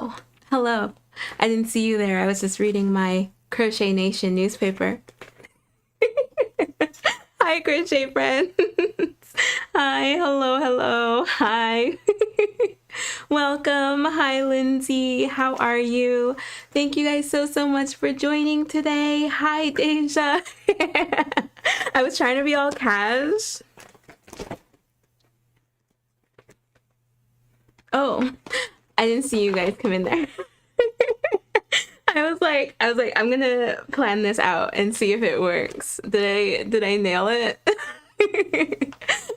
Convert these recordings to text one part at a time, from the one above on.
Oh, hello. I didn't see you there. I was just reading my Crochet Nation newspaper. Hi, crochet friends. Hi, hello. Hi. Welcome. Hi, Lindsay. How are you? Thank you guys so much for joining today. Hi, Deja. I was trying to be all cash. Oh, I didn't see you guys come in there. I was like, I'm gonna plan this out and see if it works. Did I nail it?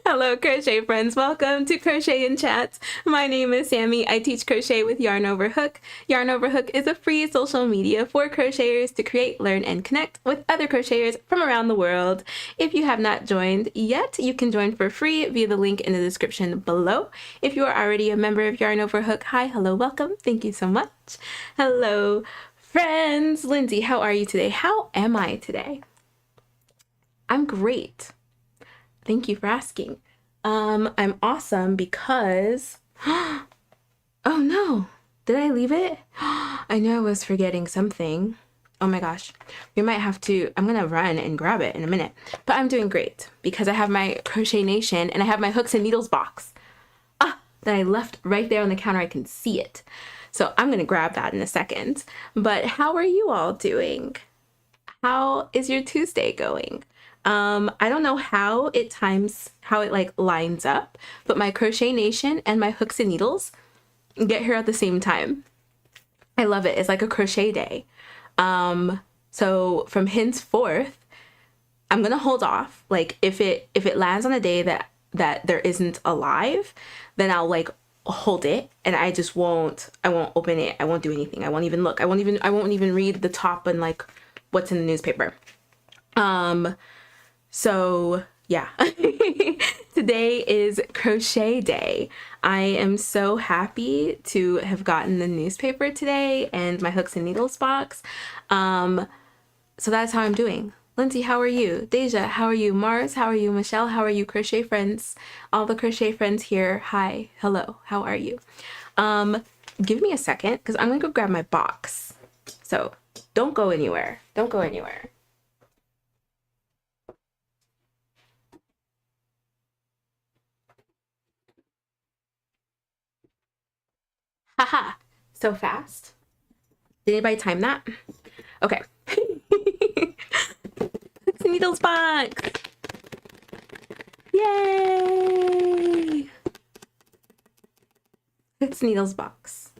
Hello, crochet friends. Welcome to Crochet in Chats. My name is Sammy. I teach crochet with Yarn Over Hook. Yarn Over Hook is a free social media for crocheters to create, learn, and connect with other crocheters from around the world. If you have not joined yet, you can join for free via the link in the description below. If you are already a member of Yarn Over Hook, hi, hello, welcome. Thank you so much. Hello, friends. Lindsay, how are you today? How am I today? I'm great. Thank you for asking. I'm awesome because, oh no, did I leave it? I know I was forgetting something. Oh my gosh, we might have to, I'm gonna run and grab it in a minute, but I'm doing great because I have my Crochet Nation and I have my hooks and needles box that I left right there on the counter. I can see it. So I'm gonna grab that in a second. But how are you all doing? How is your Tuesday going? I don't know how it like lines up, but my Crochet Nation and my hooks and needles get here at the same time. I love it. It's like a crochet day. So from henceforth, I'm gonna hold off. Like if it lands on a day that there isn't a live, then I'll like hold it and I won't open it. I won't do anything. I won't even look. I won't even read the top and like what's in the newspaper. So yeah, today is crochet day. I am so happy to have gotten the newspaper today and my hooks and needles box. So that's how I'm doing. Lindsay, how are you? Deja, how are you? Mars, how are you? Michelle, how are you? Crochet friends, all the crochet friends here. Hi, hello, how are you? Give me a second because I'm gonna go grab my box. So don't go anywhere. Don't go anywhere. Haha, so fast. Did anybody time that? Okay. Hooks and needles box. Yay! Hooks and needles box.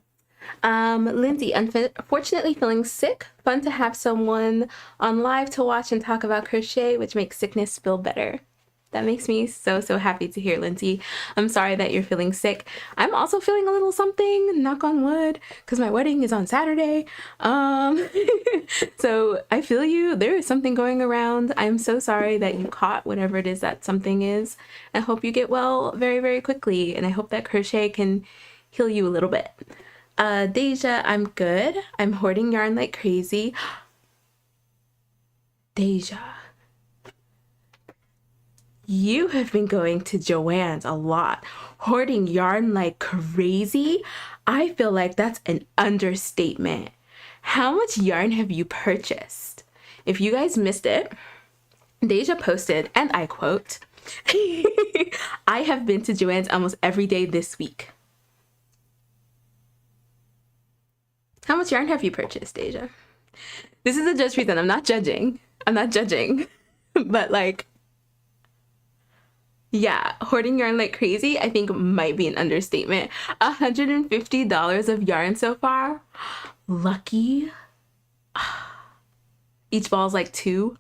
Lindsay, unfortunately feeling sick. Fun to have someone on live to watch and talk about crochet, which makes sickness feel better. That makes me so happy to hear, Lindsay. I'm sorry that you're feeling sick. I'm also feeling a little something, knock on wood, because my wedding is on Saturday. So I feel you. There is something going around. I'm so sorry that you caught whatever it is that something is. I hope you get well very quickly, and I hope that crochet can heal you a little bit. Deja, I'm good. I'm hoarding yarn like crazy. Deja. You have been going to Joann's a lot, hoarding yarn like crazy. I feel like that's an understatement. How much yarn have you purchased? If you guys missed it, Deja posted, and I quote, I have been to Joann's almost every day this week. How much yarn have you purchased, Deja? This is a judge present. I'm not judging. But like, yeah, hoarding yarn like crazy, I think might be an understatement. $150 of yarn so far. Lucky. Each ball's like 2.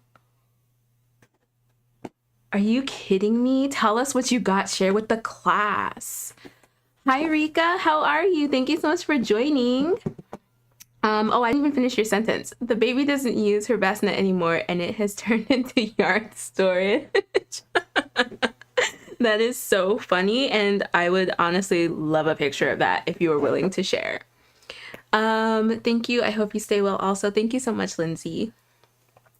Are you kidding me? Tell us what you got. Share with the class. Hi, Rika. How are you? Thank you so much for joining. Oh, I didn't even finish your sentence. The baby doesn't use her bassinet anymore, and it has turned into yarn storage. That is so funny, and I would honestly love a picture of that if you were willing to share. Thank you. I hope you stay well also. Thank you so much, Lindsay.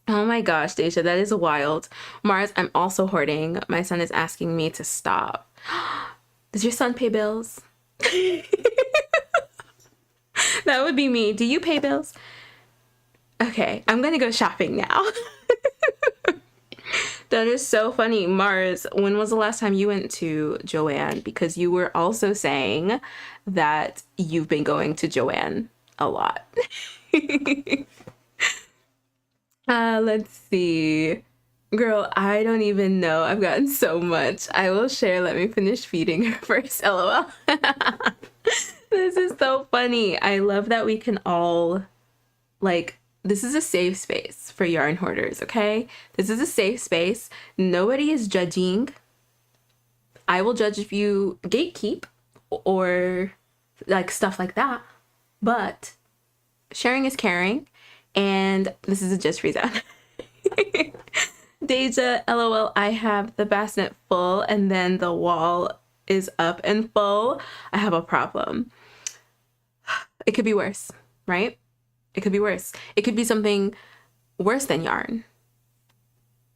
Oh my gosh, Deja, that is wild. Mars, I'm also hoarding. My son is asking me to stop. Does your son pay bills? That would be me. Do you pay bills? Okay, I'm gonna go shopping now. That is so funny. Mars, when was the last time you went to Joann? Because you were also saying that you've been going to Joann a lot. Let's see. Girl, I don't even know. I've gotten so much. I will share. Let me finish feeding her first. LOL. This is so funny. I love that we can all, like, this is a safe space for yarn hoarders, okay? This is a safe space. Nobody is judging. I will judge if you gatekeep or like stuff like that. But sharing is caring. And this is a just free zone. Deja, LOL, I have the bassinet full and then the wall is up and full. I have a problem. It could be worse, right? It could be worse. It could be something worse than yarn.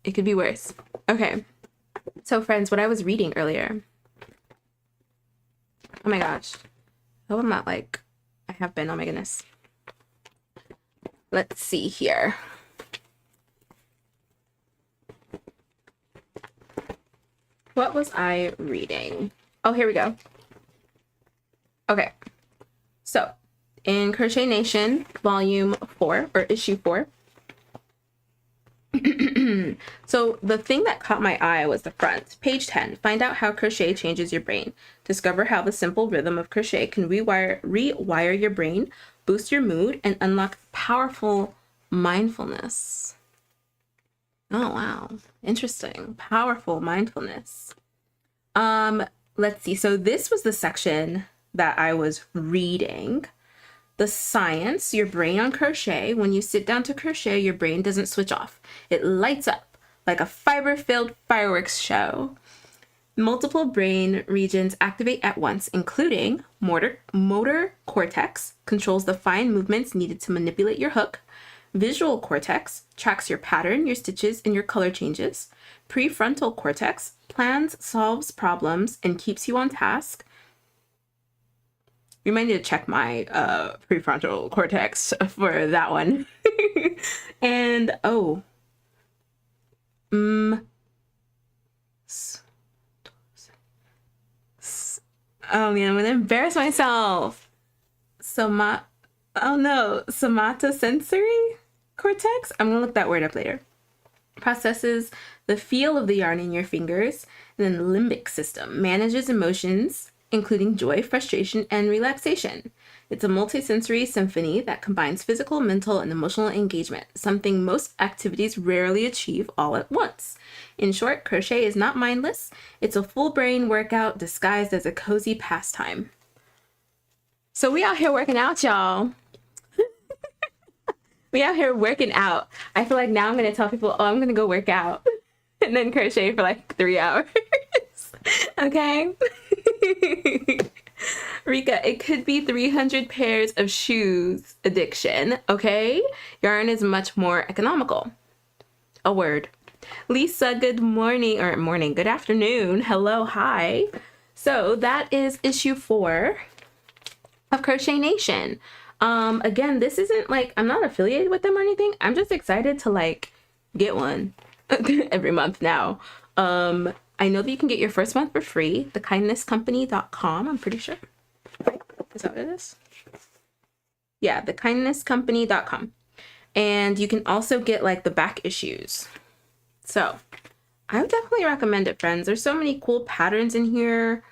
It could be worse. Okay. So friends, what I was reading earlier. Oh my gosh. I hope I'm not like, I have been, oh my goodness. Let's see here. What was I reading? Oh, here we go. Okay. So in Crochet Nation, volume 4 or issue 4. So the thing that caught my eye was the front. Page 10, find out how crochet changes your brain. Discover how the simple rhythm of crochet can rewire your brain, boost your mood, and unlock powerful mindfulness. Oh, wow. Interesting. Powerful mindfulness. Let's see. So this was the section that I was reading. The science, your brain on crochet. When you sit down to crochet, your brain doesn't switch off. It lights up like a fiber-filled fireworks show. Multiple brain regions activate at once, including motor cortex, controls the fine movements needed to manipulate your hook. Visual cortex tracks your pattern, your stitches, and your color changes. Prefrontal cortex plans, solves problems, and keeps you on task. You might need to check my prefrontal cortex for that one. And oh man, I'm gonna embarrass myself. Somatosensory cortex? I'm gonna look that word up later. Processes the feel of the yarn in your fingers. And then the limbic system manages emotions, including joy, frustration, and relaxation. It's a multisensory symphony that combines physical, mental, and emotional engagement, something most activities rarely achieve all at once. In short, crochet is not mindless. It's a full brain workout disguised as a cozy pastime. So we out here working out, y'all. We out here working out. I feel like now I'm going to tell people, oh, I'm going to go work out. And then crochet for like 3 hours. Okay? Rika, it could be 300 pairs of shoes addiction, okay? Yarn is much more economical. A word. Lisa, good morning, or morning, good afternoon. Hello, hi. So that is issue 4 of Crochet Nation. Again, this isn't like, I'm not affiliated with them or anything. I'm just excited to like get one every month now. I know that you can get your first month for free. thekindnesscompany.com, I'm pretty sure. Is that what it is? Yeah, thekindnesscompany.com. And you can also get like the back issues. So I would definitely recommend it, friends. There's so many cool patterns in here.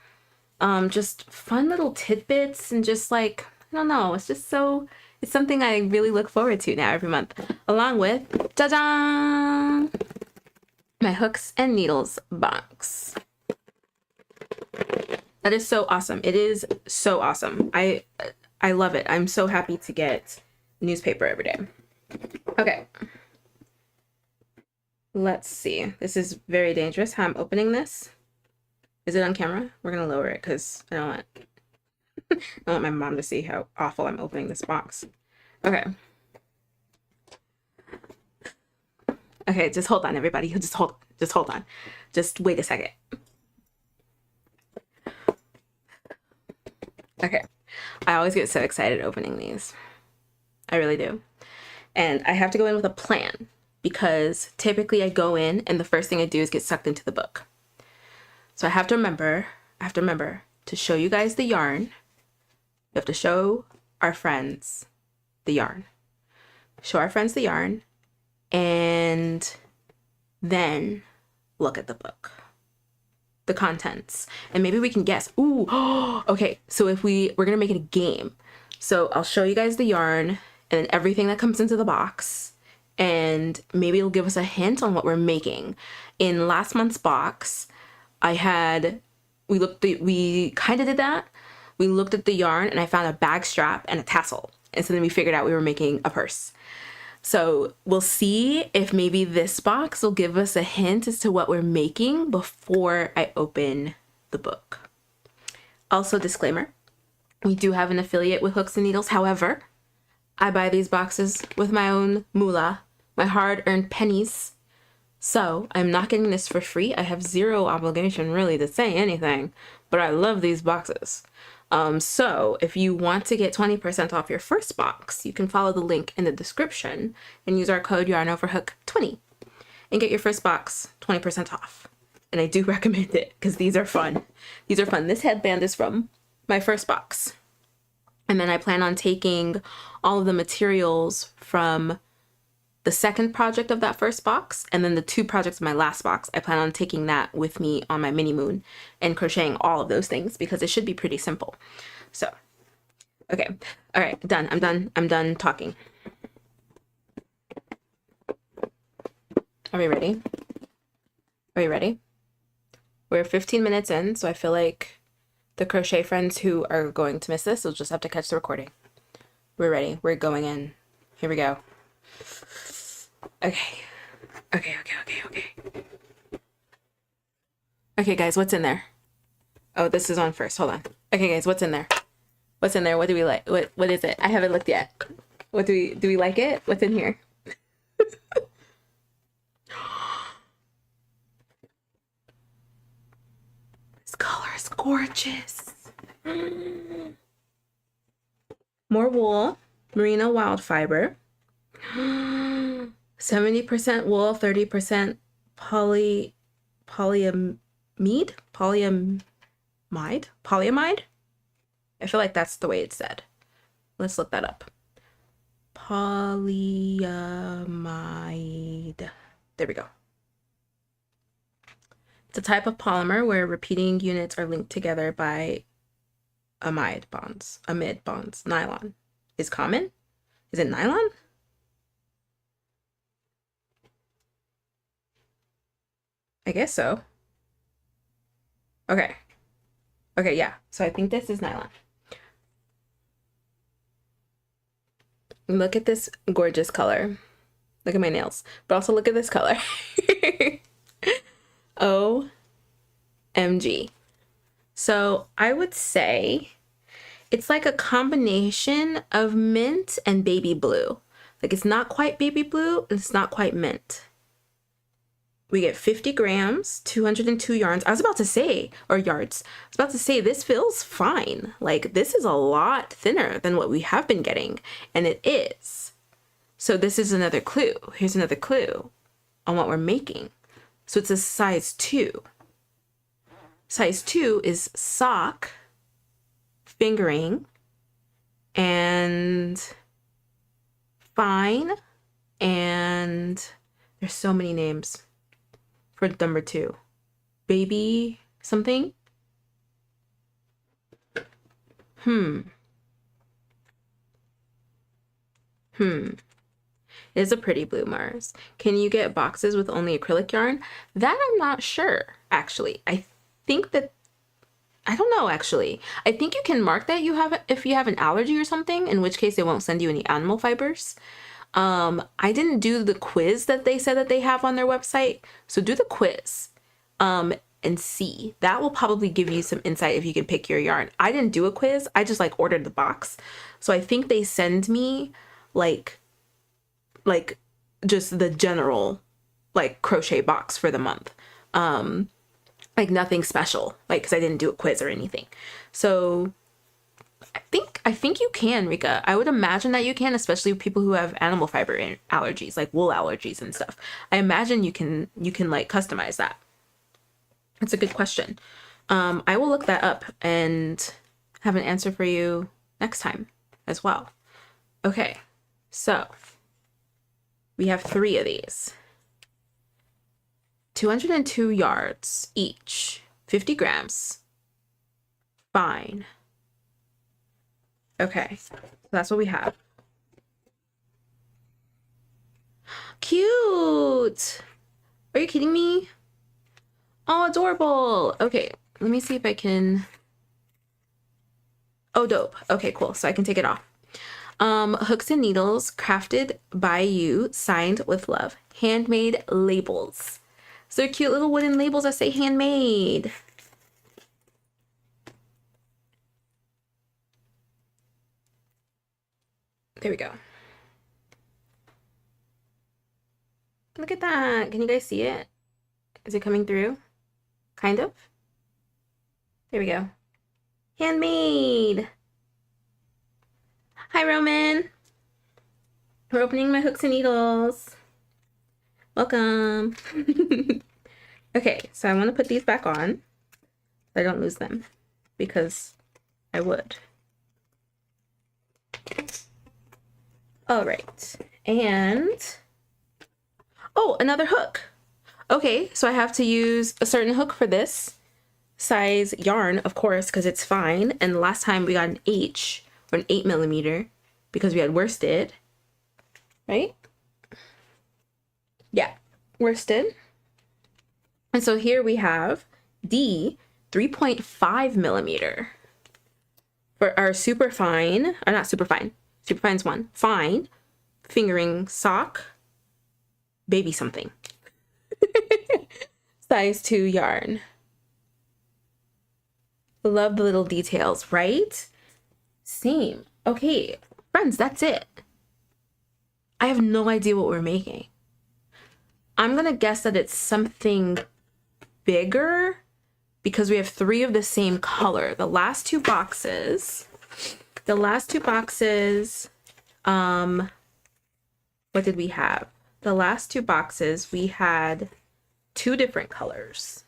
Just fun little tidbits and just like, I don't know, it's just so, it's something I really look forward to now every month. Along with, ta-da! My hooks and needles box. That is so awesome. It is so awesome. I love it. I'm so happy to get newspaper every day. Okay. Let's see. This is very dangerous how I'm opening this. Is it on camera? We're gonna lower it because I don't want my mom to see how awful I'm opening this box. Okay. Okay, just hold on, everybody. Just hold on. Just wait a second. Okay. I always get so excited opening these. I really do. And I have to go in with a plan because typically I go in and the first thing I do is get sucked into the book. So I have to remember to show you guys the yarn. We have to show our friends the yarn. Show our friends the yarn and then look at the book, the contents, and maybe we can guess. Ooh, okay. So if we're gonna make it a game. So I'll show you guys the yarn and then everything that comes into the box, and maybe it'll give us a hint on what we're making. In last month's box, we kind of did that. We looked at the yarn and I found a bag strap and a tassel. And so then we figured out we were making a purse. So we'll see if maybe this box will give us a hint as to what we're making before I open the book. Also, disclaimer, we do have an affiliate with Hooks and Needles. However, I buy these boxes with my own moolah, my hard-earned pennies. So I'm not getting this for free. I have zero obligation really to say anything, but I love these boxes. So if you want to get 20% off your first box, you can follow the link in the description and use our code YARNOVERHOOK20 and get your first box 20% off. And I do recommend it because these are fun. These are fun. This headband is from my first box. And then I plan on taking all of the materials from the second project of that first box, and then the 2 projects of my last box. I plan on taking that with me on my mini moon and crocheting all of those things because it should be pretty simple. So, okay. All right, done. I'm done talking. Are we ready? Are you ready? We're 15 minutes in, so I feel like the crochet friends who are going to miss this will just have to catch the recording. We're ready. We're going in. Here we go. Okay. Okay, guys, what's in there? Oh, this is on first. Hold on. Okay, guys, what's in there? What's in there? What do we like? What is it? I haven't looked yet. What do we like it? What's in here? This color is gorgeous. More wool, merino wild fiber. 70% wool, 30% polyamide? I feel like that's the way it's said. Let's look that up. Polyamide. There we go. It's a type of polymer where repeating units are linked together by amide bonds. Nylon is common. Is it nylon? I guess so. Okay. Okay, yeah. So I think this is nylon. Look at this gorgeous color. Look at my nails. But also look at this color. OMG. So I would say it's like a combination of mint and baby blue. Like it's not quite baby blue, it's not quite mint. We get 50 grams, 202 yarns. I was about to say, or yards. I was about to say, this feels fine. Like, this is a lot thinner than what we have been getting. And it is. So this is another clue. Here's another clue on what we're making. So it's a size 2. Size 2 is sock, fingering, and fine. And there's so many names for number 2. Baby something? It is a pretty blue, Mars. Can you get boxes with only acrylic yarn? That I'm not sure, actually. I think that, I don't know, actually. I think you can mark that you have if you have an allergy or something, in which case they won't send you any animal fibers. I didn't do the quiz that they said that they have on their website. So do the quiz, and see. That will probably give you some insight if you can pick your yarn. I didn't do a quiz. I just like ordered the box. So I think they send me like just the general like crochet box for the month. Like nothing special, like, cause I didn't do a quiz or anything. So I think you can, Rika. I would imagine that you can, especially people who have animal fiber allergies, like wool allergies and stuff. I imagine you can like customize that. That's a good question. I will look that up and have an answer for you next time as well. Okay, so we have 3 of these. 202 yards each, 50 grams. Fine. Okay, so that's what we have. Cute! Are you kidding me? Oh, adorable. Okay, let me see if I can... Oh, dope. Okay, cool. So I can take it off. Hooks and needles, crafted by you, signed with love. Handmade labels. So they're cute little wooden labels that say handmade. There we go. Look at that. Can you guys see it? Is it coming through? Kind of. There we go. Handmade. Hi, Roman. We're opening my hooks and needles. Welcome. Okay, so I want to put these back on so I don't lose them because I would. All right, and oh, another hook. Okay, so I have to use a certain hook for this size yarn, of course, because it's fine. And last time we got an H, or an 8mm, because we had worsted, right? Yeah, worsted. And so here we have D, 3.5mm for our super fine, or not super fine, super fine's one, fine fingering sock, baby something. Size 2 yarn. Love the little details, right? Same. Okay, friends, that's it. I have no idea what we're making. I'm gonna guess that it's something bigger because we have 3 of the same color. The last two boxes, what did we have? The last 2 boxes, we had 2 different colors.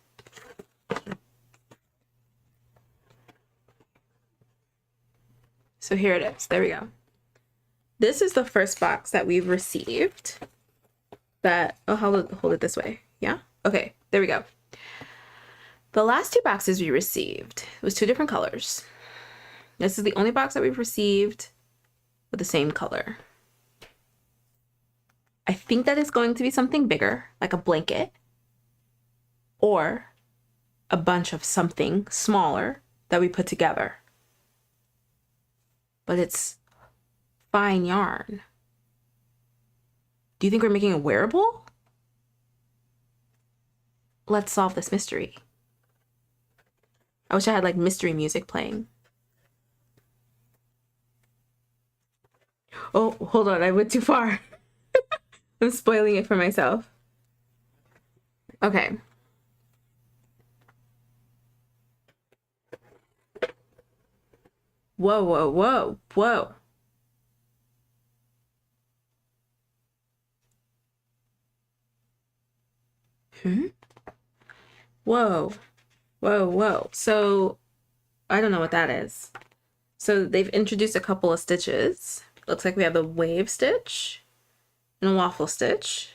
So here it is. There we go. This is the first box that we've received. That, oh, hold it this way. Yeah? Okay, there we go. The last 2 boxes we received was 2 different colors. This is the only box that we've received with the same color. I think that it's going to be something bigger, like a blanket, or a bunch of something smaller that we put together. But it's fine yarn. Do you think we're making a wearable? Let's solve this mystery. I wish I had like mystery music playing. Oh, hold on, I went too far. I'm spoiling it for myself. Okay. Whoa, whoa, whoa, whoa. Whoa, whoa, whoa. So I don't know what that is. So they've introduced a couple of stitches. Looks like we have the wave stitch and a waffle stitch.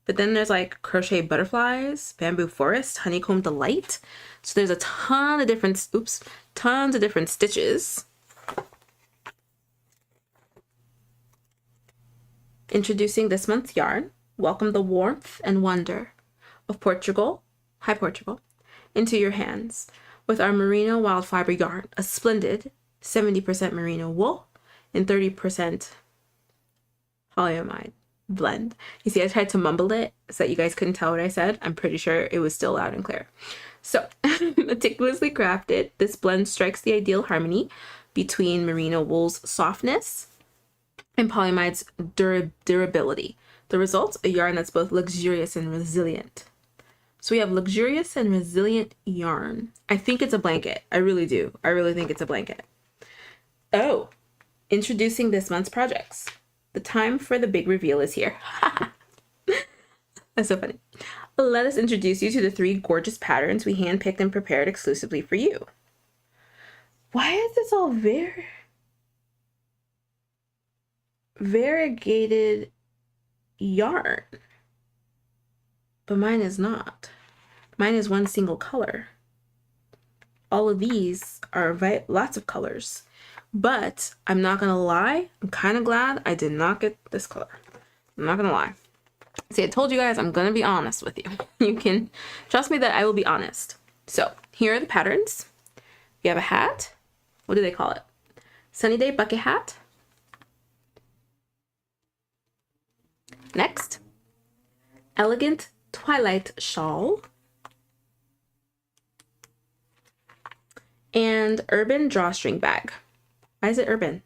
But then there's like crochet butterflies, bamboo forest, honeycomb delight. So there's a ton of different, tons of different stitches. Introducing this month's yarn, welcome the warmth and wonder of Portugal, hi Portugal, into your hands with our merino wild fiber yarn, a splendid 70% merino wool and 30% polyamide blend. You see, I tried to mumble it so that you guys couldn't tell what I said. I'm pretty sure it was still loud and clear. So, meticulously crafted, this blend strikes the ideal harmony between merino wool's softness and polyamide's durability. The result, a yarn that's both luxurious and resilient. So we have luxurious and resilient yarn. I think it's a blanket. I really do. I really think it's a blanket. Oh, introducing this month's projects. The time for the big reveal is here. That's so funny. Let us introduce you to the 3 gorgeous patterns we handpicked and prepared exclusively for you. Why is this all variegated yarn? But mine is not. Mine is one single color. All of these are lots of colors. But I'm not gonna lie, I'm kind of glad I did not get this color. I'm not gonna lie. See, I told you guys I'm gonna be honest with you. You can trust me that I will be honest. So here are the patterns. You have a hat. What do they call it? Sunny Day Bucket Hat. Next, Elegant Twilight Shawl. And Urban Drawstring Bag. Why is it urban?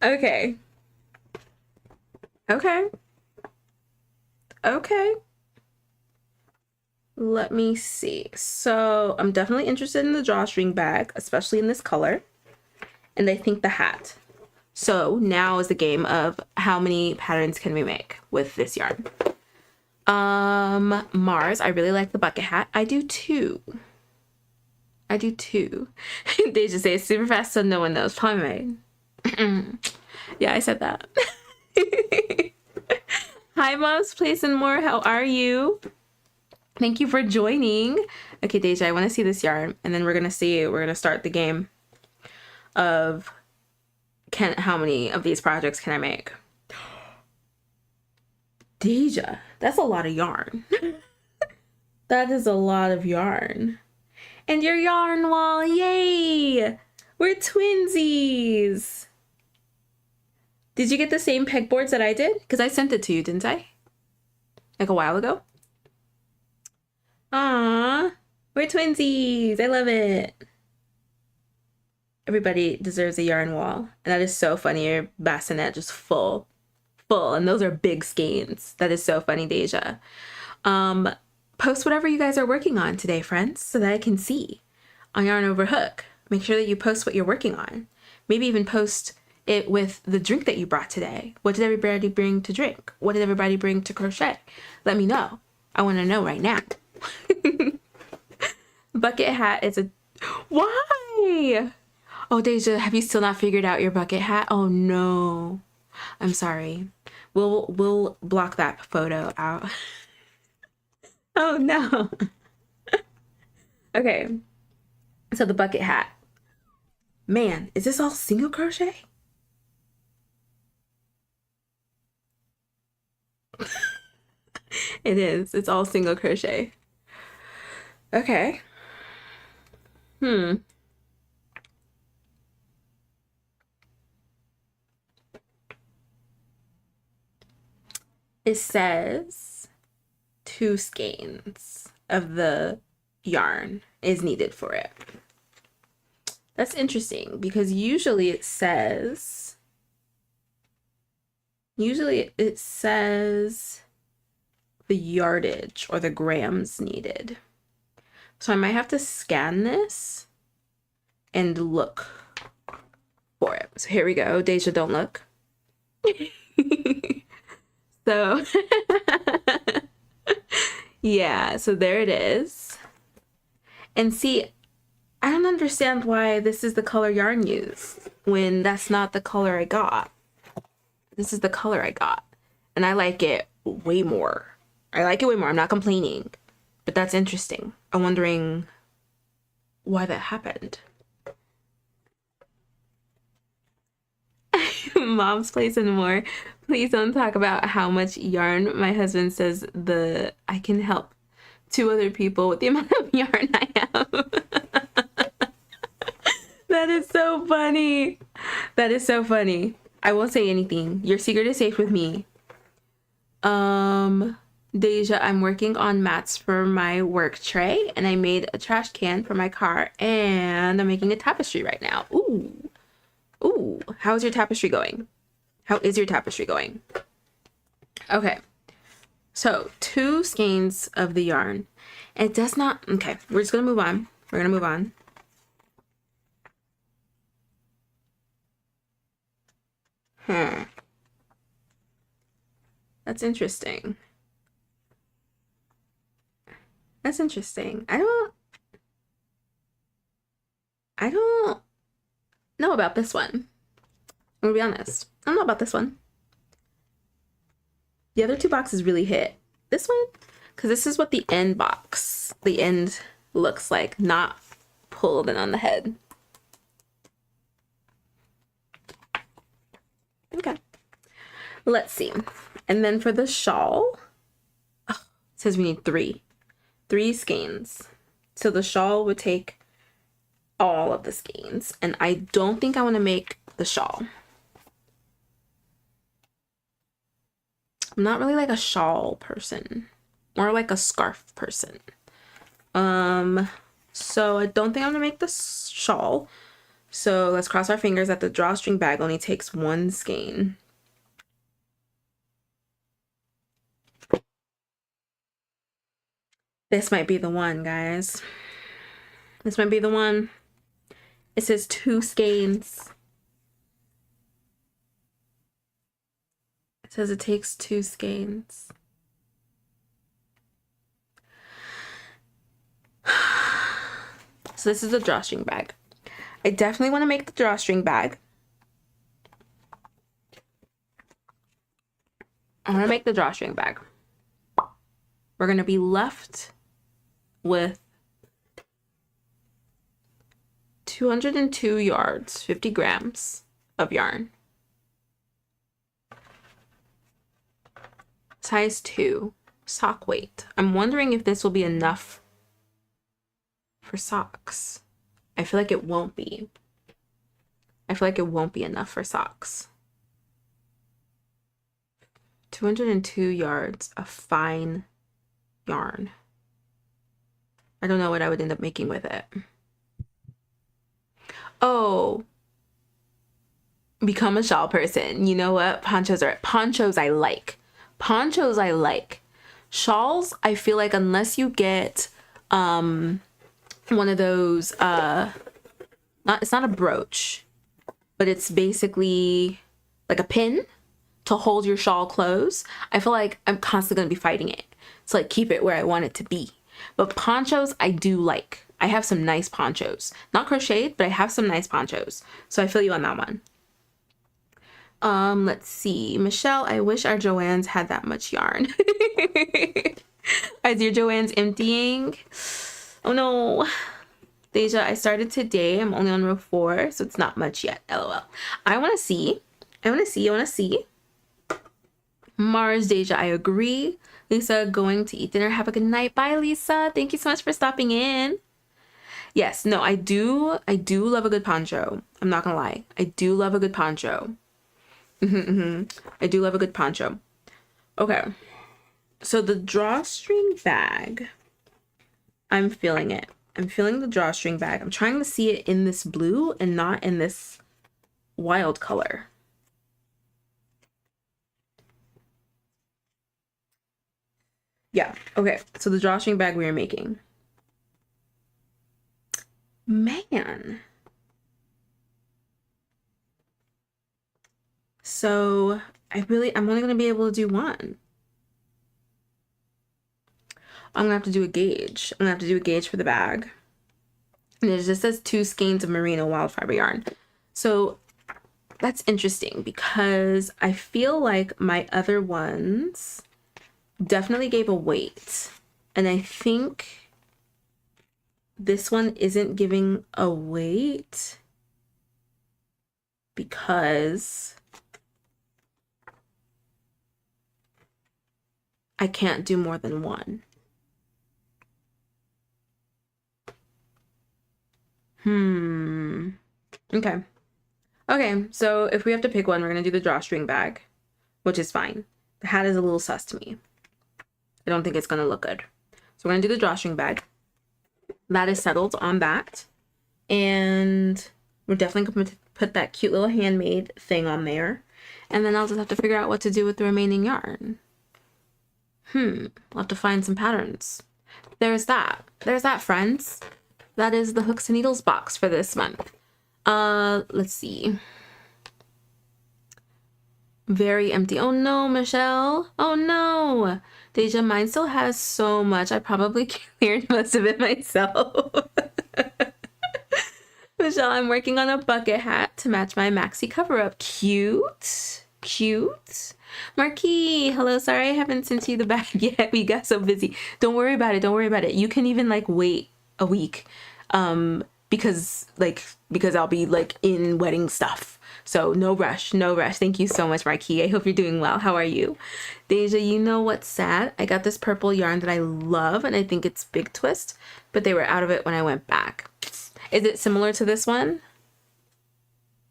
Okay. Let me see. So I'm definitely interested in the drawstring bag, especially in this color. And I think the hat. So now is the game of how many patterns can we make with this yarn. Mars, I really like the bucket hat. I do too. They just say it's super fast so no one knows. Pomade. Yeah, I said that. Hi, Moms, Place and More. How are you? Thank you for joining. Okay, Deja, I want to see this yarn, and then we're gonna start the game of how many of these projects can I make? Deja, that's a lot of yarn. That is a lot of yarn. And your yarn wall, yay! We're twinsies. Did you get the same pegboards that I did? Because I sent it to you, didn't I? Like a while ago? Aww, we're twinsies. I love it. Everybody deserves a yarn wall. And that is so funny. Your bassinet just full. And those are big skeins. That is so funny, Deja. Post whatever you guys are working on today, friends, so that I can see on Yarn Over Hook. Make sure that you post what you're working on. Maybe even post it with the drink that you brought today. What did everybody bring to drink? What did everybody bring to crochet? Let me know. I want to know right now. Bucket hat is a... Why? Oh, Deja, have you still not figured out your bucket hat? Oh, no. I'm sorry. We'll block that photo out. Oh, no. Okay. So the bucket hat. Man, is this all single crochet? It is. It's all single crochet. Okay. It says 2 skeins of the yarn is needed for it. That's interesting because usually it says the yardage or the grams needed. So I might have to scan this and look for it. So here we go. Deja, don't look. So yeah, so there it is. And see, I don't understand why this is the color yarn used when that's not the color I got. This is the color I got. And I like it way more. I'm not complaining. But that's interesting. I'm wondering why that happened. Mom's Place and More. Please don't talk about how much yarn. My husband says I can help 2 other people with the amount of yarn I have. That is so funny. That is so funny. I won't say anything. Your secret is safe with me. Deja, I'm working on mats for my work tray, and I made a trash can for my car, and I'm making a tapestry right now. Ooh, how's your tapestry going? How is your tapestry going? Okay, so 2 skeins of the yarn. It does not, okay, we're just gonna move on. We're gonna move on. That's interesting. That's interesting. I don't know about this one. I'm gonna be honest. I don't know about this one. The other two boxes really hit. This one, because this is what the end box, the end looks like, not pulled in on the head. Okay. Let's see. And then for the shawl, it says we need three skeins. So the shawl would take all of the skeins, and I don't think I want to make the shawl. I'm not really like a shawl person, more like a scarf person. So I don't think I'm gonna make the shawl. So let's cross our fingers that the drawstring bag only takes one skein. This might be the one, guys. This might be the one. It says 2 skeins. It says it takes 2 skeins. So this is the drawstring bag. I definitely want to make the drawstring bag. I want to make the drawstring bag. We're going to be left with 202 yards, 50 grams of yarn. Size 2, sock weight. I'm wondering if this will be enough for socks. I feel like it won't be. I feel like it won't be enough for socks. 202 yards of fine yarn. I don't know what I would end up making with it. Oh, become a shawl person. You know what? Ponchos I like. Ponchos I like. Shawls, I feel like unless you get one of those it's not a brooch, but it's basically like a pin to hold your shawl close. I feel like I'm constantly gonna be fighting it to like keep it where I want it to be. But ponchos I do like. I have some nice ponchos. Not crocheted, but I have some nice ponchos. So I feel you on that one. Let's see. Michelle, I wish our Joann's had that much yarn. Is your Joann's emptying? Oh no. Deja, I started today. I'm only on row 4, so it's not much yet. LOL. I want to see. I want to see. Mars, Deja, I agree. Lisa, going to eat dinner. Have a good night. Bye, Lisa. Thank you so much for stopping in. Yes, no, I do love a good poncho. I'm not gonna lie. I do love a good poncho. I do love a good poncho. Okay. So the drawstring bag, I'm feeling it. I'm feeling the drawstring bag. I'm trying to see it in this blue and not in this wild color. Yeah, okay. So the drawstring bag we are making. Man. So I'm only going to be able to do one. I'm going to have to do a gauge. I'm going to have to do a gauge for the bag. And it just says 2 skeins of merino wild fiber yarn. So that's interesting because I feel like my other ones definitely gave a weight. And I think this one isn't giving a weight because I can't do more than one. Okay. Okay, so if we have to pick one, we're going to do the drawstring bag, which is fine. The hat is a little sus to me. I don't think it's going to look good. So we're going to do the drawstring bag. That is settled on that. And we're definitely going to put that cute little handmade thing on there. And then I'll just have to figure out what to do with the remaining yarn. I'll have to find some patterns. There's that. There's that, friends. that is the Hooks and Needles box for this month. Let's see. Very empty. Oh no, Michelle. Oh no. Deja, mine still has so much. I probably cleared most of it myself. Michelle, I'm working on a bucket hat to match my maxi cover up. Cute. Cute. Marquis, hello. Sorry I haven't sent you the bag yet. We got so busy. Don't worry about it. Don't worry about it. You can even like wait a week. Because I'll be like in wedding stuff. So no rush, no rush. Thank you so much, Marquis. I hope you're doing well. How are you? Deja, you know what's sad? I got this purple yarn that I love and I think it's Big Twist, but they were out of it when I went back. Is it similar to this one?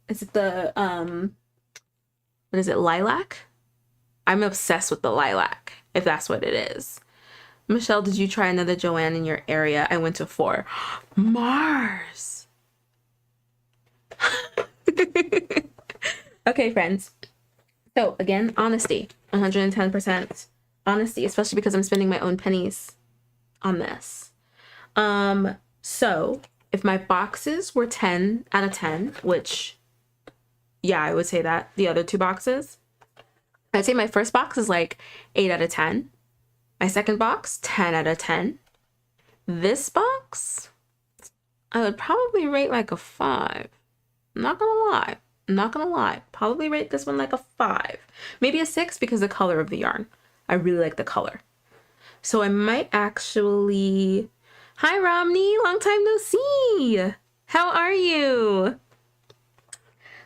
Is it the, what is it, lilac? I'm obsessed with the lilac, if that's what it is. Michelle, did you try another Joanne in your area? I went to 4. Mars! Okay, friends. So again, honesty, 110% honesty, especially because I'm spending my own pennies on this. So if my boxes were 10 out of 10, which, yeah, I would say that, the other 2 boxes, I'd say my first box is like 8 out of 10. My second box, 10 out of 10. This box, I would probably rate like a 5. I'm not gonna lie. I'm not gonna lie. Probably rate this one like a 5. Maybe a 6 because of the color of the yarn. I really like the color. So I might actually... Hi, Romney. Long time no see. How are you?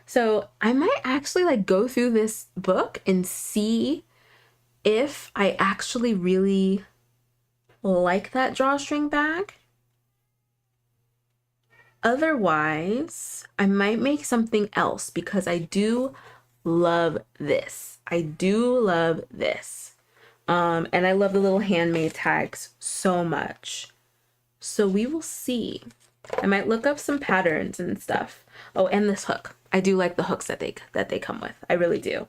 So I might actually like go through this book and see if I actually really like that drawstring bag. Otherwise, I might make something else because I do love this. I do love this. And I love the little handmade tags so much. So we will see. I might look up some patterns and stuff. Oh, and this hook. I do like the hooks that they come with. I really do.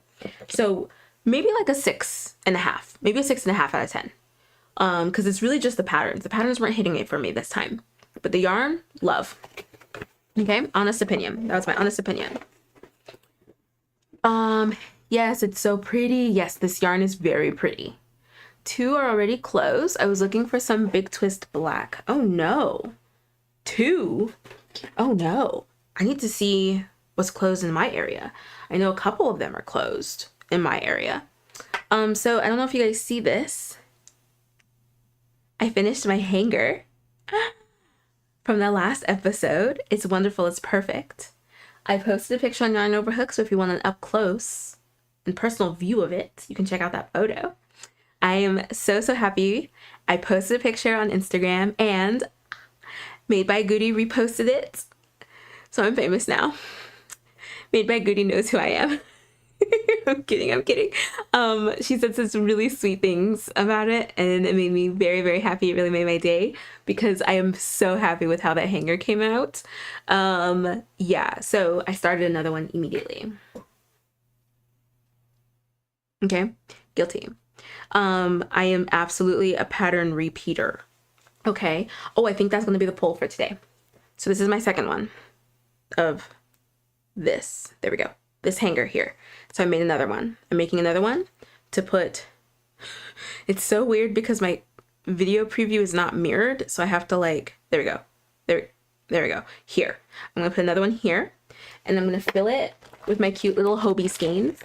So maybe like a 6.5. Maybe a 6.5 out of 10. Because it's really just the patterns. The patterns weren't hitting it for me this time. But the yarn, love. Okay, honest opinion. That was my honest opinion. Yes, it's so pretty. Yes, this yarn is very pretty. 2 are already closed. I was looking for some Big Twist black. Oh no. 2? Oh no. I need to see what's closed in my area. I know a couple of them are closed in my area. So I don't know if you guys see this. I finished my hanger from the last episode. It's wonderful. It's perfect. I posted a picture on Yarn Over Hook, so if you want an up close and personal view of it, you can check out that photo. I am so happy. I posted a picture on Instagram and Made by Goody reposted it. So I'm famous now. Made by Goody knows who I am. I'm kidding. She said some really sweet things about it and it made me very happy. It really made my day because I am so happy with how that hanger came out. Yeah, so I started another one immediately. Okay, guilty. I am absolutely a pattern repeater. Okay. Oh, I think that's going to be the poll for today. So this is my second one of this. There we go. This hanger here. So I made another one. I'm making another one to put, it's so weird because my video preview is not mirrored. So I have to like, there we go. There we go. Here. I'm going to put another one here and I'm going to fill it with my cute little Hobie skeins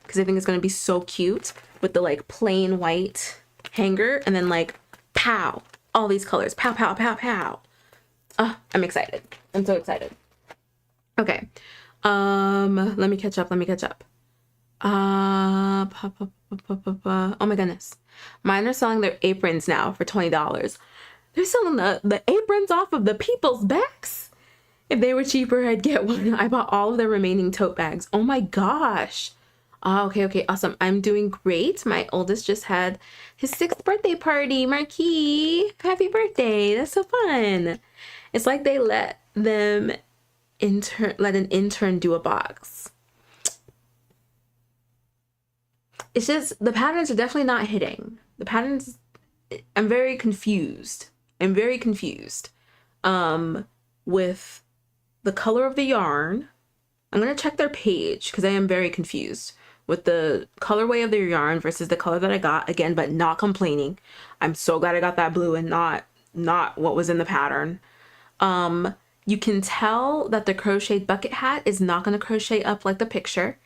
because I think it's going to be so cute with the like plain white hanger and then like pow, all these colors. Pow, pow, pow, pow. I'm excited. I'm so excited. Okay. Let me catch up. Oh my goodness. Mine are selling their aprons now for $20. They're selling the aprons off of the people's backs. If they were cheaper, I'd get one. I bought all of their remaining tote bags. Oh my gosh. Oh, okay, awesome. I'm doing great. My oldest just had his 6th birthday party. Marquis, happy birthday. That's so fun. It's like they let an intern do a box. It's just, the patterns are definitely not hitting. The patterns, I'm very confused. with the color of the yarn. I'm going to check their page because I am very confused with the colorway of their yarn versus the color that I got again, but not complaining. I'm so glad I got that blue and not what was in the pattern. You can tell that the crocheted bucket hat is not going to crochet up like the picture,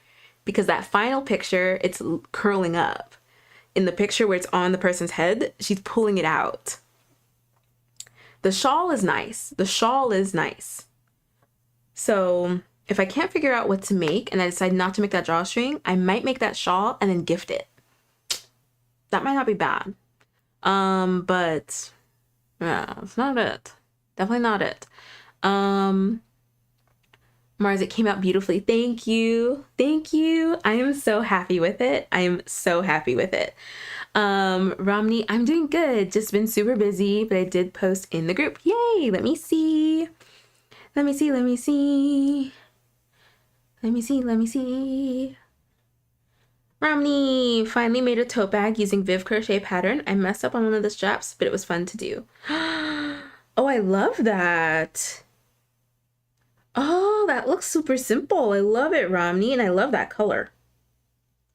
because that final picture, it's curling up. In the picture where it's on the person's head, she's pulling it out. The shawl is nice. The shawl is nice. So if I can't figure out what to make and I decide not to make that drawstring, I might make that shawl and then gift it. That might not be bad. But yeah, it's not it. Definitely not it. Mars, it came out beautifully. Thank you. Thank you. I am so happy with it. I am so happy with it. Romney, I'm doing good. Just been super busy, but I did post in the group. Yay. Let me see. Let me see. Let me see. Let me see. Let me see. Romney finally made a tote bag using Viv crochet pattern. I messed up on one of the straps, but it was fun to do. Oh, I love that. Oh, that looks super simple. I love it, Romney, and I love that color.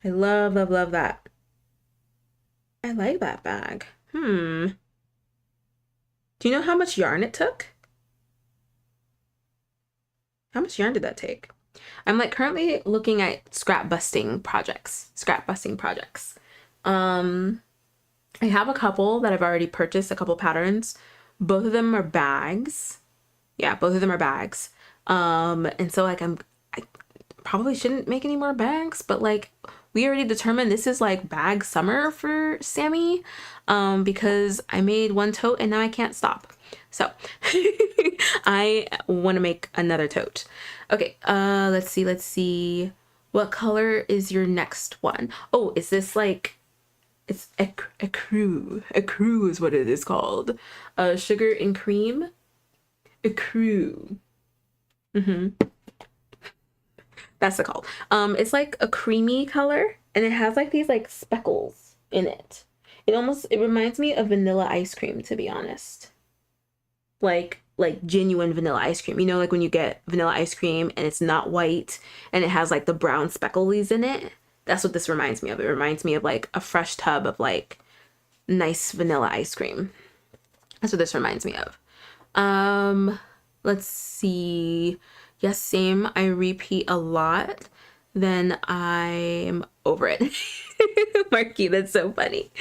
I love, love, love that. I like that bag. Do you know how much yarn it took? How much yarn did that take? I'm like currently looking at scrap busting projects. I have a couple that I've already purchased, a couple patterns. Both of them are bags. Yeah, both of them are bags. And so like I probably shouldn't make any more bags, but like we already determined this is like bag summer for Sammi, because I made one tote and now I can't stop. So I want to make another tote. Okay, let's see. What color is your next one? Oh, is this like, it's ecru. Ecru is what it is called. Sugar and cream. Ecru. That's the call. It's like a creamy color and it has like these like speckles in it. It reminds me of vanilla ice cream, to be honest. Like genuine vanilla ice cream. You know, like when you get vanilla ice cream and it's not white and it has like the brown speckles in it. That's what this reminds me of. It reminds me of like a fresh tub of like nice vanilla ice cream. That's what this reminds me of. Let's see. Yes, same. I repeat a lot. Then I'm over it. Marky, that's so funny.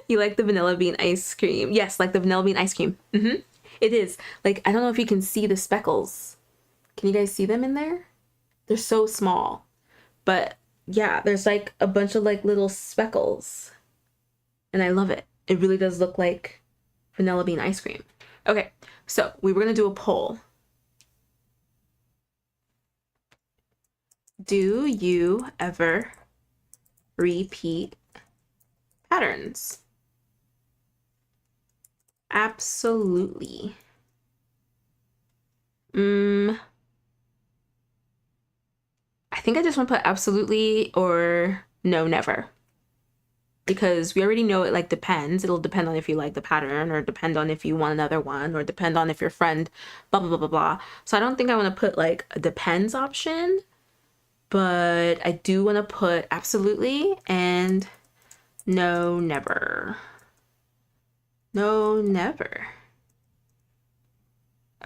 You like the vanilla bean ice cream? Yes, like the vanilla bean ice cream. It is. Like, I don't know if you can see the speckles. Can you guys see them in there? They're so small. But yeah, there's like a bunch of like little speckles. And I love it. It really does look like vanilla bean ice cream. Okay, so we were going to do a poll. Do you ever repeat patterns? Absolutely. I think I just want to put absolutely or no, never. Because we already know it like depends. It'll depend on if you like the pattern or depend on if you want another one or depend on if your friend blah, blah, blah, blah, blah. So I don't think I want to put like a depends option, but I do want to put absolutely and no, never. No, never.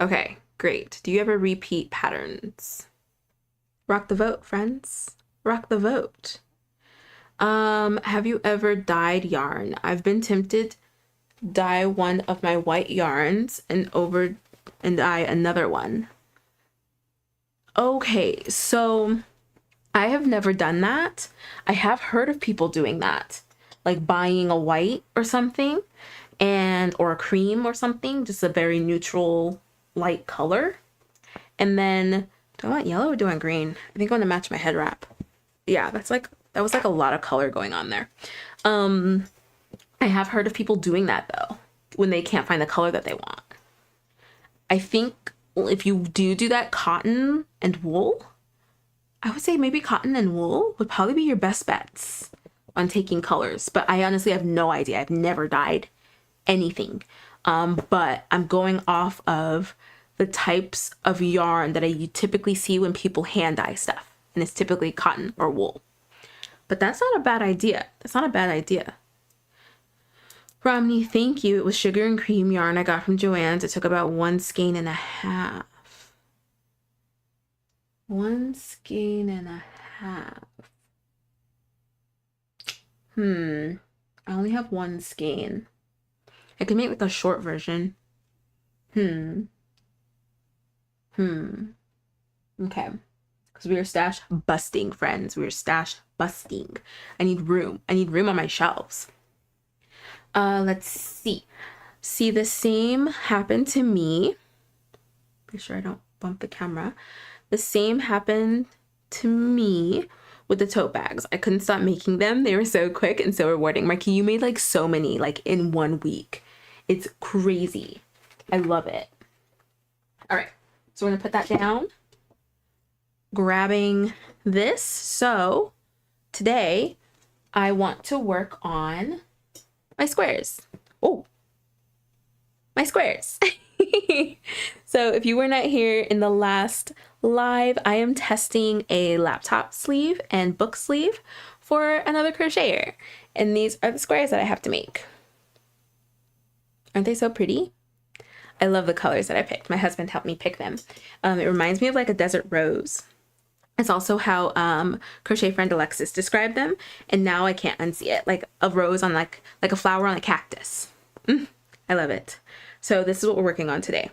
Okay, great. Do you ever repeat patterns? Rock the vote, friends. Rock the vote. Have you ever dyed yarn? I've been tempted to dye one of my white yarns and dye another one. Okay, so I have never done that. I have heard of people doing that, like buying a white or something or a cream or something, just a very neutral light color. And then, do I want yellow or do I want green? I think I want to match my head wrap. Yeah, that was like a lot of color going on there. I have heard of people doing that though, when they can't find the color that they want. I think if you do that, cotton and wool, I would say maybe cotton and wool would probably be your best bets on taking colors. But I honestly have no idea. I've never dyed anything. But I'm going off of the types of yarn that I typically see when people hand dye stuff. And it's typically cotton or wool. But that's not a bad idea. That's not a bad idea. Romney, thank you. It was sugar and cream yarn I got from Joann's. It took about 1 skein and a half. 1 skein and a half. I only have 1 skein. I could make like a short version. Okay. Because we are stash busting, friends. We are stash busting. I need room. I need room on my shelves. Let's see. See, the same happened to me. Make sure I don't bump the camera. The same happened to me with the tote bags. I couldn't stop making them. They were so quick and so rewarding. Marky, you made like so many, like in 1 week. It's crazy. I love it. All right, so we're gonna put that down. Grabbing this. So today I want to work on my squares. Oh, my squares. So if you were not here in the last live, I am testing a laptop sleeve and book sleeve for another crocheter. And these are the squares that I have to make. Aren't they so pretty? I love the colors that I picked. My husband helped me pick them. It reminds me of like a desert rose. It's also how Crochet Friend Alexis described them. And now I can't unsee it. Like a rose on like a flower on a cactus. I love it. So this is what we're working on today.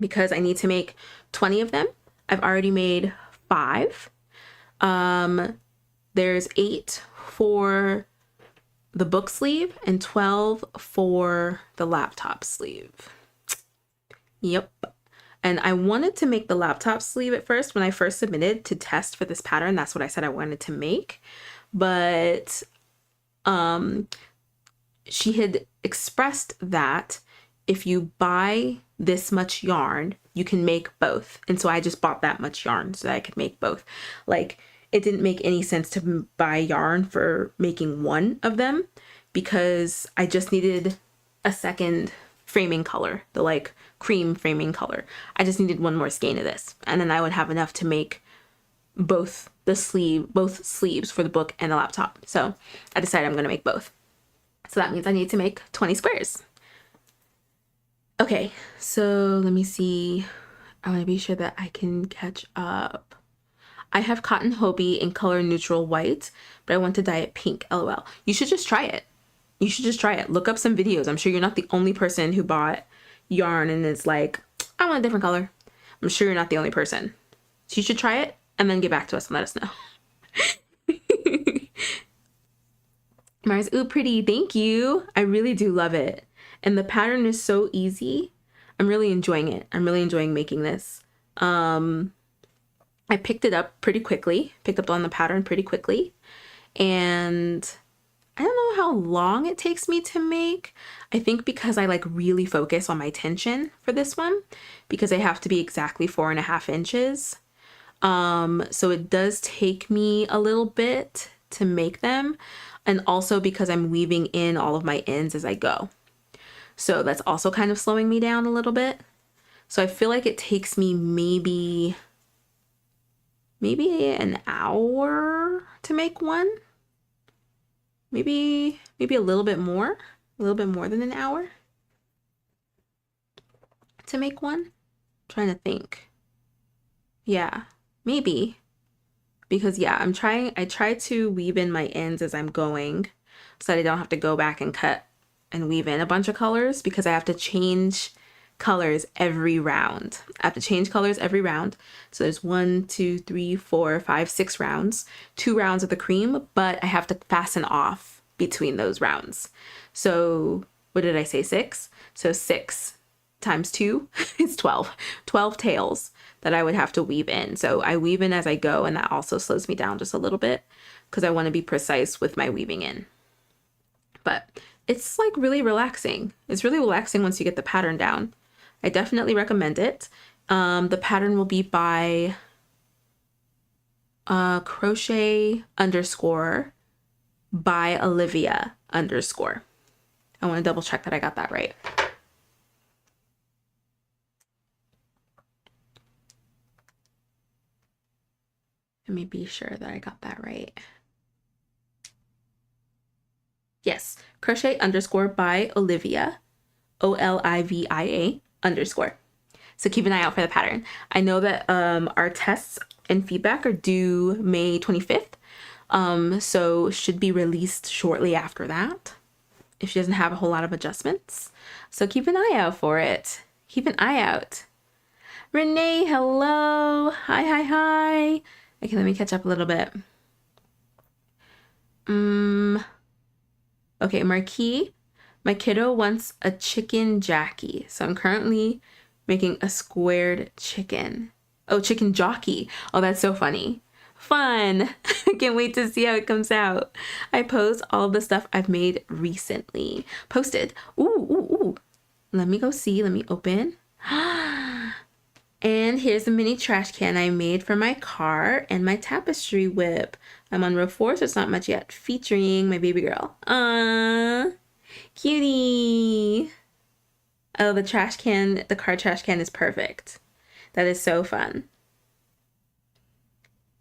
Because I need to make 20 of them. I've already made 5. There's 8 for the book sleeve and 12 for the laptop sleeve. Yep. And I wanted to make the laptop sleeve at first when I first submitted to test for this pattern. That's what I said I wanted to make. But she had expressed that if you buy this much yarn, you can make both. And so I just bought that much yarn so that I could make both. Like, it didn't make any sense to buy yarn for making one of them because I just needed a second framing color, the like cream framing color. I just needed 1 more skein of this, and then I would have enough to make both sleeves for the book and the laptop. So I decided I'm going to make both. So that means I need to make 20 squares. Okay, so let me see. I want to be sure that I can catch up. I have cotton Hobie in color neutral white, but I want to dye it pink, LOL. You should just try it. You should just try it. Look up some videos. I'm sure you're not the only person who bought yarn and is like, I want a different color. I'm sure you're not the only person. So you should try it and then get back to us and let us know. Mars, ooh, pretty. Thank you. I really do love it. And the pattern is so easy. I'm really enjoying it. I'm really enjoying making this. I picked it up pretty quickly. Picked up on the pattern pretty quickly. And I don't know how long it takes me to make. I think because I like really focus on my tension for this one, because I have to be exactly 4.5 inches. So it does take me a little bit to make them. And also because I'm weaving in all of my ends as I go. So that's also kind of slowing me down a little bit. So I feel like it takes me maybe an hour to make one. Maybe a little bit more than an hour to make one. I'm trying to think. Yeah, maybe. Because yeah, I try to weave in my ends as I'm going so that I don't have to go back and cut and weave in a bunch of colors because I have to change colors every round. I have to change colors every round. So there's 1, 2, 3, 4, 5, 6 rounds, 2 rounds of the cream, but I have to fasten off between those rounds. So what did I say, 6? So 6 times 2 is 12 tails that I would have to weave in. So I weave in as I go, and that also slows me down just a little bit because I want to be precise with my weaving in. But it's like really relaxing. It's really relaxing once you get the pattern down. I definitely recommend it. The pattern will be by crochet _ by Olivia _ I want to double check that I got that right. Let me be sure that I got that right. Yes, crochet underscore by Olivia, Olivia underscore. So keep an eye out for the pattern. I know that our tests and feedback are due May 25th. So should be released shortly after that, if she doesn't have a whole lot of adjustments. So keep an eye out for it. Keep an eye out. Renee, hello. Hi, hi, hi. Okay, let me catch up a little bit. Okay, Marquis, my kiddo wants a chicken Jackie. So I'm currently making a squared chicken. Oh, chicken jockey. Oh, that's so funny. Fun. I can't wait to see how it comes out. I post all the stuff I've made recently. Posted. Ooh, ooh, ooh. Let me go see. Let me open. And here's a mini trash can I made for my car and my tapestry whip. I'm on row 4, so it's not much yet. Featuring my baby girl. Aww. Cutie. Oh, the trash can, the car trash can is perfect. That is so fun.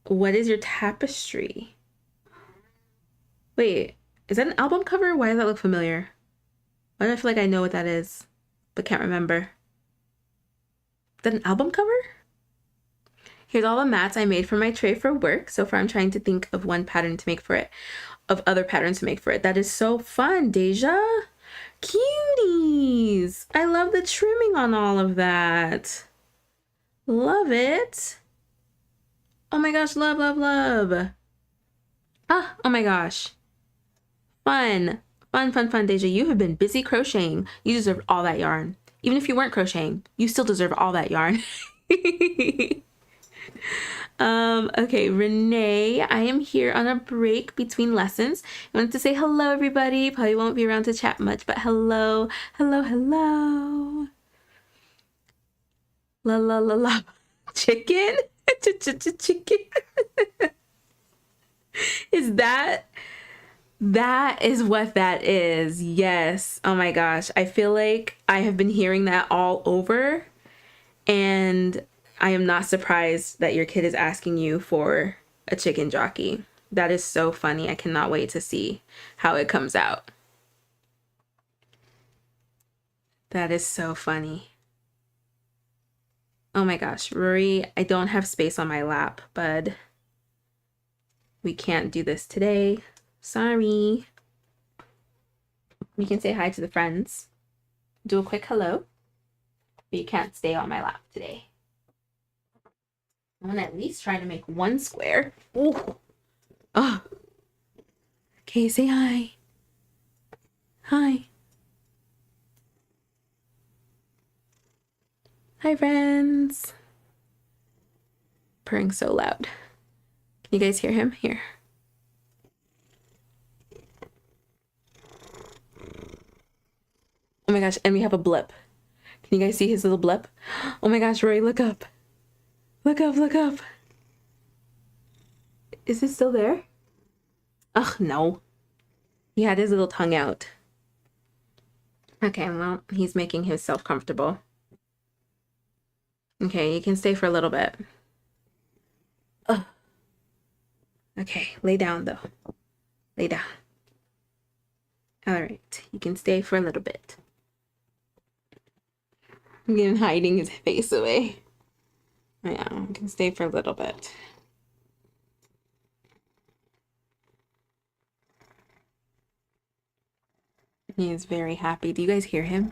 What is your tapestry? Wait, is that an album cover? Why does that look familiar? Why do I feel like I know what that is, but can't remember? Is that an album cover? Here's all the mats I made for my tray for work. So far, I'm trying to think of one pattern to make for it, of other patterns to make for it. That is so fun, Deja. Cuties. I love the trimming on all of that. Love it. Oh my gosh, love, love, love. Ah, oh my gosh. Fun. Fun, fun, fun, Deja. You have been busy crocheting. You deserve all that yarn. Even if you weren't crocheting, you still deserve all that yarn. Okay, Renee, I am here on a break between lessons. I wanted to say hello, everybody. Probably won't be around to chat much, but hello, hello, hello. La la la la. Chicken? Chicken. Is that is what that is? Yes. Oh my gosh. I feel like I have been hearing that all over, and I am not surprised that your kid is asking you for a chicken jockey. That is so funny. I cannot wait to see how it comes out. That is so funny. Oh my gosh, Rory, I don't have space on my lap, bud. We can't do this today. Sorry. We can say hi to the friends. Do a quick hello. But you can't stay on my lap today. I'm gonna at least try to make one square. Ooh. Oh. Okay, say hi. Hi. Hi, friends. Purring so loud. Can you guys hear him? Here. Oh my gosh, and we have a blip. Can you guys see his little blip? Oh my gosh, Rory, look up. Look up, look up. Is it still there? Ugh, no. He had his little tongue out. Okay, well, he's making himself comfortable. Okay, you can stay for a little bit. Ugh. Okay, lay down though. Lay down. All right, you can stay for a little bit. I'm hiding his face away. Yeah, you can stay for a little bit. He is very happy. Do you guys hear him?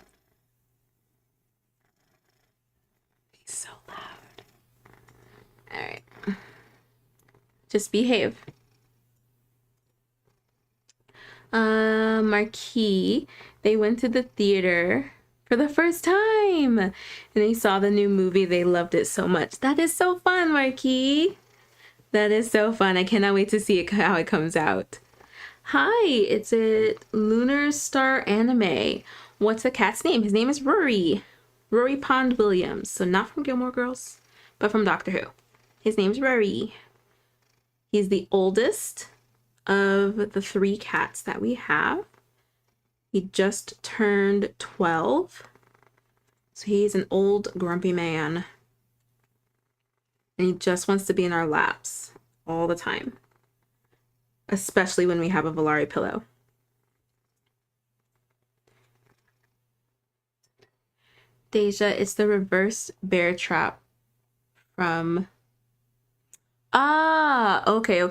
He's so loud. All right. Just behave. Marquis, they went to the theater for the first time and they saw the new movie. They loved it so much. That is so fun, Marquis. That is so fun. I cannot wait to see it, how it comes out. Hi, it's a Lunar Star Anime. What's the cat's name? His name is Rory. Rory Pond Williams. So not from Gilmore Girls, but from Doctor Who. His name's Rory. He's the oldest of the 3 cats that we have. He just turned 12. So he's an old grumpy man. And he just wants to be in our laps. all the time, especially when we have a Volare pillow. Deja, it's the reverse bear trap from... Ah, okay.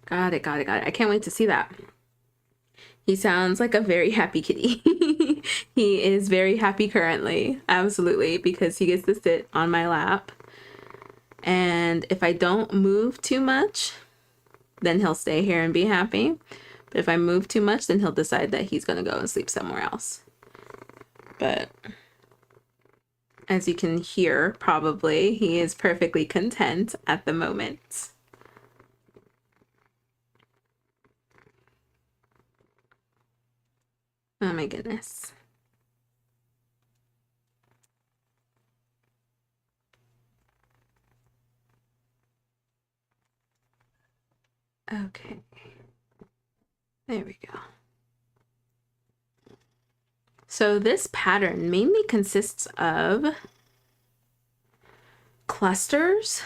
Got it. I can't wait to see that. He sounds like a very happy kitty. He is very happy currently, absolutely, because he gets to sit on my lap. And if I don't move too much, then he'll stay here and be happy. But if I move too much, then he'll decide that he's gonna go and sleep somewhere else. But as you can hear, probably, he is perfectly content at the moment. Oh my goodness. Okay. There we go. So this pattern mainly consists of clusters.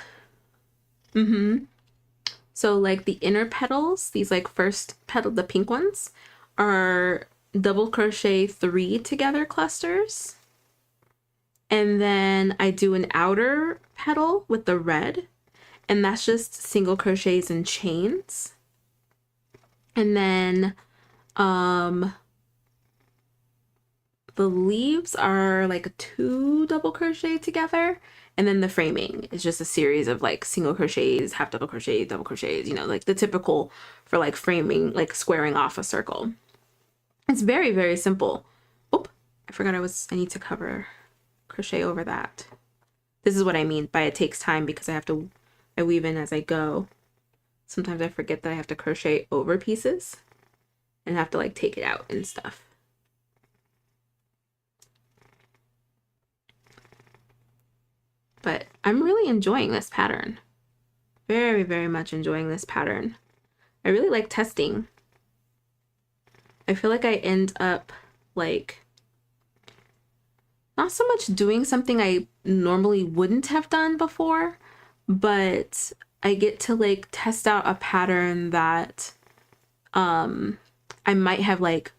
So like the inner petals, these like first petal, the pink ones, are double crochet 3 together clusters. And then I do an outer petal with the red, and that's just single crochets and chains. And then the leaves are like 2 double crochet together, and then the framing is just a series of like single crochets, half double crochet, double crochets, you know, like the typical for like framing, like squaring off a circle. It's very, very simple. Oh, I forgot I need to cover crochet over that. This is what I mean by it takes time, because I weave in as I go. Sometimes I forget that I have to crochet over pieces and have to like take it out and stuff. But I'm really enjoying this pattern. Very, very much enjoying this pattern. I really like testing. I feel like I end up like not so much doing something I normally wouldn't have done before, but I get to like test out a pattern that I might have like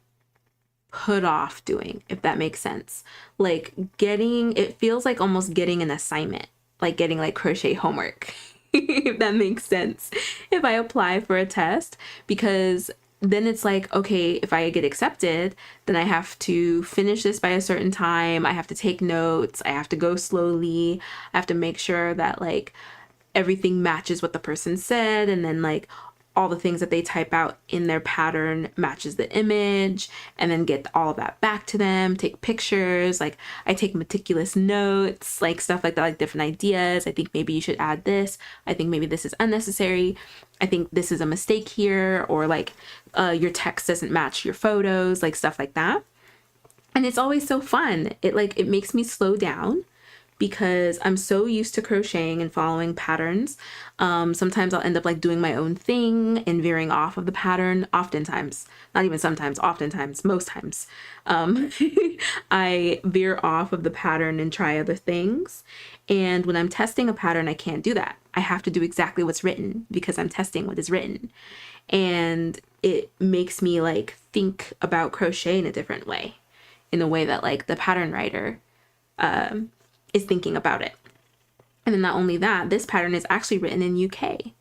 put off doing, if that makes sense. Like it feels like almost getting an assignment, like getting like crochet homework, if that makes sense, if I apply for a test, because then it's like, okay, if I get accepted, then I have to finish this by a certain time. I have to take notes. I have to go slowly. I have to make sure that like everything matches what the person said, and then like all the things that they type out in their pattern matches the image, and then get all of that back to them, take pictures. Like I take meticulous notes, like stuff like that, like different ideas. I think maybe you should add this. I think maybe this is unnecessary. I think this is a mistake here, or like your text doesn't match your photos, like stuff like that. And it's always so fun. It makes me slow down, because I'm so used to crocheting and following patterns. Sometimes I'll end up like doing my own thing and veering off of the pattern. Oftentimes, not even sometimes, oftentimes, most times, I veer off of the pattern and try other things. And when I'm testing a pattern, I can't do that. I have to do exactly what's written, because I'm testing what is written. And it makes me like think about crochet in a different way, in a way that like the pattern writer is thinking about it. And then not only that, this pattern is actually written in UK.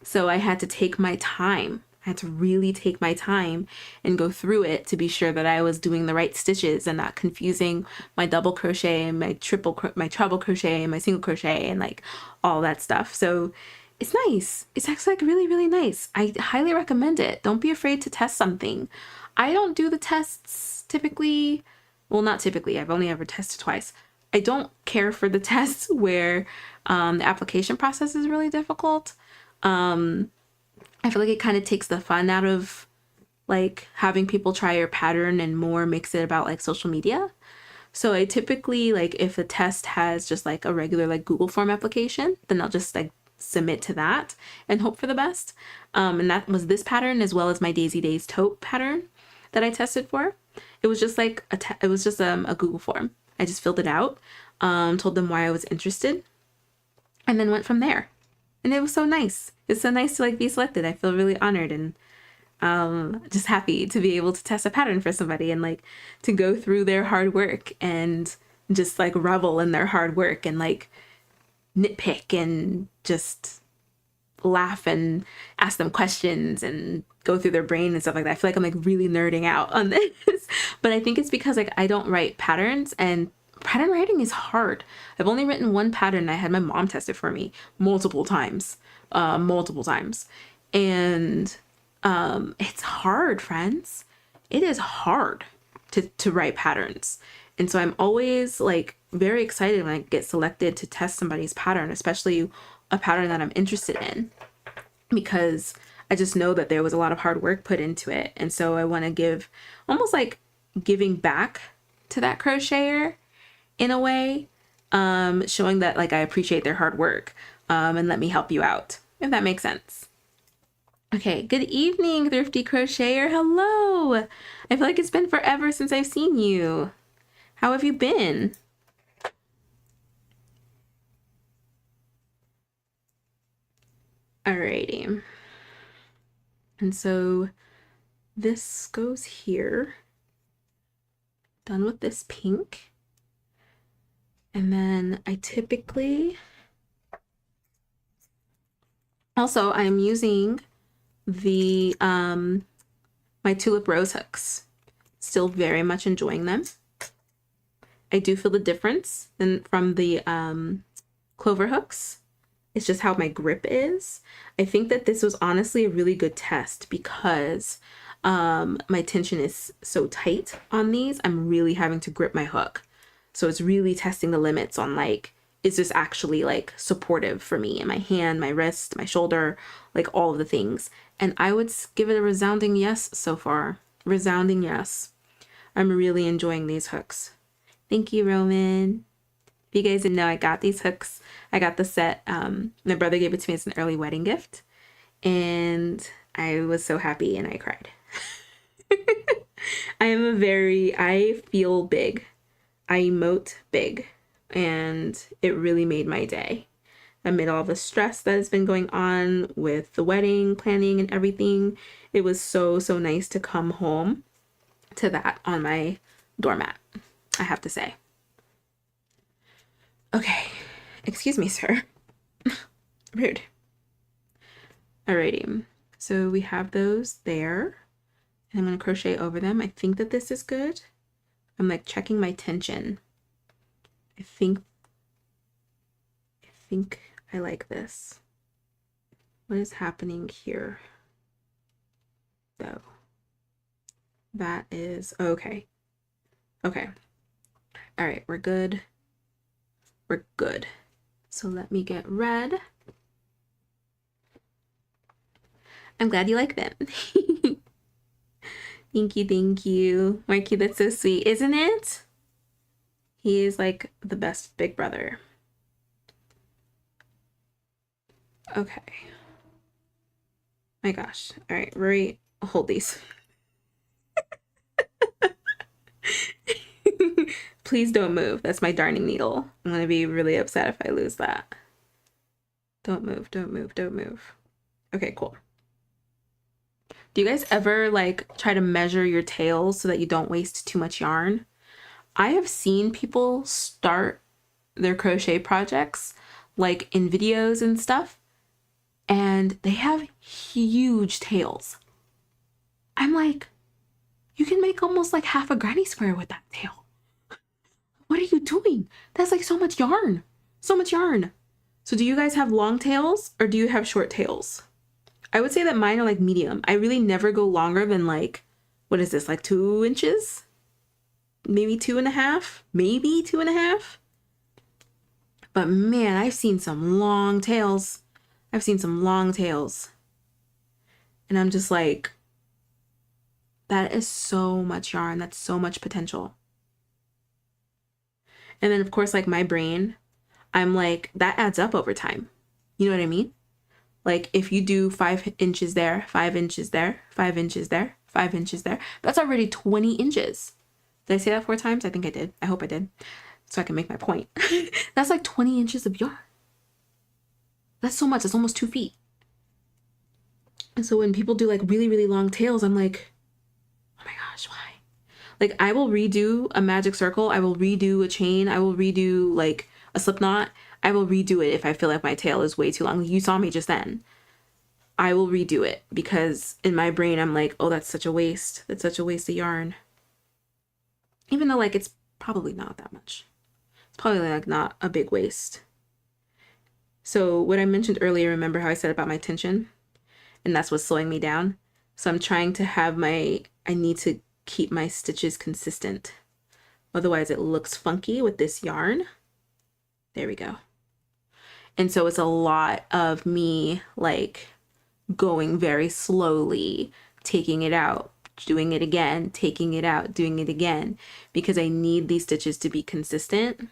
So I had to take my time. I had to really take my time and go through it to be sure that I was doing the right stitches and not confusing my double crochet and my treble crochet and my single crochet and like all that stuff. So it's nice. It's actually like really, really nice. I highly recommend it. Don't be afraid to test something. I don't do the tests typically. Well, not typically. I've only ever tested twice. I don't care for the tests where the application process is really difficult. I feel like it kind of takes the fun out of like having people try your pattern and more makes it about like social media. So I typically, like, if a test has just like a regular like Google form application, then I'll just like submit to that and hope for the best. And that was this pattern, as well as my Daisy Days taupe pattern that I tested for. It was just like it was just a Google form. I just filled it out, told them why I was interested, and then went from there. And it was so nice. It's so nice to like be selected. I feel really honored and just happy to be able to test a pattern for somebody and like to go through their hard work and just like revel in their hard work and like nitpick and just laugh and ask them questions and go through their brain and stuff like that. I feel like I'm like really nerding out on this, but I think it's because like I don't write patterns, and pattern writing is hard. I've only written one pattern. I had my mom test it for me multiple times, and it's hard, friends. It is hard to write patterns. And so I'm always like very excited when I get selected to test somebody's pattern, especially a pattern that I'm interested in, because I just know that there was a lot of hard work put into it. And so I want to give almost like giving back to that crocheter in a way, showing that like I appreciate their hard work, and let me help you out, if that makes sense. Okay, good evening, Thrifty Crocheter. Hello. I feel like it's been forever since I've seen you. How have you been? Alrighty. And so this goes here. Done with this pink. And then I typically... Also, I'm using the my tulip rose hooks. Still very much enjoying them. I do feel the difference from the clover hooks. It's just how my grip is. I think that this was honestly a really good test because my tension is so tight on these. I'm really having to grip my hook. So it's really testing the limits on like, is this actually like supportive for me in my hand, my wrist, my shoulder, like all of the things. And I would give it a resounding yes so far. Resounding yes. I'm really enjoying these hooks. Thank you, Roman. If you guys didn't know, I got these hooks. I got the set. My brother gave it to me as an early wedding gift. And I was so happy and I cried. I feel big. I emote big. And it really made my day. Amid all the stress that has been going on with the wedding planning and everything, it was so, so nice to come home to that on my doormat, I have to say. Okay, excuse me, sir. Rude. Alrighty, so we have those there. And I'm going to crochet over them. I think that this is good. I'm like checking my tension. I think I like this. What is happening here? Though. That is okay. Okay. All right, we're good. We're good. So let me get red. I'm glad you like them. Thank you. Marky, that's so sweet, isn't it? He is like the best big brother. Okay. My gosh. All right, Rory, hold these. Please don't move. That's my darning needle. I'm gonna be really upset if I lose that. Don't move, don't move, don't move. Okay, cool. Do you guys ever like try to measure your tails so that you don't waste too much yarn? I have seen people start their crochet projects like in videos and stuff, and they have huge tails. I'm like, you can make almost like half a granny square with that tail. What are you doing? That's like so much yarn. So much yarn. So do you guys have long tails or do you have short tails? I would say that mine are like medium. I really never go longer than like, what is this, like 2 inches? Maybe 2.5, maybe 2.5. But man, I've seen some long tails. I've seen some long tails. And I'm just like, that is so much yarn. That's so much potential. And then of course, like my brain, I'm like, that adds up over time. You know what I mean? Like if you do 5 inches there, 5 inches there, 5 inches there, 5 inches there. That's already 20 inches. Did I say that 4 times? I think I did. I hope I did. So I can make my point. That's like 20 inches of yarn. That's so much. It's almost 2 feet. And so when people do like really, really long tails, I'm like, oh my gosh, why? Like I will redo a magic circle. I will redo a chain. I will redo like a slip knot. I will redo it if I feel like my tail is way too long. You saw me just then. I will redo it because in my brain, I'm like, oh, that's such a waste. That's such a waste of yarn. Even though like it's probably not that much. It's probably like not a big waste. So what I mentioned earlier, remember how I said about my tension? And that's what's slowing me down. So I'm trying to have I need to keep my stitches consistent. Otherwise it looks funky with this yarn. There we go. And so it's a lot of me like going very slowly, taking it out, doing it again, taking it out, doing it again, because I need these stitches to be consistent.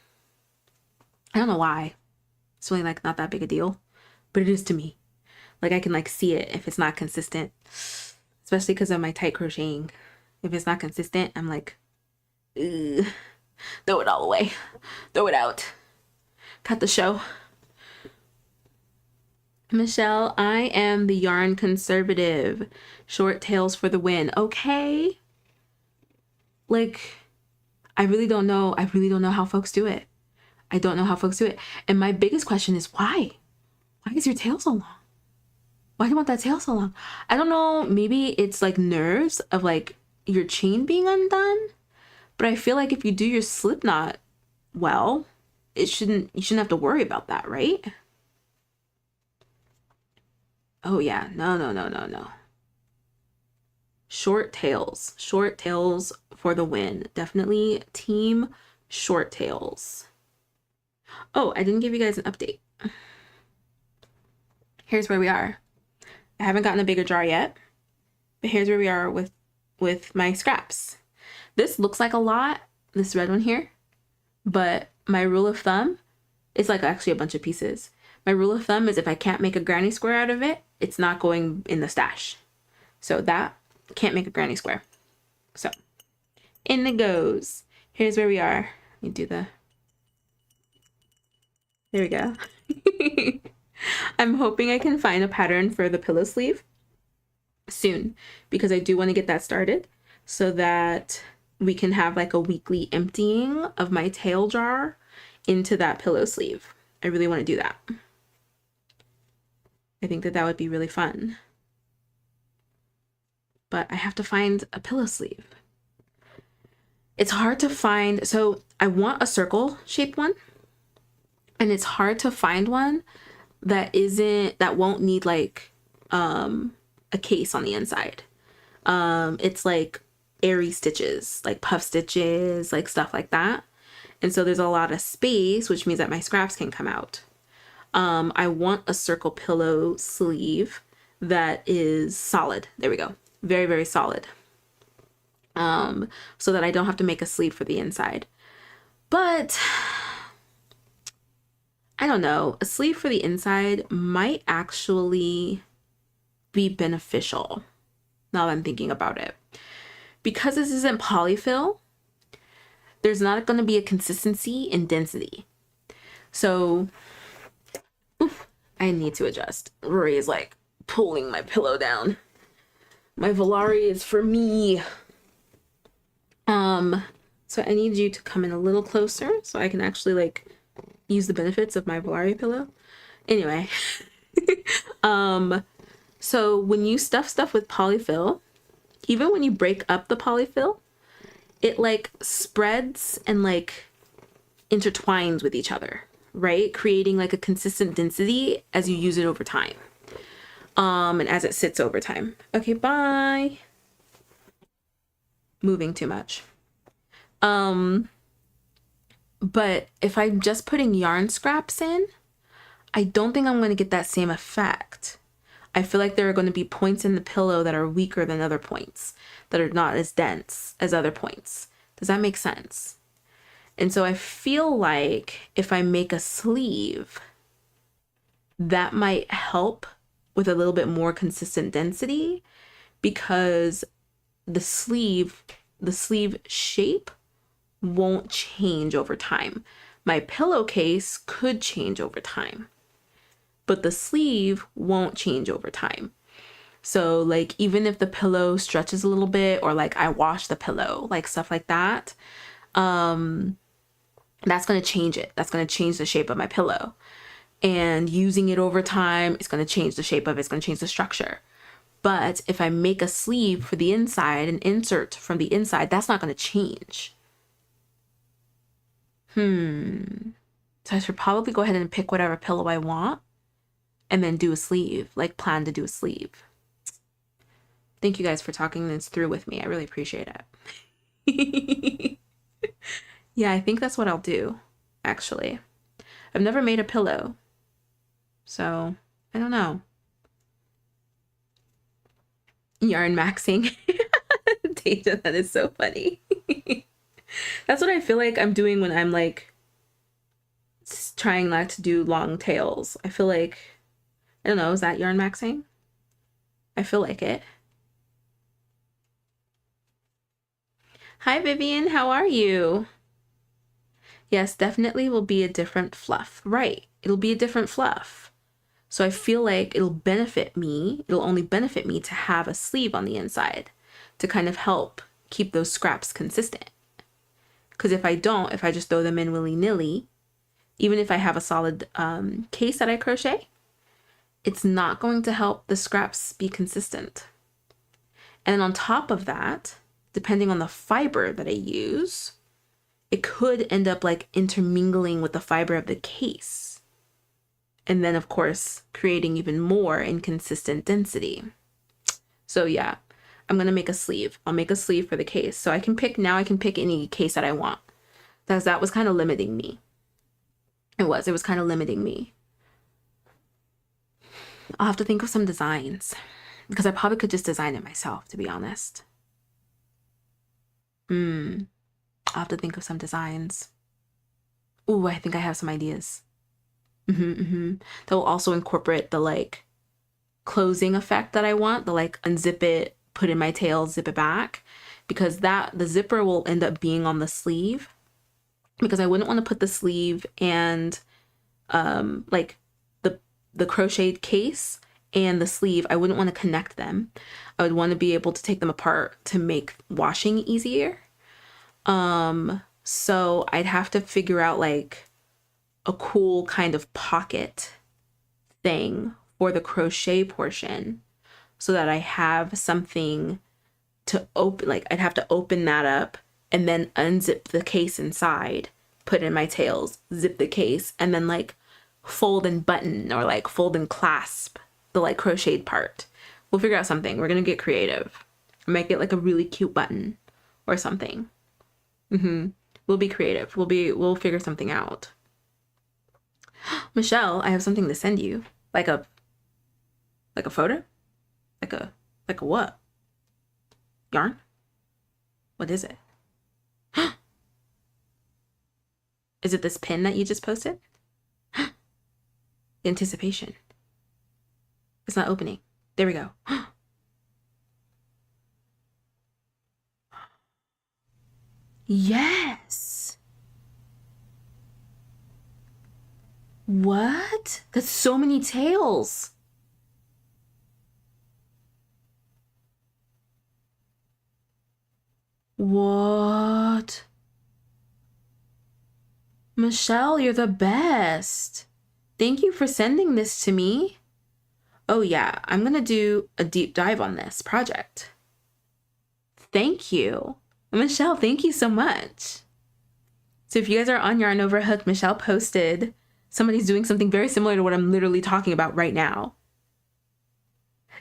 I don't know why. It's really like not that big a deal, but it is to me. Like I can like see it if it's not consistent, especially because of my tight crocheting. If it's not consistent, I'm like, ugh, throw it all away, throw it out, cut the show. Michelle, I am the yarn conservative. Short tails for the win. Okay. Like, I really don't know. I really don't know how folks do it. I don't know how folks do it. And my biggest question is why? Why is your tail so long? Why do you want that tail so long? I don't know. Maybe it's like nerves of like your chain being undone. But I feel like if you do your slip knot well, you shouldn't have to worry about that, right? Oh yeah, no. Short tails for the win. Definitely team short tails. Oh, I didn't give you guys an update. Here's where we are. I haven't gotten a bigger jar yet, but here's where we are with my scraps. This looks like a lot, this red one here, but my rule of thumb, it's like actually a bunch of pieces. My rule of thumb is if I can't make a granny square out of it, it's not going in the stash. So that can't make a granny square. So in it goes. Here's where we are. Let me do there we go. I'm hoping I can find a pattern for the pillow sleeve soon because I do want to get that started so that we can have like a weekly emptying of my tail jar into that pillow sleeve. I really want to do that. I think that would be really fun. But I have to find a pillow sleeve. It's hard to find. So I want a circle shaped one. And it's hard to find one that won't need like a case on the inside. It's like airy stitches, like puff stitches, like stuff like that. And so there's a lot of space, which means that my scraps can come out. I want a circle pillow sleeve that is solid. There we go. Very, very solid. So that I don't have to make a sleeve for the inside. But I don't know, a sleeve for the inside might actually be beneficial now that I'm thinking about it. Because this isn't polyfill, there's not going to be a consistency in density. So, I need to adjust. Rory is like pulling my pillow down. My Volari is for me. So I need you to come in a little closer so I can actually like use the benefits of my Volari pillow. Anyway, so when you stuff stuff with polyfill, even when you break up the polyfill, it like spreads and like intertwines with each other, right? Creating like a consistent density as you use it over time. And as it sits over time. Okay, bye. Moving too much. But if I'm just putting yarn scraps in, I don't think I'm going to get that same effect. I feel like there are going to be points in the pillow that are weaker than other points, that are not as dense as other points. Does that make sense? And so I feel like if I make a sleeve, that might help with a little bit more consistent density because the sleeve shape won't change over time. My pillowcase could change over time, but the sleeve won't change over time. So like, even if the pillow stretches a little bit, or like I wash the pillow, like stuff like that, that's going to change it. That's going to change the shape of my pillow. And using it over time, it's going to change the shape of it. It's going to change the structure. But if I make a sleeve for the inside and insert from the inside, that's not going to change. So I should probably go ahead and pick whatever pillow I want and then do a sleeve, like plan to do a sleeve. Thank you guys for talking this through with me. I really appreciate it. Yeah, I think that's what I'll do, actually. I've never made a pillow, so I don't know. Yarn maxing. Deja, that is so funny. That's what I feel like I'm doing when I'm like trying not to do long tails. I feel like, I don't know, is that yarn maxing? I feel like it. Hi Vivian, how are you? Yes, definitely will be a different fluff. Right, it'll be a different fluff. So I feel like it'll only benefit me to have a sleeve on the inside to kind of help keep those scraps consistent. Because if I just throw them in willy-nilly, even if I have a solid case that I crochet, it's not going to help the scraps be consistent. And on top of that, depending on the fiber that I use, it could end up like intermingling with the fiber of the case. And then of course, creating even more inconsistent density. So yeah, I'm going to make a sleeve. I'll make a sleeve for the case. So I can pick any case that I want. That was kind of limiting me. It was kind of limiting me. I'll have to think of some designs because I probably could just design it myself, to be honest. I'll have to think of some designs. Ooh, I think I have some ideas. That will also incorporate the like closing effect that I want, the like unzip it, put in my tail, zip it back, because the zipper will end up being on the sleeve, because I wouldn't want to put the sleeve and like the crocheted case and the sleeve, I wouldn't want to connect them. I would want to be able to take them apart to make washing easier. So I'd have to figure out like a cool kind of pocket thing for the crochet portion so that I have something to open. Like I'd have to open that up and then unzip the case inside, put in my tails, zip the case, and then like fold and button or like fold and clasp the like crocheted part. We'll figure out something. We're gonna get creative. Make it like a really cute button or something. We'll be creative. We'll figure something out. Michelle, I have something to send you. Like a photo? Like a what? Yarn? What is it? Is it this pin that you just posted? Anticipation. It's not opening. There we go. Yes. What? That's so many tails. What? Michelle, you're the best. Thank you for sending this to me. Oh yeah, I'm gonna do a deep dive on this project. Thank you. Michelle, thank you so much. So if you guys are on Yarn Over Hook, Michelle posted somebody's doing something very similar to what I'm literally talking about right now.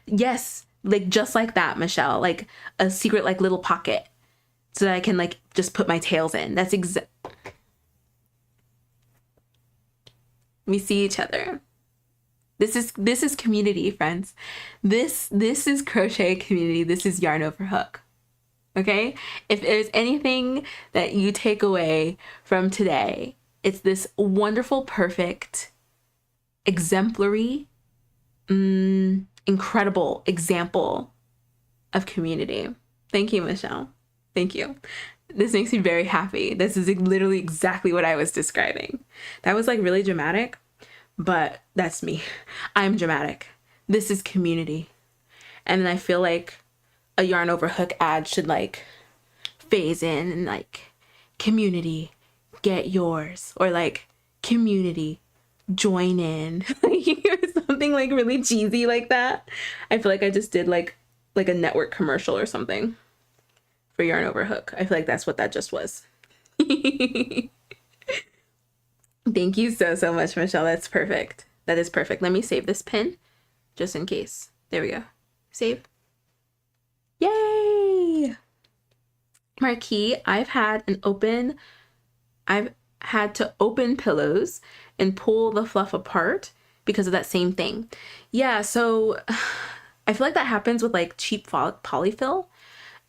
Yes, like just like that, Michelle, like a secret like little pocket so that I can like just put my tails in. That's we see each other. This is community, friends. This is crochet community. This is Yarn Over Hook. Okay? If there's anything that you take away from today, it's this wonderful, perfect, exemplary, incredible example of community. Thank you, Michelle. Thank you. This makes me very happy. This is literally exactly what I was describing. That was like really dramatic, but that's me. I'm dramatic. This is community. And then I feel like a Yarn Over Hook ad should like phase in and like, community, get yours, or like, community, join in. Something like really cheesy like that. I feel like I just did like a network commercial or something for Yarn Over Hook. I feel like that's what that just was. Thank you so much, Michelle. That's perfect. That is perfect. Let me save this pin just in case. There we go. Save. Yay! Marquis, I've had to open pillows and pull the fluff apart because of that same thing. Yeah, so I feel like that happens with like cheap polyfill,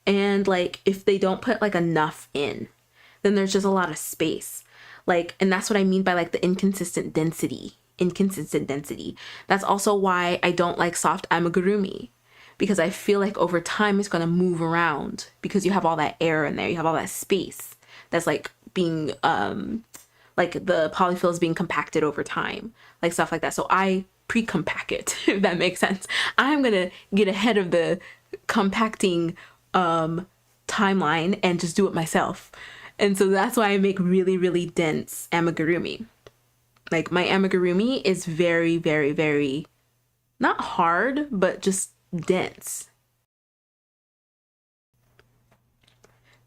and like if they don't put like enough in, then there's just a lot of space. Like, and that's what I mean by like the inconsistent density. That's also why I don't like soft amigurumi, because I feel like over time it's going to move around because you have all that air in there. You have all that space that's like being, like the polyfill is being compacted over time, like stuff like that. So I pre-compact it, if that makes sense. I'm going to get ahead of the compacting timeline and just do it myself. And so that's why I make really, really dense amigurumi. Like my amigurumi is very, very, very, not hard, but just dense.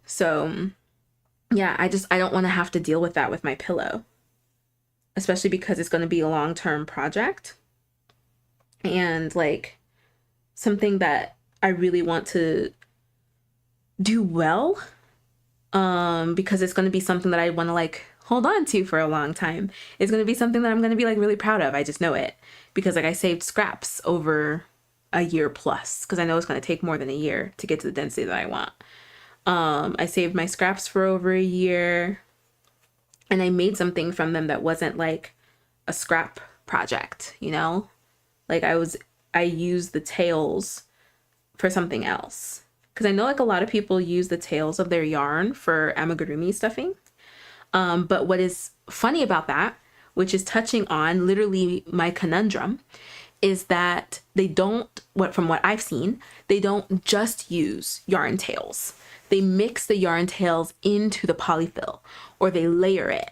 So yeah, I don't want to have to deal with that with my pillow, especially because it's going to be a long-term project and like something that I really want to do well, because it's going to be something that I want to like hold on to for a long time. It's going to be something that I'm going to be like really proud of. I just know it because like I saved scraps over a year plus, because I know it's going to take more than a year to get to the density that I want. I saved my scraps for over a year, and I made something from them that wasn't like a scrap project, you know? Like I used the tails for something else. Because I know like a lot of people use the tails of their yarn for amigurumi stuffing. But what is funny about that, which is touching on literally my conundrum, is that they don't, from what I've seen, they don't just use yarn tails. They mix the yarn tails into the polyfill, or they layer it.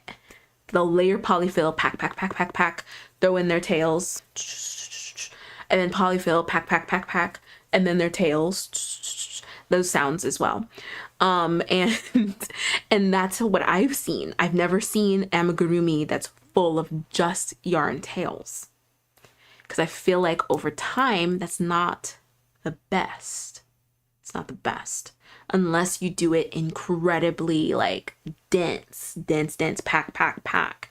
They'll layer polyfill, pack, throw in their tails, and then polyfill, pack, and then their tails, those sounds as well. And that's what I've seen. I've never seen amigurumi that's full of just yarn tails, because I feel like over time that's not the best. It's not the best unless you do it incredibly like dense, pack.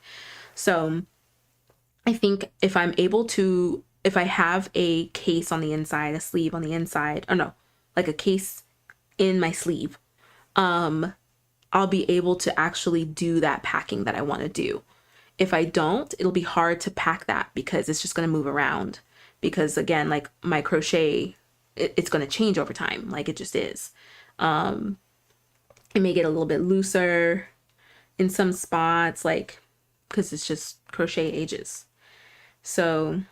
So I think if I'm able to, if I have a case on the inside, a sleeve on the inside, or no, like a case in my sleeve, I'll be able to actually do that packing that I want to do. If I don't, it'll be hard to pack that because it's just going to move around. Because again, like my crochet, it's going to change over time. Like it just is. It may get a little bit looser in some spots, like, because it's just crochet ages. So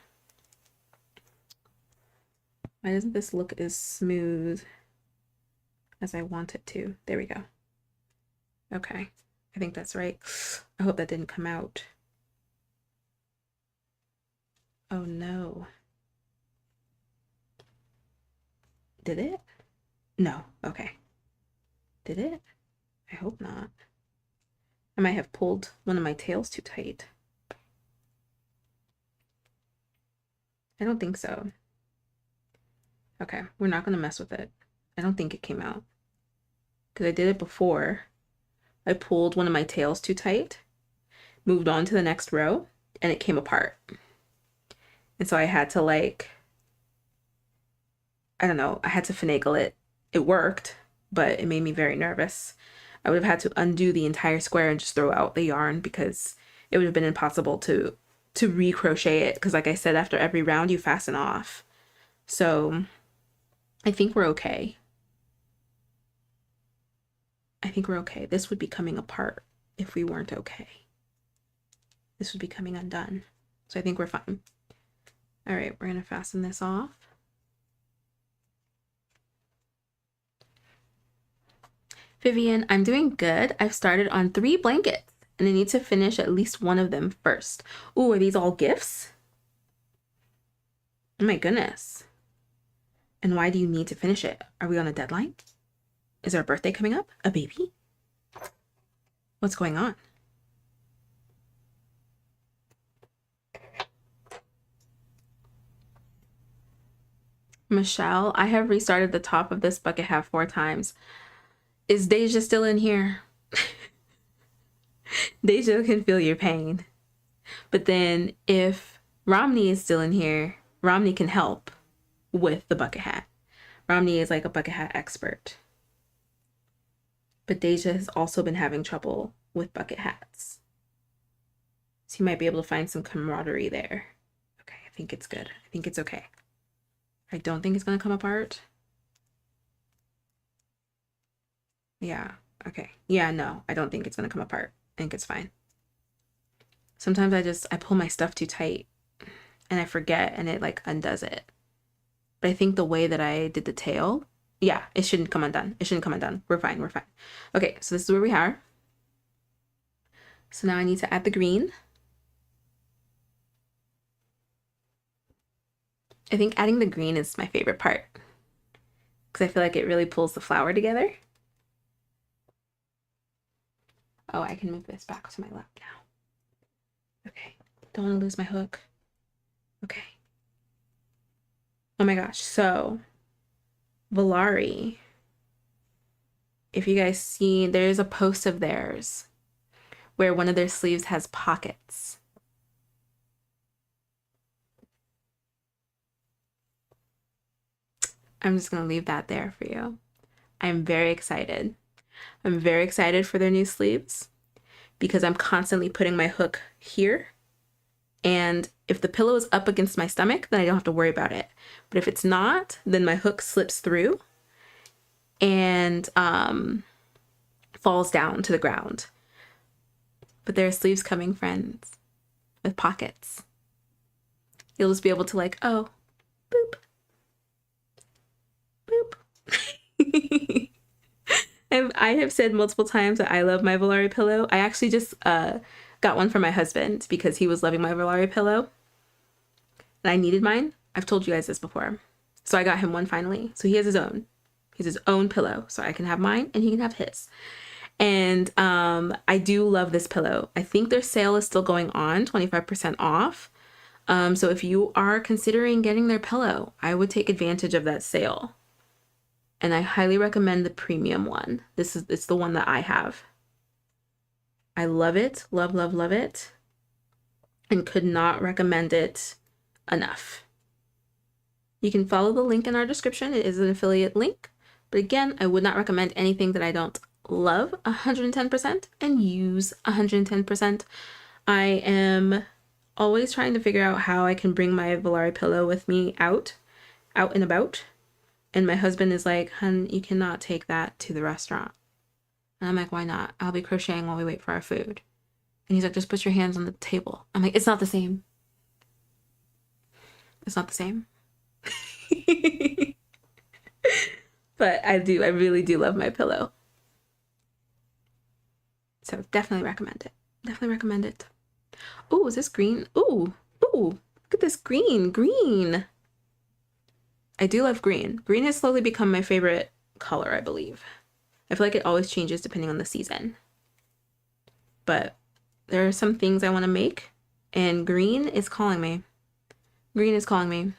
why doesn't this look as smooth as I want it to? There we go. Okay, I think that's right. I hope that didn't come out. Oh no. Did it? No. Okay. Did it? I hope not. I might have pulled one of my tails too tight. I don't think so. Okay, we're not gonna mess with it. I don't think it came out, because I did it before. I pulled one of my tails too tight, moved on to the next row, and it came apart. And so I had to like, I don't know, I had to finagle it. It worked, but it made me very nervous. I would have had to undo the entire square and just throw out the yarn, because it would have been impossible to recrochet it, because like I said, after every round you fasten off. So I think we're okay. I think we're okay. This would be coming apart if we weren't okay. This would be coming undone. So I think we're fine. All right, we're gonna fasten this off. Vivian, I'm doing good. I've started on 3 blankets and I need to finish at least one of them first. Ooh, are these all gifts? Oh my goodness. And why do you need to finish it? Are we on a deadline? Is there a birthday coming up? A baby? What's going on? Michelle, I have restarted the top of this bucket hat 4 times. Is Deja still in here? Deja can feel your pain. But then if Romney is still in here, Romney can help with the bucket hat. Romney is like a bucket hat expert. But Deja has also been having trouble with bucket hats. So you might be able to find some camaraderie there. Okay, I think it's good. I think it's okay. I don't think it's gonna come apart. Yeah, okay. Yeah, no, I don't think it's gonna come apart. I think it's fine. Sometimes I pull my stuff too tight and I forget and it like undoes it. But I think the way that I did the tail, yeah, it shouldn't come undone. It shouldn't come undone. We're fine, we're fine. Okay, so this is where we are. So now I need to add the green. I think adding the green is my favorite part because I feel like it really pulls the flower together. Oh, I can move this back to my lap now. Okay, don't want to lose my hook. Okay. Oh my gosh, so Volari, if you guys see, there's a post of theirs where one of their sleeves has pockets. I'm just going to leave that there for you. I'm very excited. I'm very excited for their new sleeves because I'm constantly putting my hook here. And if the pillow is up against my stomach, then I don't have to worry about it. But if it's not, then my hook slips through and falls down to the ground. But there are sleeves coming, friends, with pockets. You'll just be able to like, oh, boop, boop. I have said multiple times that I love my Volari pillow. I actually just got one for my husband because he was loving my Volari pillow. And I needed mine. I've told you guys this before. So I got him one finally. So he has his own. He has his own pillow. So I can have mine and he can have his. And I do love this pillow. I think their sale is still going on, 25% off. So if you are considering getting their pillow, I would take advantage of that sale. And I highly recommend the premium one. It's the one that I have. I love it. Love, love, love it. And could not recommend it enough. You can follow the link in our description. It is an affiliate link. But again, I would not recommend anything that I don't love 110% and use 110%. I am always trying to figure out how I can bring my Volari pillow with me out and about. And my husband is like, hun, you cannot take that to the restaurant. And I'm like, why not? I'll be crocheting while we wait for our food. And he's like, just put your hands on the table. I'm like, it's not the same. It's not the same. But I really do love my pillow. So definitely recommend it. Definitely recommend it. Oh, is this green? Ooh, look at this green. I do love green. Green has slowly become my favorite color, I believe. I feel like it always changes depending on the season. But there are some things I want to make, and green is calling me. Green is calling me.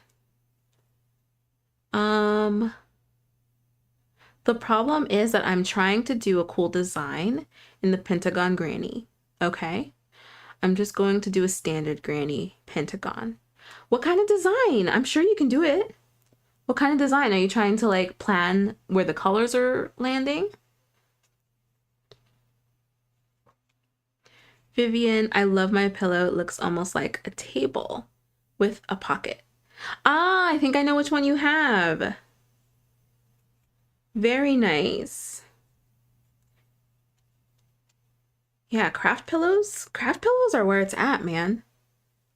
The problem is that I'm trying to do a cool design in the Pentagon Granny, okay? I'm just going to do a standard Granny Pentagon. What kind of design? I'm sure you can do it. What kind of design? Are you trying to like plan where the colors are landing? Vivian, I love my pillow. It looks almost like a table with a pocket. Ah, I think I know which one you have. Very nice. Yeah, craft pillows. Craft pillows are where it's at, man.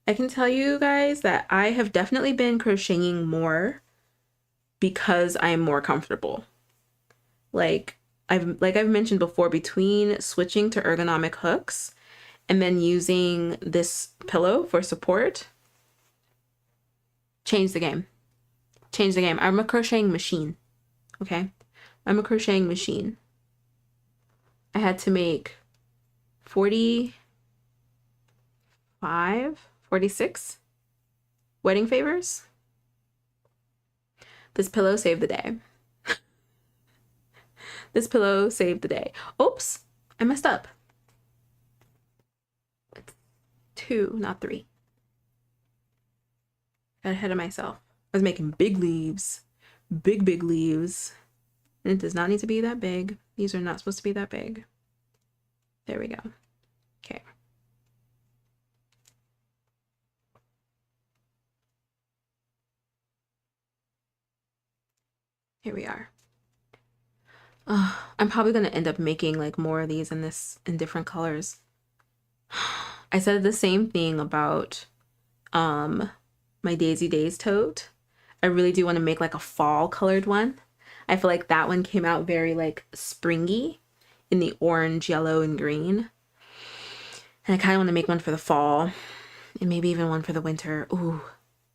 I can tell you guys that I have definitely been crocheting more because I am more comfortable. Like I've mentioned before, between switching to ergonomic hooks and then using this pillow for support, changed the game. Changed the game. I'm a crocheting machine. Okay? I'm a crocheting machine. I had to make 46 wedding favors. This pillow saved the day. This pillow saved the day. Oops, I messed up. It's 2, not 3. Got ahead of myself. I was making big leaves. Big leaves. And it does not need to be that big. These are not supposed to be that big. There we go. Okay. Here we are. I'm probably gonna end up making like more of these in different colors. I said the same thing about my Daisy Days tote. I really do want to make like a fall colored one. I feel like that one came out very like springy in the orange, yellow, and green. And I kind of want to make one for the fall and maybe even one for the winter. Ooh,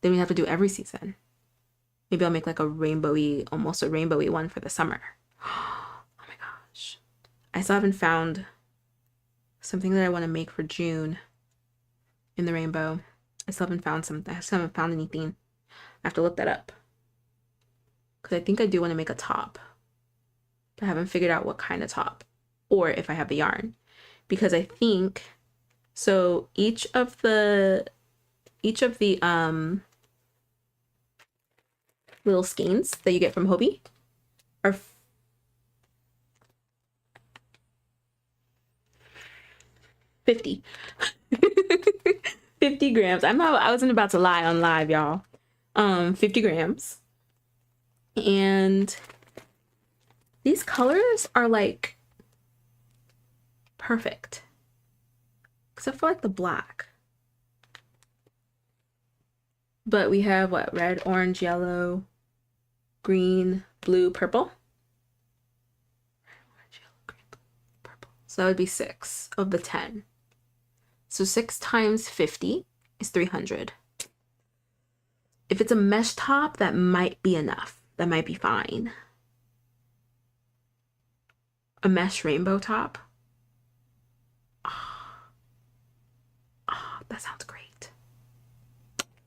then we have to do every season. Maybe I'll make like a rainbowy, almost a rainbowy one for the summer. Oh my gosh. I still haven't found something that I want to make for June in the rainbow. I still haven't found something. I still haven't found anything. I have to look that up. Because I think I do want to make a top. But I haven't figured out what kind of top. Or if I have the yarn. Because I think, so each of the little skeins that you get from Hobie are 50. 50 grams. I wasn't about to lie on live, y'all. 50 grams. And these colors are like perfect. Except for like the black. But we have what? Red, orange, yellow, green, blue, purple. Red, orange, yellow, green, blue, purple. So that would be 6 of the 10. So 6 times 50 is 300. If it's a mesh top, that might be enough. That might be fine. A mesh rainbow top. Oh, that sounds great.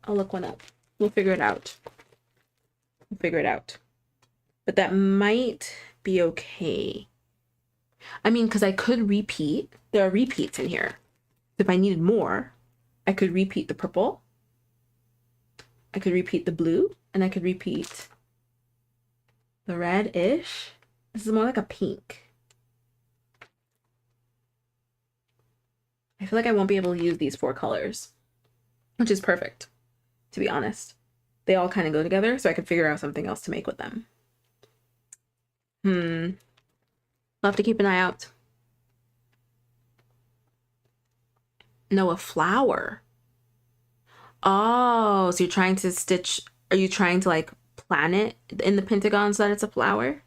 I'll look one up. We'll figure it out. But that might be okay. I mean, because I could repeat. There are repeats in here. If I needed more, I could repeat the purple. I could repeat the blue. And I could repeat the red-ish. This is more like a pink. I feel like I won't be able to use these 4 colors, which is perfect, to be honest. They all kind of go together, so I could figure out something else to make with them. I'll have to keep an eye out. No, a flower. Oh, so you're trying to stitch, are you trying to like plan it in the pentagon so that it's a flower?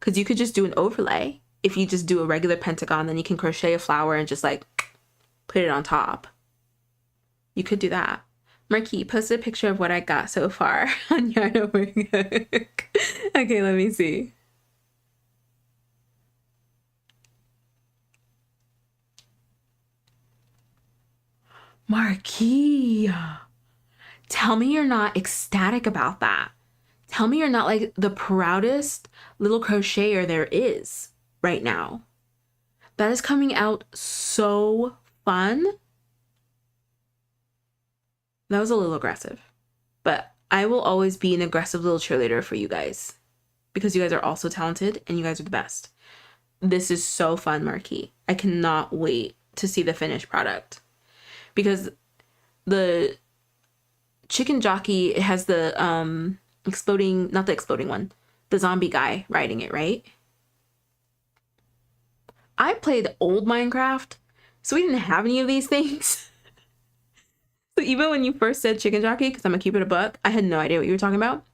Because you could just do an overlay. If you just do a regular pentagon, then you can crochet a flower and just like put it on top. You could do that. Marquis posted a picture of what I got so far on Yarn Over Hook. Okay, let me see. Marquis, tell me you're not ecstatic about that. Tell me you're not like the proudest little crocheter there is right now. That is coming out so fun. That was a little aggressive, but I will always be an aggressive little cheerleader for you guys because you guys are also talented and you guys are the best. This is so fun, Marquis. I cannot wait to see the finished product because the chicken jockey, it has the exploding, not the exploding one, the zombie guy riding it, right? I played old Minecraft, so we didn't have any of these things. So even when you first said chicken jockey, because I'm gonna keep it a buck, I had no idea what you were talking about.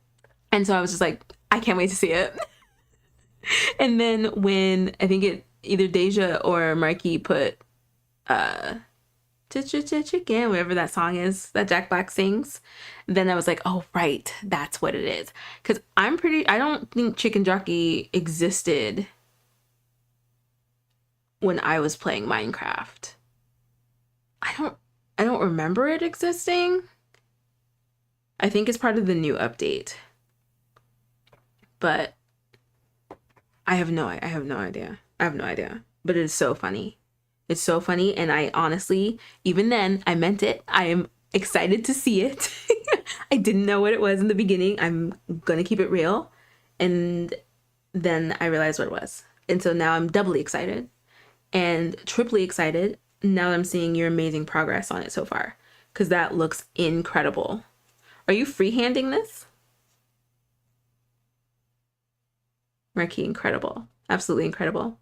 And so I was just like, I can't wait to see it. And then when I think it either Deja or Marky put chicken, whatever that song is that Jack Black sings, then I was like, oh right, that's what it is. Because I don't think chicken jockey existed when I was playing Minecraft. I don't remember it existing. I think it's part of the new update. But I have no idea. But it is so funny. It's so funny, and I honestly, even then, I meant it. I am excited to see it. I didn't know what it was in the beginning. I'm gonna keep it real. And then I realized what it was. And so now I'm doubly excited and triply excited now that I'm seeing your amazing progress on it so far, because that looks incredible. Are you freehanding this? Marky, incredible. Absolutely incredible.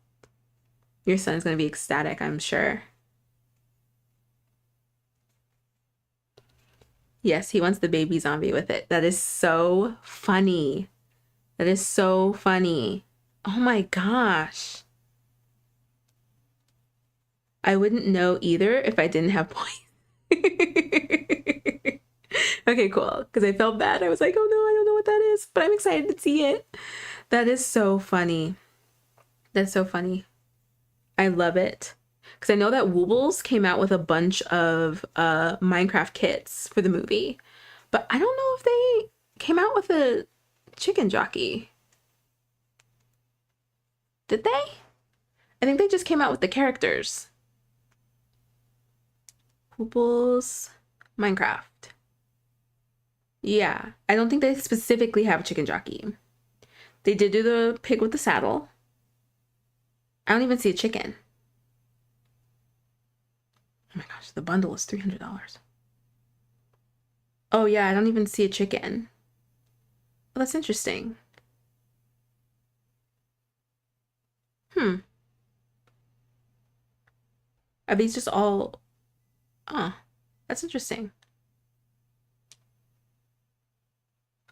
Your son is going to be ecstatic, I'm sure. Yes, he wants the baby zombie with it. That is so funny. That is so funny. Oh my gosh. I wouldn't know either if I didn't have points. Okay, cool. Because I felt bad. I was like, oh no, I don't know what that is, but I'm excited to see it. That is so funny. That's so funny. I love it. Because I know that Woobles came out with a bunch of Minecraft kits for the movie. But I don't know if they came out with a chicken jockey. Did they? I think they just came out with the characters. Woobles Minecraft. Yeah, I don't think they specifically have a chicken jockey. They did do the pig with the saddle. I don't even see a chicken. Oh my gosh, the bundle is $300. Oh yeah, I don't even see a chicken. Well, that's interesting. Are these just all... Oh, that's interesting.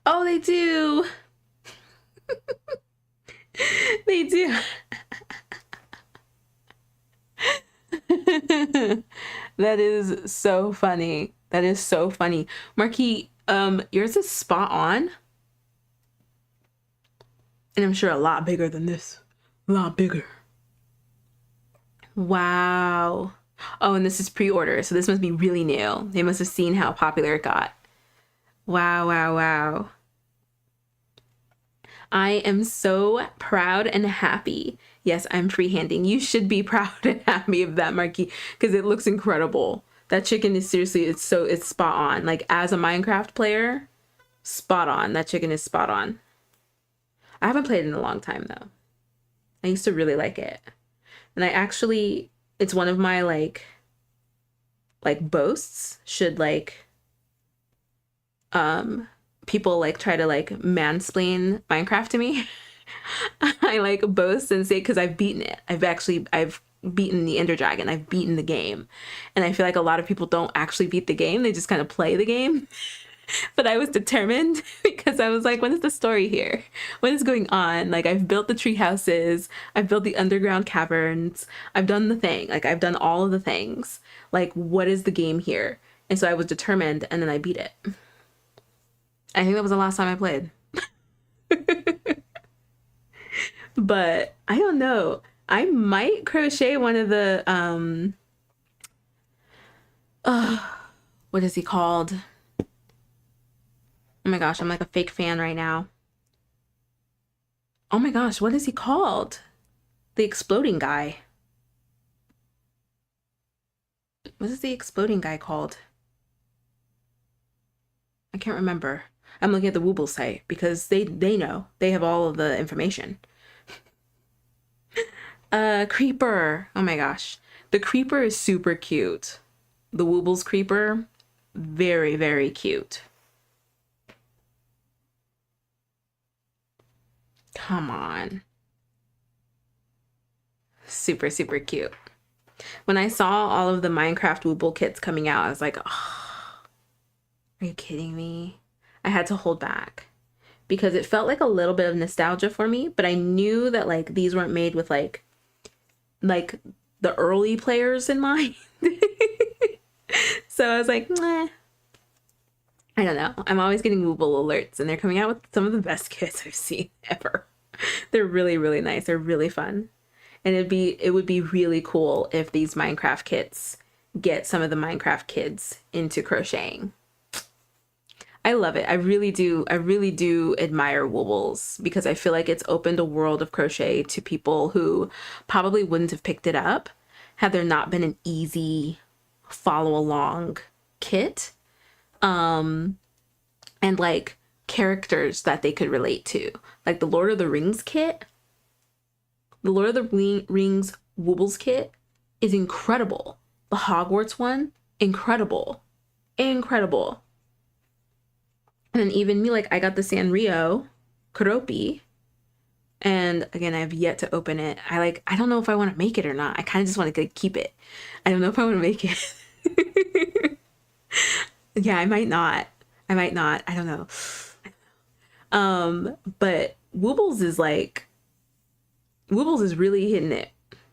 Oh, they do! They do. That is so funny. That is so funny. Marquis, yours is spot on. And I'm sure a lot bigger than this. A lot bigger. Wow. Oh, and this is pre-order, so this must be really new. They must have seen how popular it got. Wow, wow, wow. I am so proud and happy. Yes, I'm freehanding. You should be proud and happy of that, Marky, because it looks incredible. That chicken is seriously, it's spot on. Like, as a Minecraft player, spot on. That chicken is spot on. I haven't played it in a long time, though. I used to really like it. And I actually, it's one of my, like boasts, should, people try to mansplain Minecraft to me. I boast and say, because I've beaten it. I've beaten the Ender Dragon. I've beaten the game. And I feel like a lot of people don't actually beat the game. They just kind of play the game. But I was determined because I was like, what is the story here? What is going on? I've built the tree houses. I've built the underground caverns. I've done the thing. I've done all of the things. What is the game here? And so I was determined, and then I beat it. I think that was the last time I played. But I don't know. I might crochet one of the what is he called? Oh my gosh, I'm like a fake fan right now. Oh my gosh, what is he called? The exploding guy. What is the exploding guy called? I can't remember. I'm looking at the Wooble site because they know. They have all of the information. Creeper. Oh my gosh. The creeper is super cute. The Wooble's creeper, very, very cute. Come on. super, super cute. When I saw all of the Minecraft Wooble kits coming out, I was like, oh, are you kidding me? I had to hold back because it felt like a little bit of nostalgia for me, but I knew that like these weren't made with like the early players in mind. So I was like, meh. I don't know. I'm always getting Wooble alerts and they're coming out with some of the best kits I've seen ever. They're really, really nice. They're really fun. And it would be really cool if these Minecraft kits get some of the Minecraft kids into crocheting. I love it. I really do. I really do admire Woobles because I feel like it's opened a world of crochet to people who probably wouldn't have picked it up had there not been an easy follow along kit. And like characters that they could relate to. Like the Lord of the Rings kit. The Lord of the Rings Woobles kit is incredible. The Hogwarts one, incredible. Incredible. And then even me, like I got the Sanrio Keroppi. And again, I have yet to open it. I don't know if I want to make it or not. I kind of just want to keep it. I don't know if I want to make it. Yeah, I might not. I don't know. But Woobles is really hitting it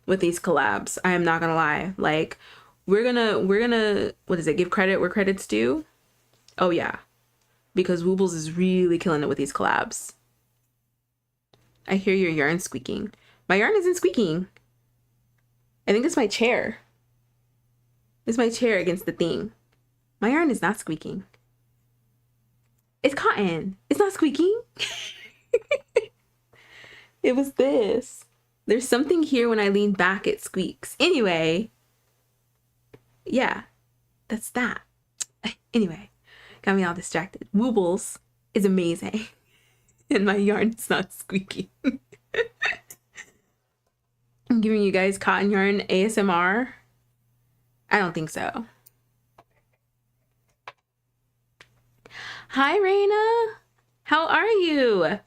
with these collabs. I am not gonna lie. Like we're gonna what is it? Give credit where credit's due. Oh yeah. Because Woobles is really killing it with these collabs. I hear your yarn squeaking. My yarn isn't squeaking. I think it's my chair. It's my chair against the thing. My yarn is not squeaking. It's cotton. It's not squeaking. It was this. There's something here when I lean back, it squeaks. Anyway. Yeah. That's that. Anyway. Got me all distracted. Woobles is amazing. And my yarn's not squeaking. I'm giving you guys cotton yarn ASMR. I don't think so. Hi, Raina. How are you?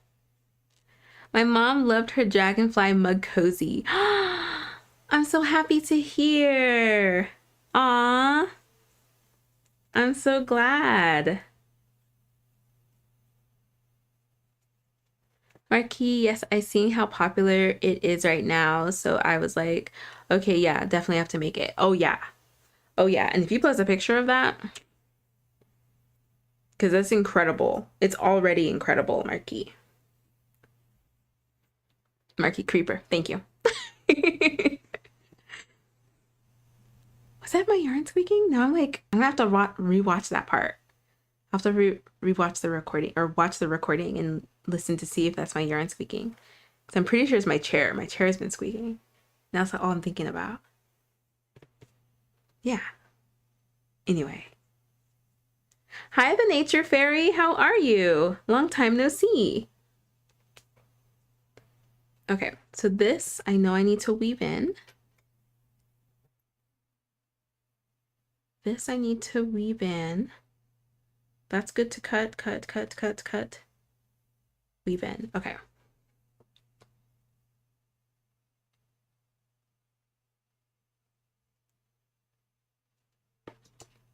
My mom loved her dragonfly mug cozy. I'm so happy to hear. Aw. I'm so glad. Marquis, yes, I seen how popular it is right now. So I was like, okay, yeah, definitely have to make it. Oh, yeah. Oh, yeah. And if you post a picture of that, because that's incredible. It's already incredible, Marquis. Marquis Creeper. Thank you. Was that my yarn squeaking? No, I'm gonna have to rewatch that part. I'll have to rewatch the recording or watch the recording and listen to see if that's my yarn squeaking. Because I'm pretty sure it's my chair. My chair has been squeaking. That's all I'm thinking about. Yeah. Anyway. Hi, the Nature Fairy. How are you? Long time no see. Okay, so this I know I need to weave in. This I need to weave in. That's good to cut. Weave in. Okay.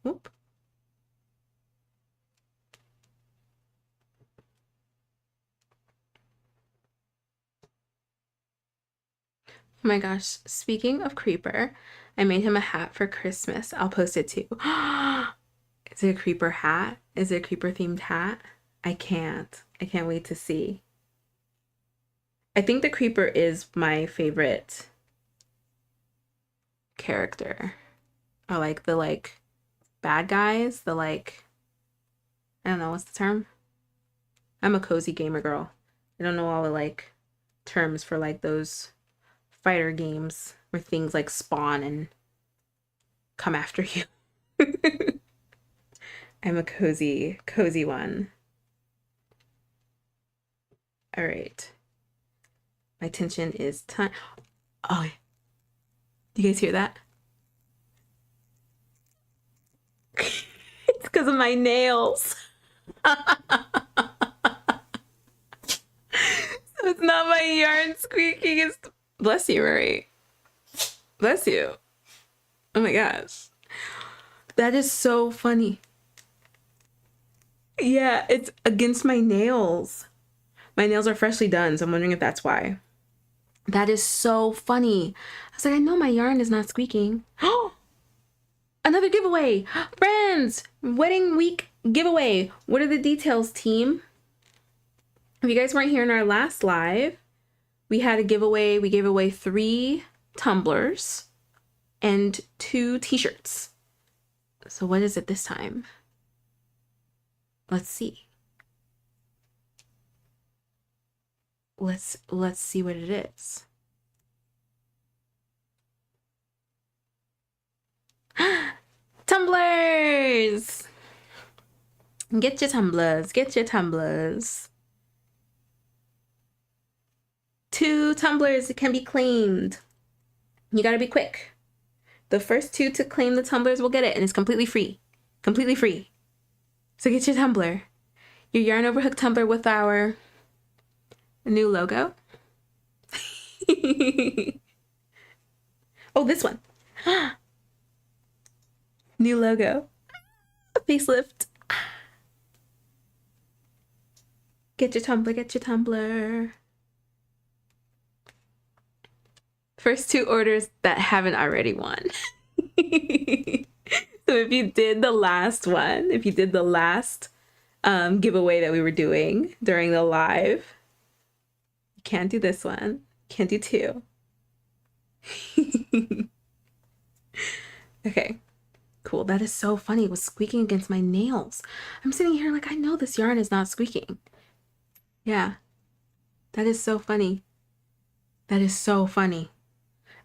Whoop. Oh my gosh, speaking of Creeper, I made him a hat for Christmas. I'll post it too. Is it a Creeper hat? Is it a Creeper themed hat? I can't wait to see. I think the Creeper is my favorite character. Or like the bad guys, I don't know, what's the term? I'm a cozy gamer girl. I don't know all the terms for those fighter games where things spawn and come after you. I'm a cozy one. All right. My tension is time. Oh, do you guys hear that? It's because of my nails. So it's not my yarn squeaking. It's bless you, Marie. Bless you. Oh my gosh. That is so funny. Yeah, it's against my nails. My nails are freshly done, so I'm wondering if that's why. That is so funny. I was like, I know my yarn is not squeaking. Oh, another giveaway. Friends, wedding week giveaway. What are the details, team? If you guys weren't here in our last live, we had a giveaway. We gave away 3 tumblers and 2 t-shirts. So what is it this time? Let's see. Let's see what it is. Tumblers! Get your tumblers. Get your tumblers. 2 tumblers can be claimed. You gotta be quick. The first 2 to claim the tumblers will get it, and it's completely free. Completely free. So get your tumbler. Your yarn over hook tumbler with our new logo. Oh, this one. New logo. Facelift. Get your tumbler, get your tumbler. First 2 orders that haven't already won. So if you did the last one, if you did the last giveaway that we were doing during the live, you can't do this one. Can't do 2. Okay, cool. That is so funny. It was squeaking against my nails. I'm sitting here like, I know this yarn is not squeaking. Yeah, that is so funny. That is so funny.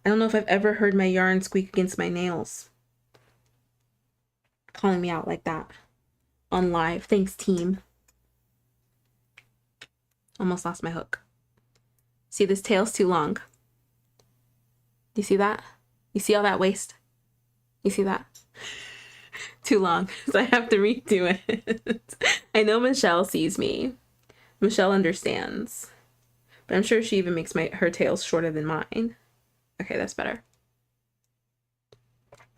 I don't know if I've ever heard my yarn squeak against my nails. Calling me out like that on live. Thanks, team. Almost lost my hook. See, this tail's too long. Do you see that? You see all that waste? You see that? Too long, so I have to redo it. I know Michelle sees me. Michelle understands. But I'm sure she even makes her tails shorter than mine. Okay, that's better.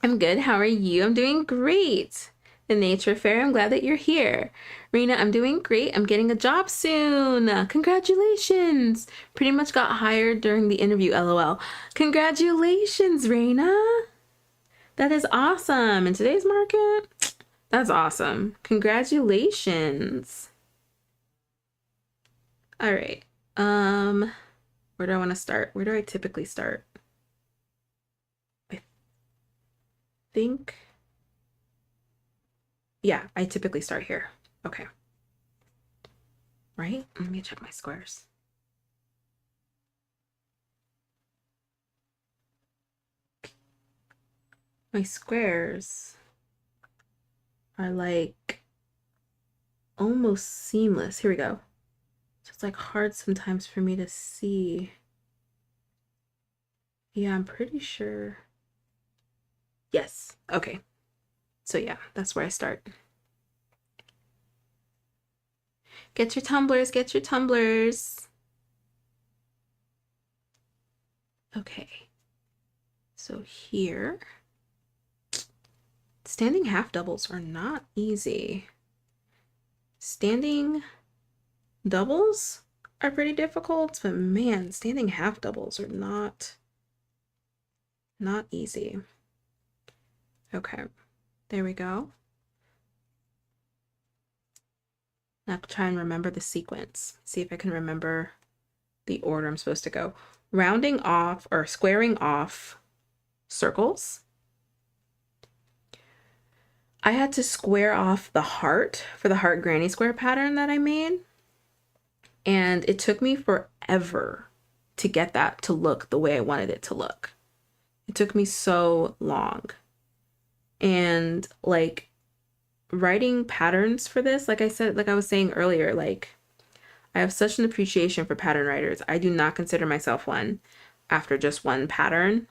I'm good. How are you? I'm doing great. The Nature Fair, I'm glad that you're here. Rena, I'm doing great. I'm getting a job soon. Congratulations. Pretty much got hired during the interview, LOL. Congratulations, Rena. That is awesome. In today's market, that's awesome. Congratulations. All right. Where do I want to start? Where do I typically start? I think, yeah, I typically start here. Okay. Right? Let me check my squares. My squares are like almost seamless. Here we go. So it's like hard sometimes for me to see. Yeah, I'm pretty sure. Yes. Okay. So yeah, that's where I start. Get your tumblers, get your tumblers. Okay. So here, standing half doubles are not easy. Standing doubles are pretty difficult, but man, standing half doubles are not easy. Okay, there we go. Now try and remember the sequence. See if I can remember the order I'm supposed to go. Rounding off or squaring off circles. I had to square off the heart for the heart granny square pattern that I made. And it took me forever to get that to look the way I wanted it to look. It took me so long. And like writing patterns for this, like I said, like I was saying earlier, like I have such an appreciation for pattern writers. I do not consider myself one after just one pattern.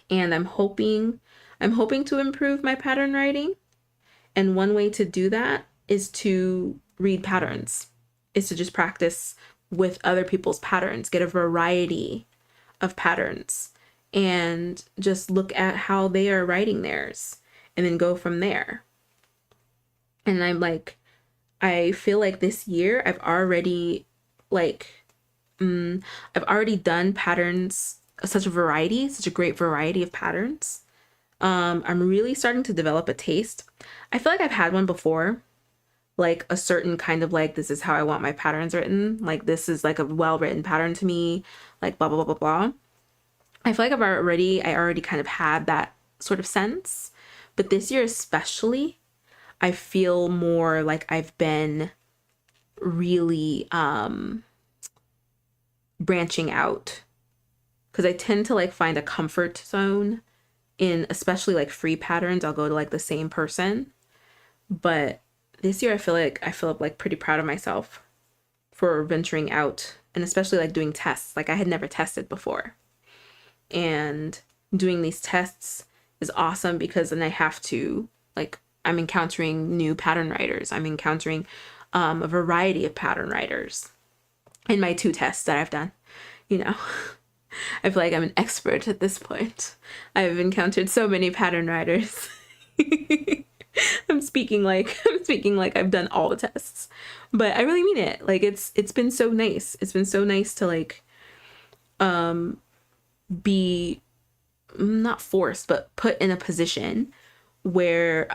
And I'm hoping to improve my pattern writing. And one way to do that is to read patterns, is to just practice with other people's patterns, get a variety of patterns. and just look at how they are writing theirs and then go from there. And I'm like, I feel like this year I've already done patterns, such a great variety of patterns. I'm really starting to develop a taste. I feel like I've had one before, like a certain kind of like, this is how I want my patterns written. Like, this is like a well-written pattern to me, like blah, blah, blah, blah, blah. I feel like I already kind of had that sort of sense. But this year especially, I feel more like I've been really branching out, because I tend to like find a comfort zone in especially like free patterns. I'll go to like the same person. But this year I feel like pretty proud of myself for venturing out, and especially like doing tests. Like, I had never tested before, and doing these tests is awesome because then I have to, like, I'm encountering new pattern writers. I'm encountering a variety of pattern writers in my 2 tests that I've done. You know, I feel like I'm an expert at this point. I've encountered so many pattern writers. I'm speaking like I've done all the tests, but I really mean it. Like, it's been so nice. It's been so nice to like be not forced, but put in a position where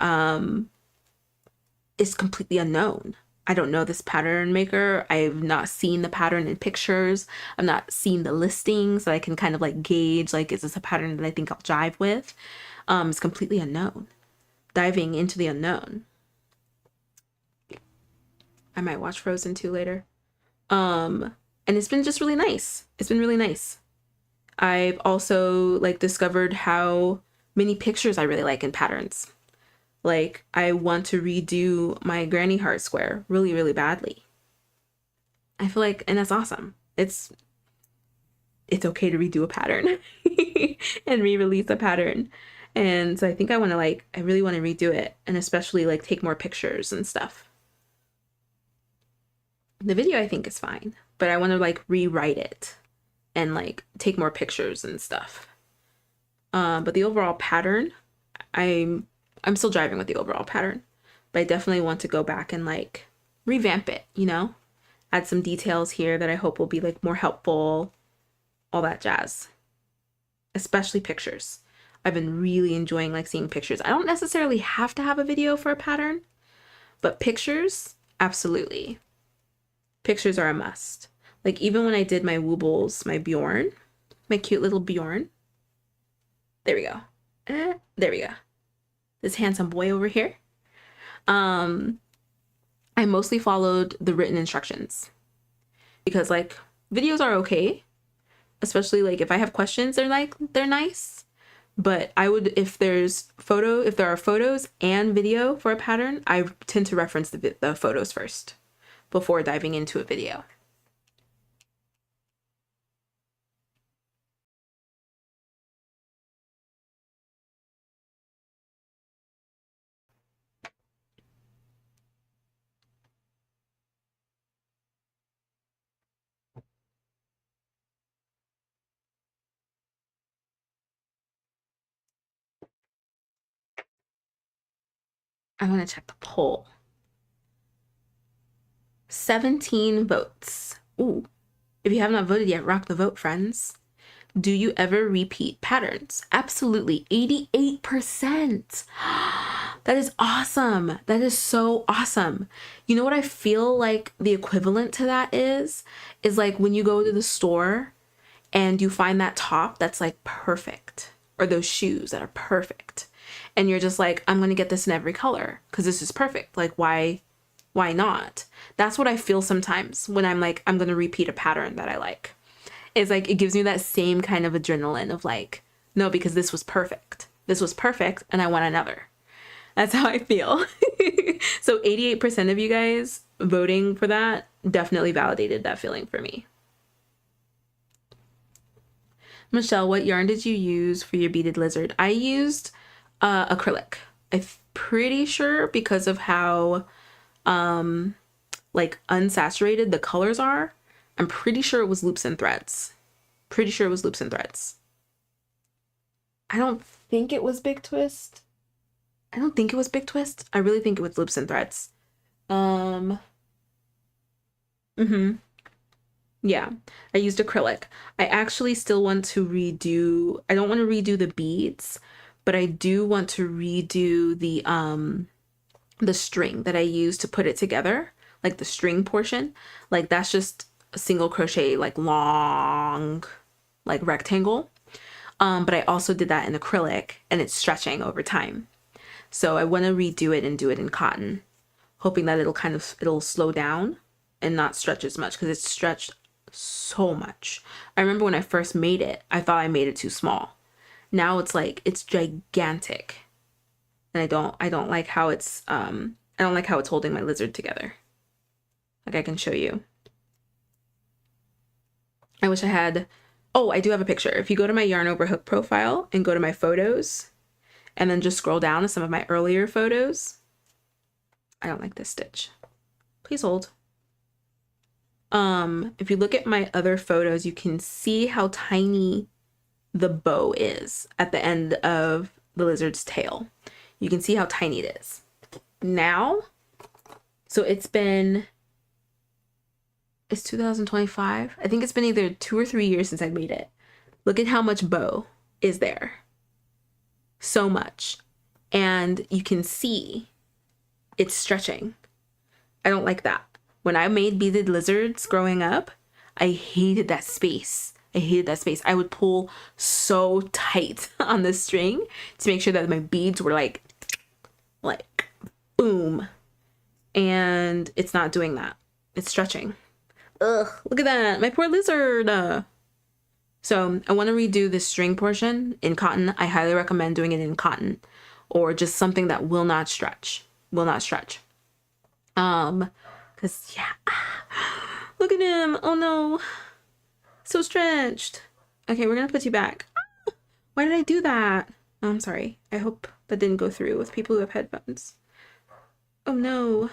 it's completely unknown. I don't know this pattern maker. I've not seen the pattern in pictures. I've not seen the listings that I can kind of like gauge, like, is this a pattern that I think I'll jive with? It's completely unknown. Diving into the unknown. I might watch Frozen 2 later. And it's been just really nice. It's been really nice. I've also like discovered how many pictures I really like in patterns. Like, I want to redo my granny heart square really, really badly. I feel like, and that's awesome. It's okay to redo a pattern and re-release a pattern. And so I think I really want to redo it, and especially like take more pictures and stuff. The video I think is fine, but I want to like rewrite it and like take more pictures and stuff. But the overall pattern, I'm still driving with the overall pattern, but I definitely want to go back and like revamp it, you know, add some details here that I hope will be like more helpful, all that jazz, especially pictures. I've been really enjoying like seeing pictures. I don't necessarily have to have a video for a pattern, but pictures, absolutely. Pictures are a must. Like, even when I did my Woobles, my Bjorn, my cute little Bjorn. There we go. There we go. This handsome boy over here. I mostly followed the written instructions because like videos are okay, especially like if I have questions, they're nice. But I would, if there are photos and video for a pattern, I tend to reference the photos first before diving into a video. I'm gonna check the poll. 17 votes. Ooh. If you have not voted yet, rock the vote, friends. Do you ever repeat patterns? Absolutely. 88%. That is awesome. That is so awesome. You know what I feel like the equivalent to that is like when you go to the store and you find that top that's like perfect, or those shoes that are perfect. And you're just like, I'm going to get this in every color because this is perfect. Like, why not? That's what I feel sometimes when I'm like, I'm going to repeat a pattern that I like. It's like, it gives me that same kind of adrenaline of like, no, because this was perfect. This was perfect and I want another. That's how I feel. So 88% of you guys voting for that definitely validated that feeling for me. Michelle, what yarn did you use for your beaded lizard? I used acrylic. I'm pretty sure because of how like unsaturated the colors are. I'm pretty sure it was loops and threads. I don't think it was Big Twist. I don't think it was Big Twist. I really think it was Loops and Threads. Yeah, I used acrylic. I actually still want to redo, I don't want to redo the beads, but I do want to redo the string that I used to put it together, like the string portion. Like that's just a single crochet, like long, like rectangle. But I also did that in acrylic and it's stretching over time. So I want to redo it and do it in cotton, hoping that it'll slow down and not stretch as much because it's stretched so much. I remember when I first made it, I thought I made it too small. Now it's like it's gigantic. And I don't like how it's holding my lizard together. Like I can show you. I wish I had, oh, I do have a picture. If you go to my Yarn Over Hook profile and go to my photos and then just scroll down to some of my earlier photos. I don't like this stitch. Please hold. If you look at my other photos, you can see how tiny the bow is at the end of the lizard's tail. You can see how tiny it is. Now, so it's 2025. I think it's been either 2 or 3 years since I made it. Look at how much bow is there. So much. And you can see it's stretching. I don't like that. When I made beaded lizards growing up, I hated that space. I hated that space. I would pull so tight on the string to make sure that my beads were like boom. And it's not doing that. It's stretching. Ugh, look at that. My poor lizard. So I want to redo this string portion in cotton. I highly recommend doing it in cotton or just something that will not stretch. Will not stretch. Cause yeah, look at him. Oh no, so stretched. Okay, we're gonna put you back. Why did I do that? Oh, I'm sorry. I hope that didn't go through with people who have headphones. Oh no.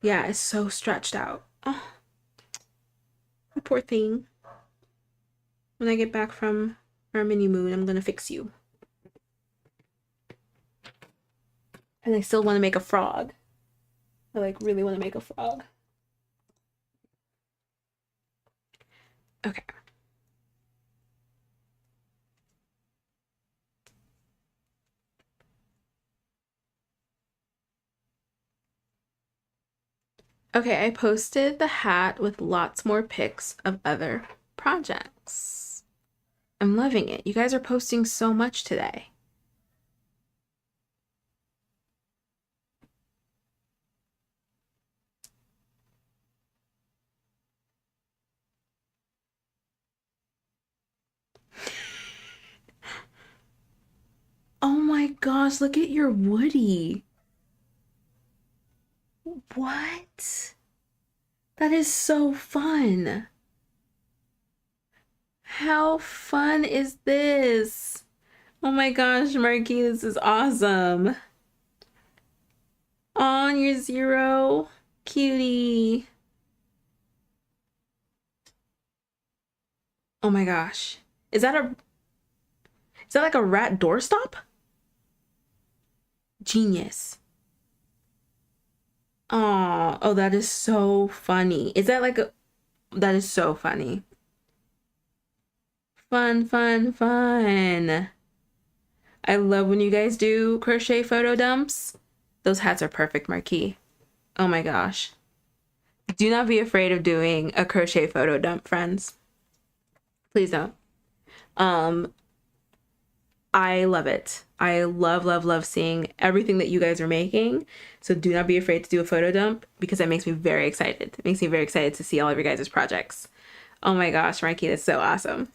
Yeah, it's so stretched out. Oh, poor thing. When I get back from our mini moon, I'm gonna fix you. And I still want to make a frog. I like really want to make a frog. Okay. Okay, I posted the hat with lots more pics of other projects. I'm loving it. You guys are posting so much today. Oh my gosh, look at your Woody. What? That is so fun. How fun is this? Oh my gosh, Marky, this is awesome. On your zero, cutie. Oh my gosh. Is that like a rat doorstop? Genius. Oh, that is so funny. Is that like that is so funny. Fun, fun, fun. I love when you guys do crochet photo dumps. Those hats are perfect, Marquis. Oh my gosh. Do not be afraid of doing a crochet photo dump, friends. Please don't. I love it. I love, love, love seeing everything that you guys are making. So do not be afraid to do a photo dump because that makes me very excited. It makes me very excited to see all of your guys' projects. Oh my gosh, Marky, that's so awesome.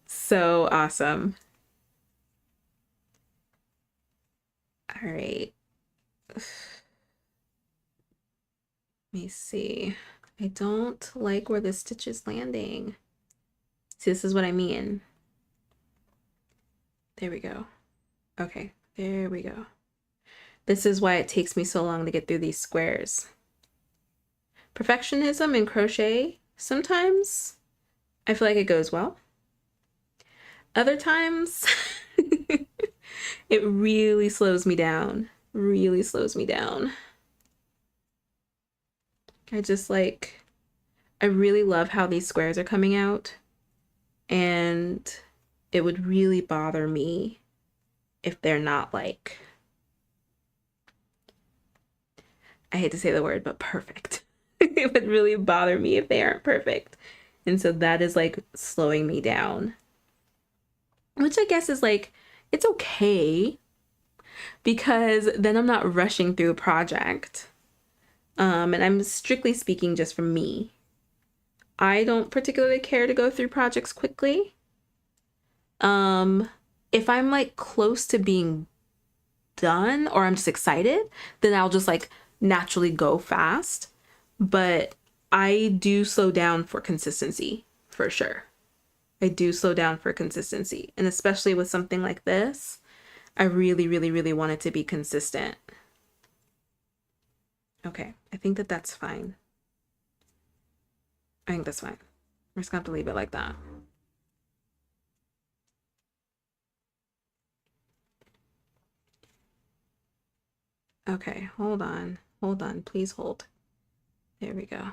So awesome. All right. Let me see. I don't like where the stitch is landing. See, this is what I mean. There we go. Okay, there we go. This is why it takes me so long to get through these squares. Perfectionism in crochet, sometimes I feel like it goes well. Other times, it really slows me down. Really slows me down. I really love how these squares are coming out, and it would really bother me if they're not like, I hate to say the word, but perfect. It would really bother me if they aren't perfect. And so that is like slowing me down, which I guess is like, it's okay because then I'm not rushing through a project. And I'm strictly speaking just for me. I don't particularly care to go through projects quickly. If I'm like close to being done or I'm just excited, then I'll just like naturally go fast. But I do slow down for consistency, for sure. I do slow down for consistency. And especially with something like this, I really, really, really want it to be consistent. Okay, I think that that's fine. I think that's fine. We're just gonna have to leave it like that. Okay, hold on. Hold on, please hold. There we go.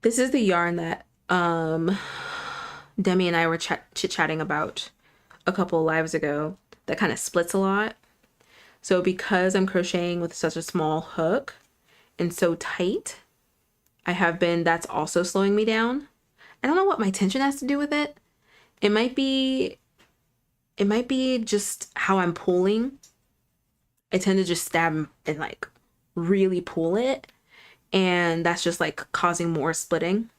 This is the yarn that Demi and I were chit-chatting about a couple lives ago that kind of splits a lot. So because I'm crocheting with such a small hook and so tight, that's also slowing me down. I don't know what my tension has to do with it. It might be just how I'm pulling. I tend to just stab and like really pull it, and that's just like causing more splitting.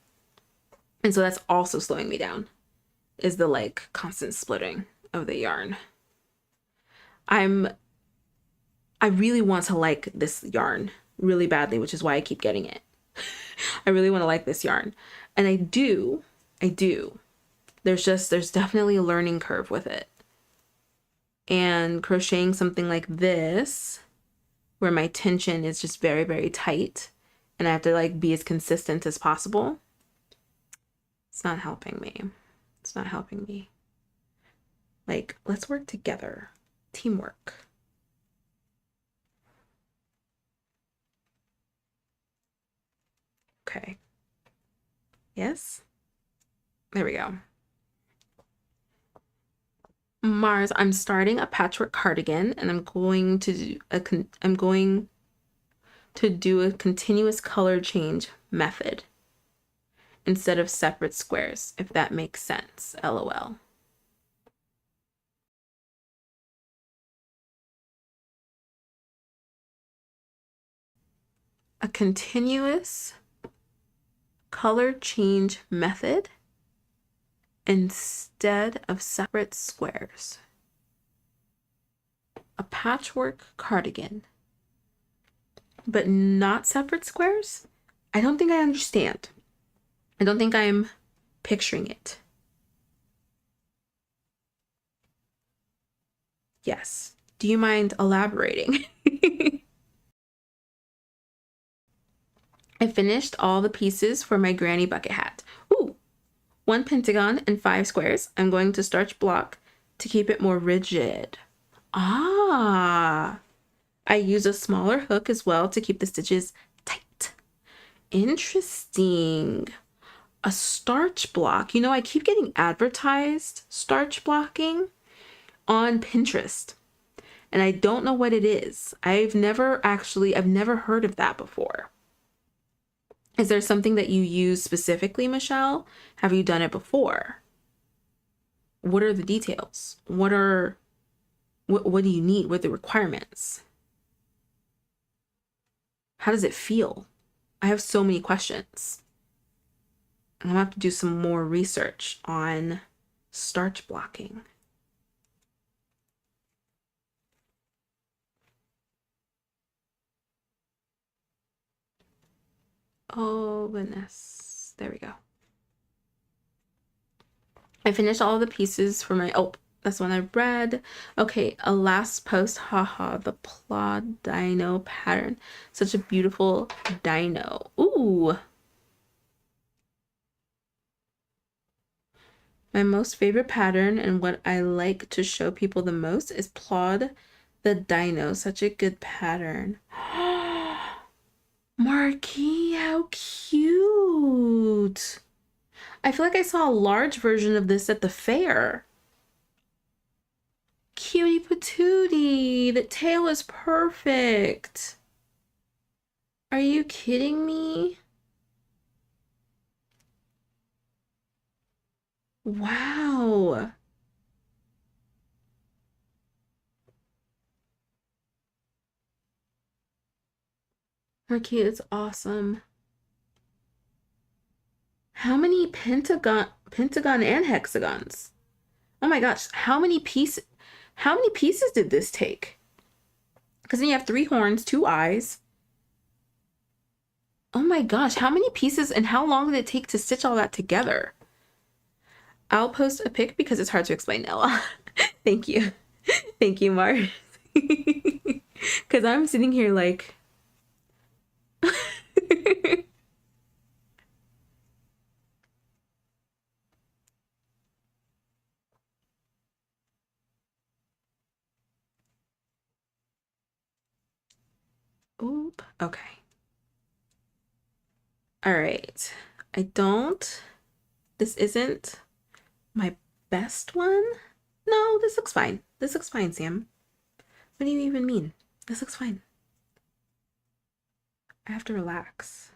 And so that's also slowing me down, is the like constant splitting of the yarn. I really want to like this yarn really badly, which is why I keep getting it. I really want to like this yarn. And I do. There's definitely a learning curve with it. And crocheting something like this, where my tension is just very, very tight, and I have to like be as consistent as possible, it's not helping me. It's not helping me. Like, let's work together. Teamwork. Okay. Yes? There we go. Mars, I'm starting a patchwork cardigan, and I'm going to do a continuous color change method instead of separate squares, if that makes sense. LOL. A continuous color change method instead of separate squares. A patchwork cardigan, but not separate squares? I don't think I understand. I don't think I'm picturing it. Yes. Do you mind elaborating? I finished all the pieces for my granny bucket hat. Ooh, 1 pentagon and 5 squares. I'm going to starch block to keep it more rigid. Ah, I use a smaller hook as well to keep the stitches tight. Interesting. A starch block. You know, I keep getting advertised starch blocking on Pinterest, and I don't know what it is. I've never heard of that before. Is there something that you use specifically, Michelle? Have you done it before? What are the details? What do you need? What are the requirements? How does it feel? I have so many questions. I'm gonna have to do some more research on starch blocking. Oh goodness, there we go. I finished all the pieces for my, oh, that's one I read. Okay, a last post, haha, the plod dino pattern. Such a beautiful dino. Ooh. My most favorite pattern and what I like to show people the most is Plod the Dino. Such a good pattern. Marquis, how cute. I feel like I saw a large version of this at the fair. Cutie patootie. The tail is perfect. Are you kidding me? Wow. Marquis is awesome. How many pentagon and hexagons? Oh my gosh, how many pieces did this take? Because then you have 3 horns, 2 eyes. Oh my gosh, how many pieces and how long did it take to stitch all that together? I'll post a pic because it's hard to explain, Ella. Thank you. Thank you, Mars. Because I'm sitting here like... Oop. Okay. All right. This isn't my best one. No, this looks fine. This looks fine, Sam. What do you even mean? This looks fine. I have to relax.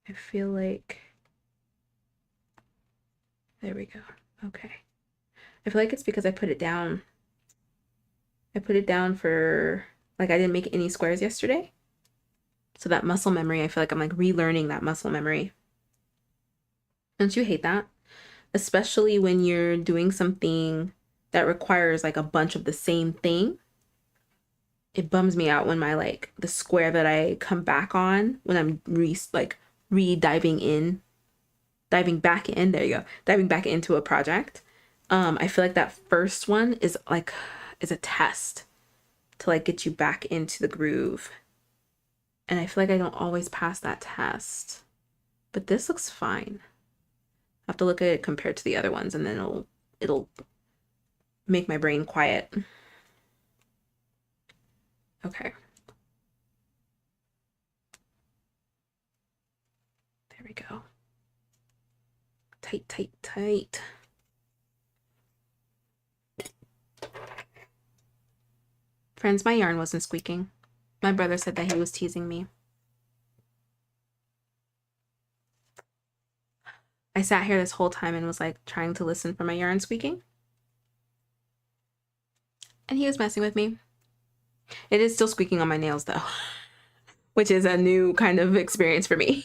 I feel like... There we go. Okay. I feel like it's because I put it down. I put it down for... Like, I didn't make any squares yesterday. So that muscle memory, I feel like I'm like relearning that muscle memory. Don't you hate that? Especially when you're doing something that requires like a bunch of the same thing. It bums me out when my like the square that I come back on when I'm diving back in, there you go, diving back into a project. I feel like that first one is a test to like get you back into the groove. And I feel like I don't always pass that test. But this looks fine. I have to look at it compared to the other ones and then it'll make my brain quiet. Okay. There we go. Tight, tight, tight. Friends, my yarn wasn't squeaking. My brother said that he was teasing me. I sat here this whole time and was like trying to listen for my yarn squeaking. And he was messing with me. It is still squeaking on my nails though, which is a new kind of experience for me.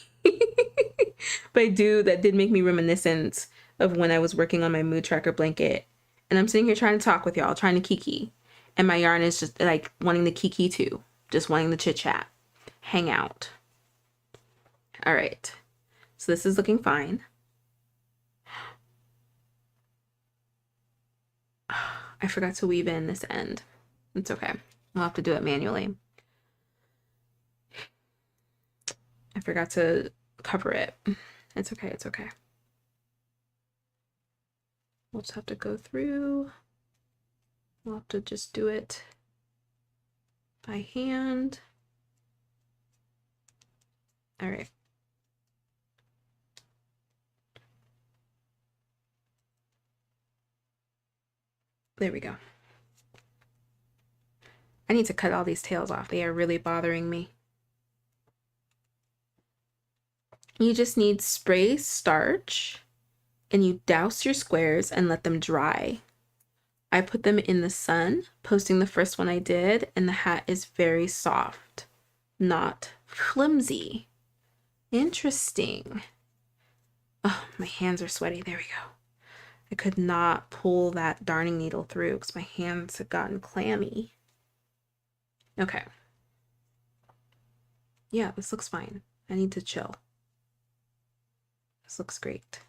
But that did make me reminiscent of when I was working on my mood tracker blanket. And I'm sitting here trying to talk with y'all, trying to kiki. And my yarn is just like wanting to kiki too. Just wanting to chit chat, hang out. All right. So this is looking fine. I forgot to weave in this end. It's okay. We'll have to do it manually. I forgot to cover it. It's okay. It's okay. We'll just have to go through. We'll have to just do it by hand. All right. There we go. I need to cut all these tails off. They are really bothering me. You just need spray starch and you douse your squares and let them dry. I put them in the sun, posting the first one I did, and the hat is very soft, not flimsy. Interesting. Oh, my hands are sweaty. There we go. I could not pull that darning needle through because my hands had gotten clammy. Okay. Yeah, this looks fine. I need to chill. This looks great.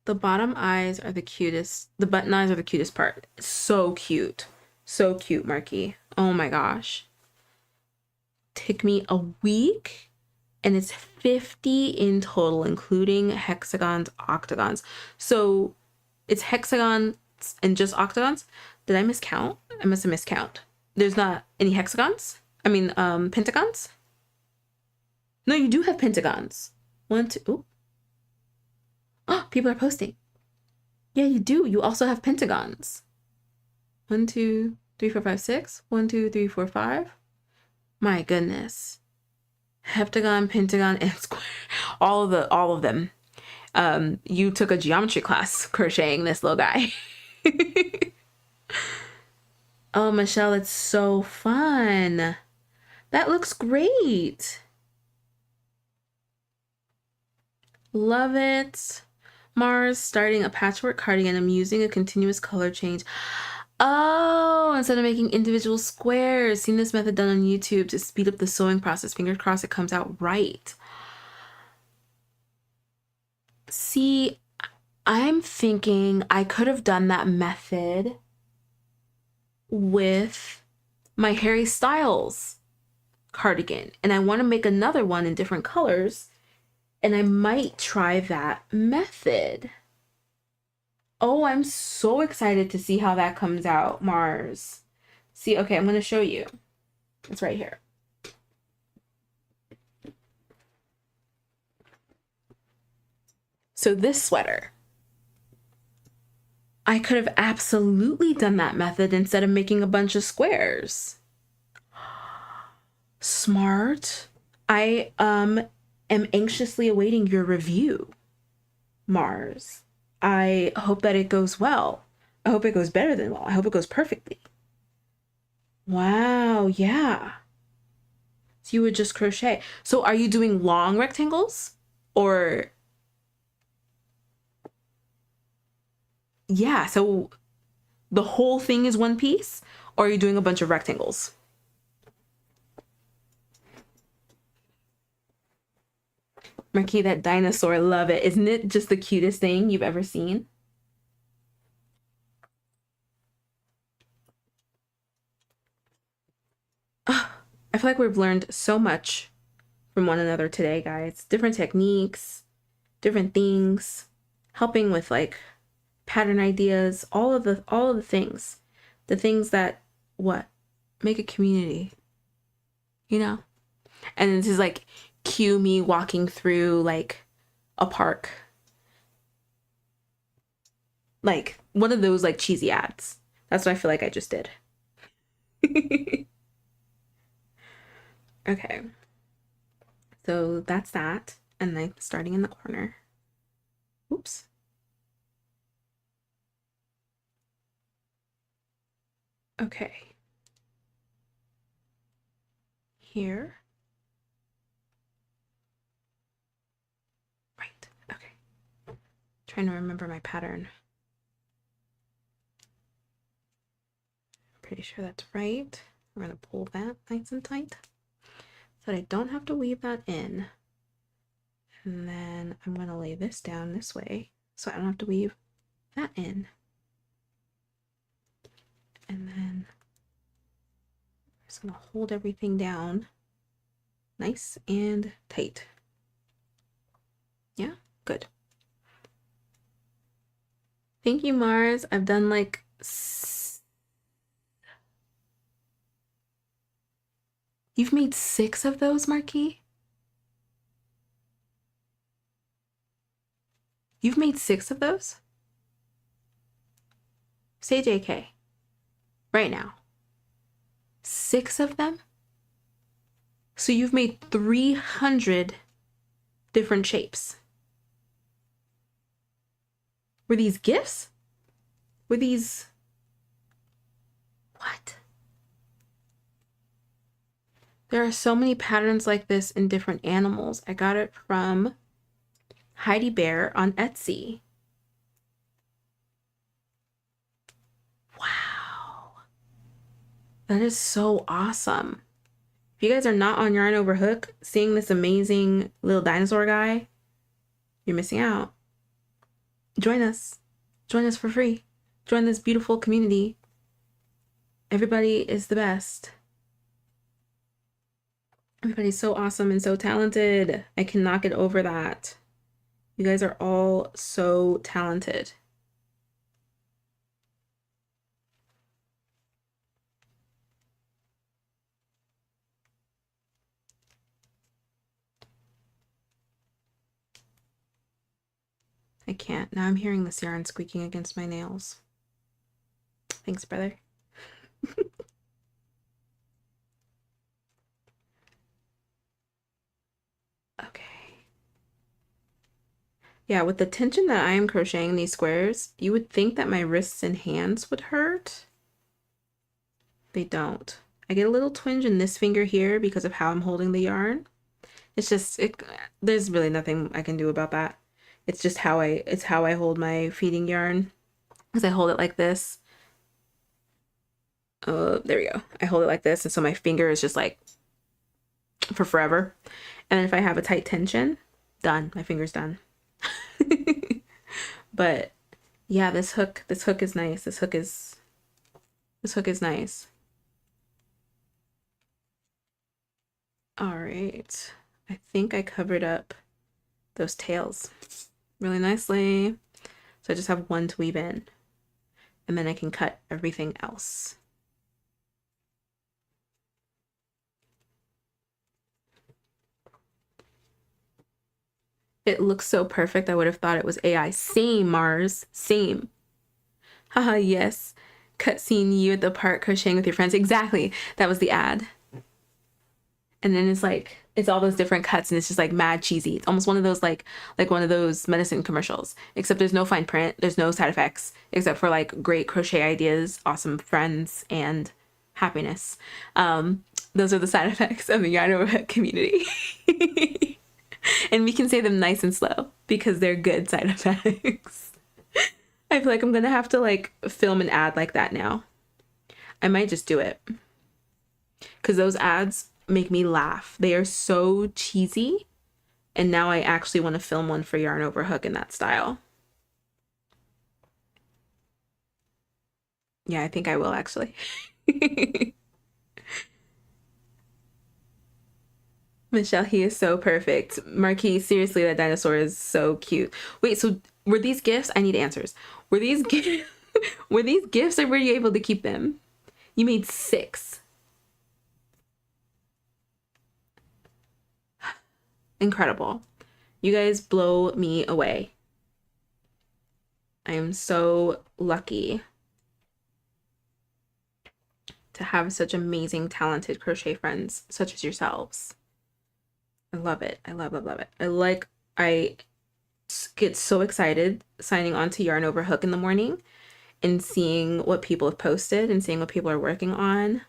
The bottom eyes are the cutest. The button eyes are the cutest part. So cute. So cute, Marky. Oh my gosh. took me a week, and it's 50 in total, including hexagons, octagons. So it's hexagons and just octagons. Did I miscount? I must have miscount. There's not any hexagons? I mean, pentagons? No, you do have pentagons. 1, 2, oh. Oh, people are posting. Yeah, you do. You also have pentagons. 1, 2, 3, 4, 5, 6. 1, 2, 3, 4, 5. My goodness. Heptagon, pentagon, and square. All of them. You took a geometry class crocheting this little guy. Oh, Michelle, it's so fun. That looks great. Love it. Mars, starting a patchwork cardigan. I'm using a continuous color change. Oh, instead of making individual squares. Seen this method done on YouTube to speed up the sewing process. Fingers crossed it comes out right. See, I'm thinking I could have done that method with my Harry Styles cardigan, and I want to make another one in different colors, and I might try that method. Oh, I'm so excited to see how that comes out, Mars. See, okay, I'm going to show you. It's right here. So this sweater, I could have absolutely done that method instead of making a bunch of squares. Smart. I am anxiously awaiting your review, Mars. I hope that it goes well. I hope it goes better than well. I hope it goes perfectly. Wow, yeah. So you would just crochet. So are you doing long rectangles or? Yeah, so the whole thing is one piece, or are you doing a bunch of rectangles? Marquis, that dinosaur, love it. Isn't it just the cutest thing you've ever seen? I feel like we've learned so much from one another today, guys. Different techniques, different things, helping with like pattern ideas, all of the things. The things that make a community, you know? And this is like cue me walking through like a park. Like one of those like cheesy ads. That's what I feel like I just did. Okay. So that's that. And then starting in the corner. Oops. Okay. Here. Right. Okay. Trying to remember my pattern. Pretty sure that's right. We're going to pull that nice and tight so that I don't have to weave that in. And then I'm going to lay this down this way so I don't have to weave that in. And then I'm just going to hold everything down nice and tight. Yeah, good. Thank you, Mars. I've done like You've made 6 of those, Marquis? You've made 6 of those? Say JK. Right now. 6 of them? So you've made 300 different shapes. Were these gifts? Were these... What? There are so many patterns like this in different animals. I got it from Heidi Bear on Etsy. Wow. That is so awesome. If you guys are not on Yarn Over Hook, seeing this amazing little dinosaur guy, you're missing out. Join us. Join us for free. Join this beautiful community. Everybody is the best. Everybody's so awesome and so talented. I cannot get over that. You guys are all so talented. I can't. Now I'm hearing this yarn squeaking against my nails. Thanks, brother. Okay. Yeah, with the tension that I am crocheting these squares, you would think that my wrists and hands would hurt. They don't. I get a little twinge in this finger here because of how I'm holding the yarn. It's just, there's really nothing I can do about that. It's just how I hold my feeding yarn. Because I hold it like this. There we go. I hold it like this, and so my finger is just like for forever. And then if I have a tight tension, done. My finger's done. But yeah, this hook is nice. This hook is nice. All right. I think I covered up those tails really nicely. So I just have one to weave in, and then I can cut everything else. It looks so perfect. I would have thought it was AI. Same, Mars. Same. Haha, yes. Cut seeing you at the park crocheting with your friends. Exactly. That was the ad. And then it's all those different cuts, and it's just like mad cheesy. It's almost one of those like one of those medicine commercials, except there's no fine print, there's no side effects, except for like great crochet ideas, awesome friends, and happiness. Those are the side effects of the Yarn Over Hook community. And we can say them nice and slow because they're good side effects. I feel like I'm gonna have to like film an ad like that now. I might just do it because those ads make me laugh. They are so cheesy, and now I actually want to film one for Yarn Over Hook in that style. Yeah, I think I will actually. Michelle, he is so perfect. Marquis, seriously, that dinosaur is so cute. Wait, so were these gifts? I need answers. Were these gifts? Were these gifts, or were you able to keep them? You made 6. Incredible. You guys blow me away. I am so lucky to have such amazing, talented crochet friends such as yourselves. I love it. I love it. I get so excited signing on to Yarn Over Hook in the morning and seeing what people have posted and seeing what people are working on.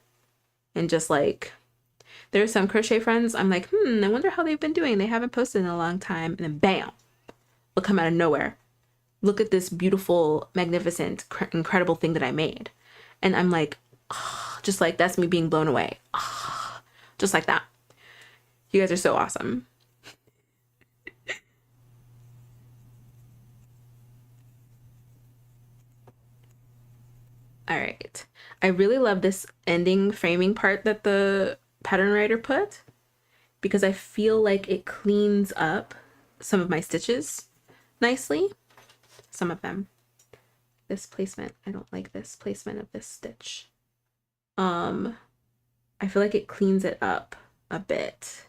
And just like, there are some crochet friends, I'm like, I wonder how they've been doing. They haven't posted in a long time. And then bam, they'll come out of nowhere. Look at this beautiful, magnificent, incredible thing that I made. And I'm like, oh, just like, that's me being blown away. Oh, just like that. You guys are so awesome. All right. I really love this ending framing part that the pattern writer put because I feel like it cleans up some of my stitches nicely. Some of them. This placement, I don't like this placement of this stitch. I feel like it cleans it up a bit,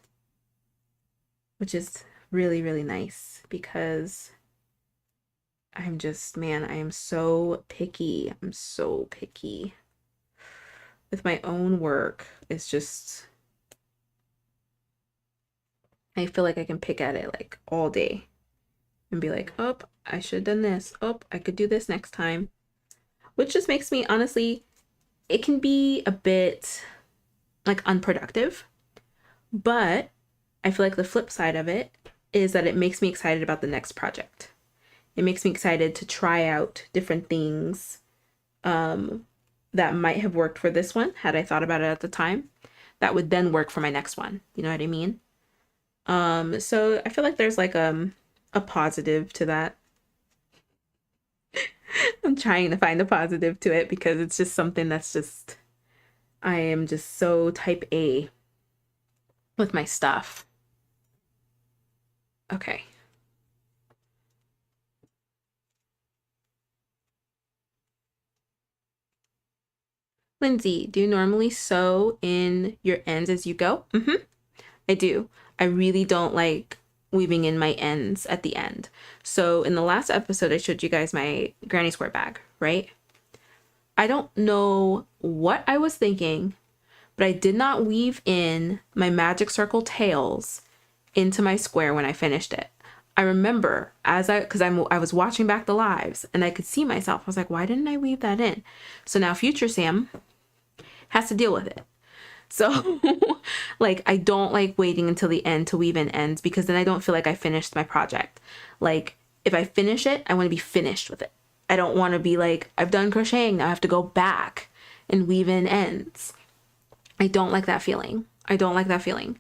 which is really, really nice because I'm just, man, I am so picky. I'm so picky with my own work. It's just, I feel like I can pick at it like all day and be like, oh, I should have done this. Oh, I could do this next time. Which just makes me, honestly, it can be a bit like unproductive, but I feel like the flip side of it is that it makes me excited about the next project. It makes me excited to try out different things that might have worked for this one had I thought about it at the time, that would then work for my next one. You know what I mean? So I feel like there's like a positive to that. I'm trying to find a positive to it because it's just something that's just, I am just so type A. with my stuff. Okay. Lindsay, do you normally sew in your ends as you go? I do. I really don't like weaving in my ends at the end. So in the last episode, I showed you guys my granny square bag, right? I don't know what I was thinking, but I did not weave in my magic circle tails into my square when I finished it. I remember because I was watching back the lives and I could see myself. I was like, why didn't I weave that in? So now future Sam has to deal with it. So like, I don't like waiting until the end to weave in ends because then I don't feel like I finished my project. Like, if I finish it, I want to be finished with it. I don't want to be like, I've done crocheting, now I have to go back and weave in ends. I don't like that feeling. I don't like that feeling.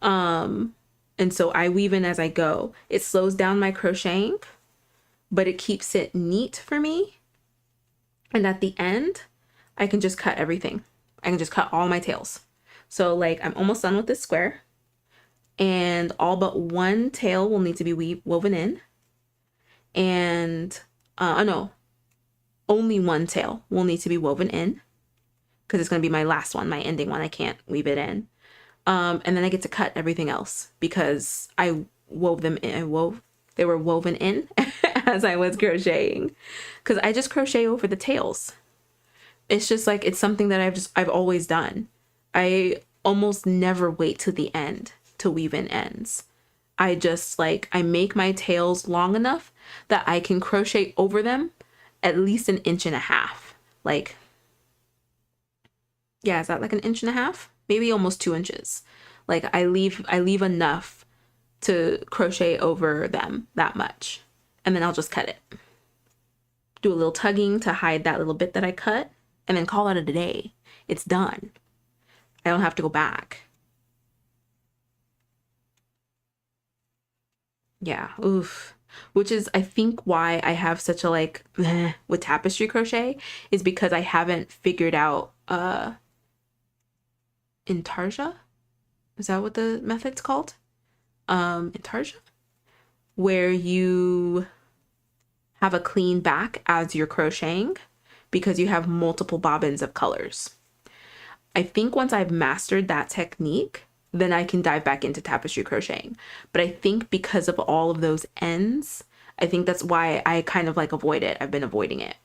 And so I weave in as I go. It slows down my crocheting, but it keeps it neat for me. And at the end, I can just cut everything. I can just cut all my tails. So like, I'm almost done with this square and all but one tail will need to be woven in. And no, only one tail will need to be woven in because it's going to be my last one, my ending one. I can't weave it in. And then I get to cut everything else because I wove them in. They were woven in as I was crocheting because I just crochet over the tails. It's just like, it's something that I've always done. I almost never wait to the end to weave in ends. I just like, I make my tails long enough that I can crochet over them at least 1.5 inches. Like, yeah, is that like 1.5 inches? Maybe almost 2 inches. Like, I leave enough to crochet over them that much. And then I'll just cut it. Do a little tugging to hide that little bit that I cut and then call it a day. It's done. I don't have to go back. Yeah, oof. Which is, I think, why I have such a like with tapestry crochet is because I haven't figured out intarsia. Is that what the method's called? Intarsia, where you have a clean back as you're crocheting because you have multiple bobbins of colors. I think once I've mastered that technique, then I can dive back into tapestry crocheting. But I think because of all of those ends, I think that's why I kind of like avoid it. I've been avoiding it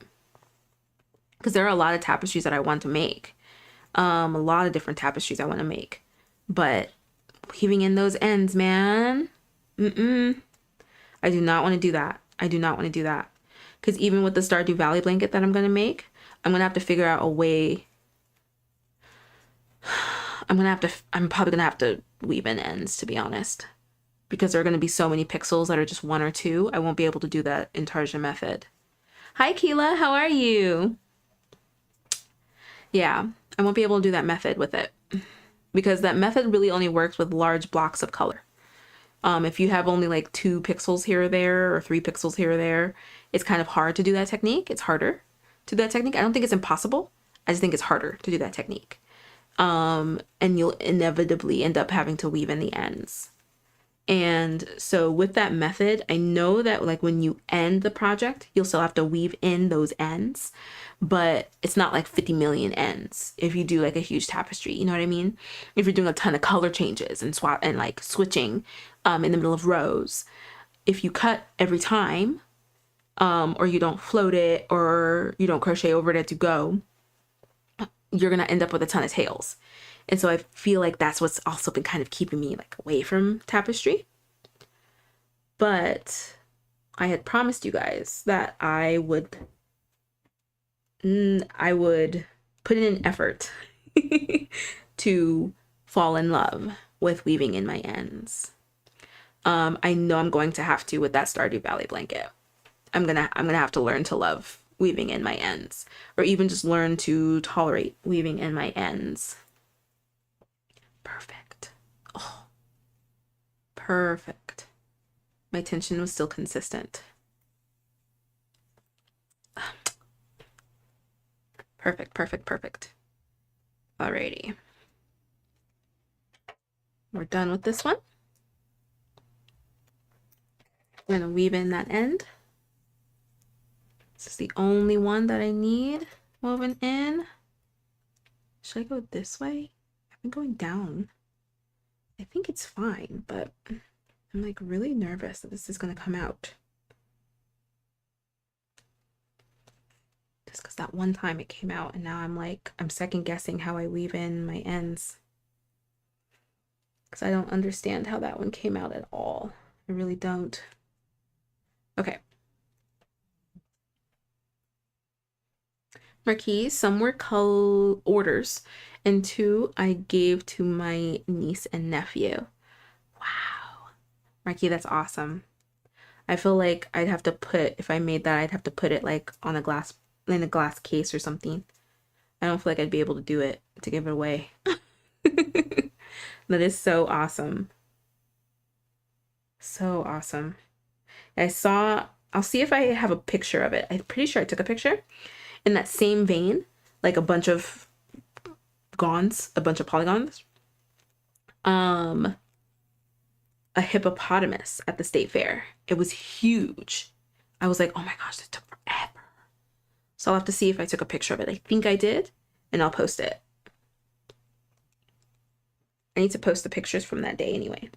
because there are a lot of tapestries that I want to make. A lot of different tapestries I want to make, but weaving in those ends, man, I do not want to do that. I do not want to do that because even with the Stardew Valley blanket that I'm going to make, I'm going to have to figure out a way. I'm probably going to have to weave in ends, to be honest, because there are going to be so many pixels that are just 1 or 2. I won't be able to do that intarsia method. Hi, Keela. How are you? Yeah, I won't be able to do that method with it because that method really only works with large blocks of color. If you have only like 2 pixels here or there or 3 pixels here or there, it's kind of hard to do that technique. It's harder to do that technique. I don't think it's impossible. I just think it's harder to do that technique. And you'll inevitably end up having to weave in the ends. And so with that method, I know that like when you end the project, you'll still have to weave in those ends, but it's not like 50 million ends if you do like a huge tapestry, you know what I mean? If you're doing a ton of color changes and swap and like switching in the middle of rows, if you cut every time, or you don't float it or you don't crochet over it as you go, you're gonna end up with a ton of tails. And so I feel like that's what's also been kind of keeping me like away from tapestry. But I had promised you guys that I would put in an effort to fall in love with weaving in my ends. I know I'm going to have to with that Stardew Valley blanket. I'm gonna have to learn to love weaving in my ends, or even just learn to tolerate weaving in my ends. Perfect. Oh, perfect. My tension was still consistent. Perfect, perfect, perfect. Alrighty. We're done with this one. I'm gonna weave in that end. This is the only one that I need woven in. Should I go this way? I've been going down. I think it's fine, but I'm like really nervous that this is gonna come out. Just because that one time it came out, and now I'm second guessing how I weave in my ends. Because I don't understand how that one came out at all. I really don't. Okay. Marquise, some were orders, and 2 I gave to my niece and nephew. Wow. Marquis, that's awesome. I feel like I'd have to put, if I made that, I'd have to put it like on a glass, in a glass case or something. I don't feel like I'd be able to do it, to give it away. That is so awesome. So awesome. I'll see if I have a picture of it. I'm pretty sure I took a picture. In that same vein, like a bunch of polygons. A hippopotamus at the state fair. It was huge. I was like, oh my gosh, this took forever. So I'll have to see if I took a picture of it. I think I did, and I'll post it. I need to post the pictures from that day anyway.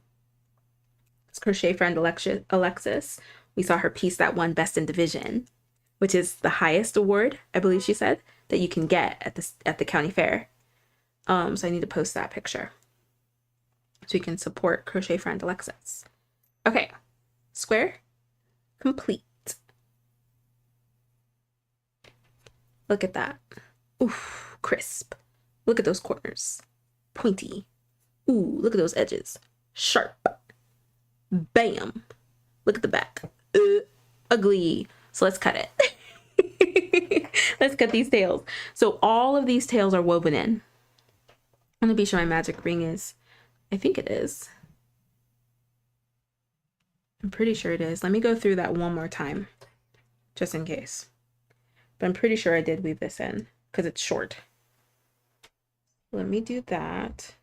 It's crochet friend Alexis. We saw her piece that won Best in Division, which is the highest award, I believe she said, that you can get at the county fair. So I need to post that picture so you can support crochet friend Alexis. Okay, square complete. Look at that. Oof, crisp. Look at those corners. Pointy. Ooh, look at those edges. Sharp. Bam. Look at the back. Ugly. So let's cut it. Let's cut these tails. So all of these tails are woven in. I'm gonna be sure my magic ring is. I think it is. I'm pretty sure it is. Let me go through that one more time, just in case. But I'm pretty sure I did weave this in because it's short. Let me do that.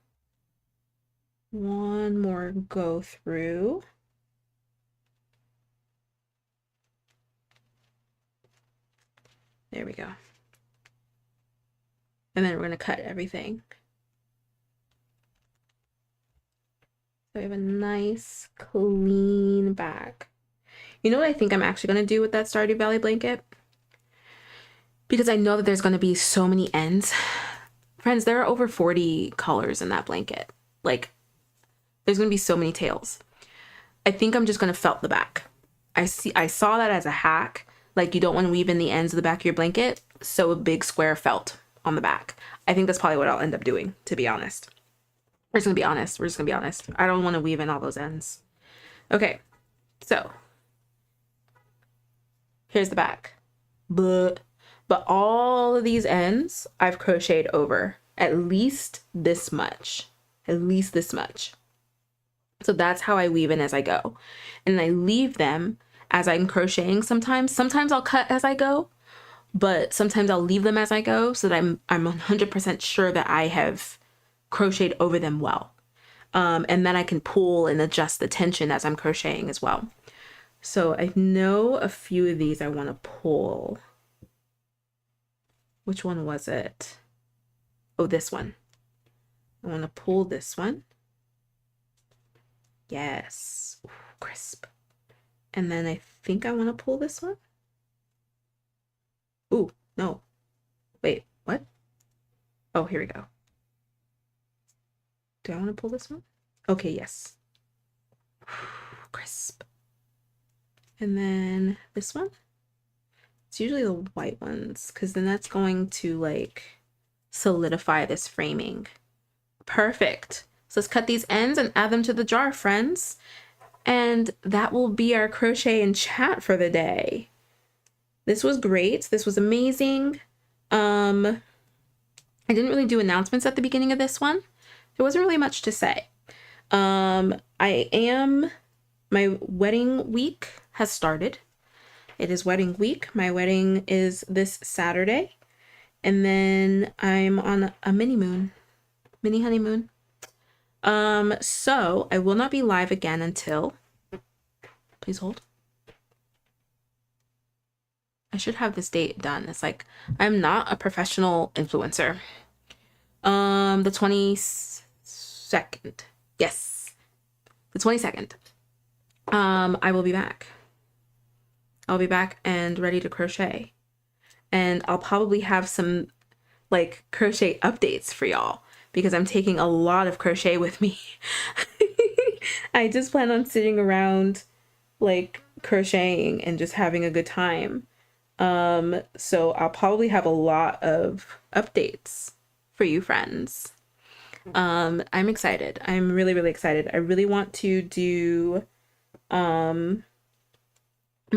One more go through. There we go. And then we're going to cut everything. So we have a nice clean back. You know what I think I'm actually going to do with that Stardew Valley blanket? Because I know that there's going to be so many ends. Friends, there are over 40 colors in that blanket. Like, there's going to be so many tails. I think I'm just going to felt the back. I saw that as a hack. Like, you don't want to weave in the ends of the back of your blanket, so a big square felt on the back. I think that's probably what I'll end up doing, to be honest. We're just going to be honest. We're just going to be honest. I don't want to weave in all those ends. Okay, so here's the back. But all of these ends I've crocheted over at least this much. At least this much. So that's how I weave in as I go. And I leave them as I'm crocheting sometimes. Sometimes I'll cut as I go, but sometimes I'll leave them as I go so that I'm 100% sure that I have crocheted over them well. And then I can pull and adjust the tension as I'm crocheting as well. So I know a few of these I want to pull. Which one was it? Oh, this one. I want to pull this one. Yes. Ooh, crisp. And then I think I want to pull this one. Ooh, no. Wait, what? Oh, here we go. Do I want to pull this one? Okay, yes. Crisp. And then this one. It's usually the white ones, because then that's going to like solidify this framing. Perfect. So let's cut these ends and add them to the jar, friends. And that will be our crochet and chat for the day. This was great. This was amazing. I didn't really do announcements at the beginning of this one. There wasn't really much to say. My wedding week has started. It is wedding week. My wedding is this Saturday. And then I'm on a mini honeymoon. So I will not be live again until, please hold. I should have this date done. It's like, I'm not a professional influencer. The 22nd. Yes. The 22nd. I will be back. I'll be back and ready to crochet. And I'll probably have some like crochet updates for y'all because I'm taking a lot of crochet with me. I just plan on sitting around like crocheting and just having a good time. So I'll probably have a lot of updates for you friends. I'm excited. I'm really, really excited. I really want to do my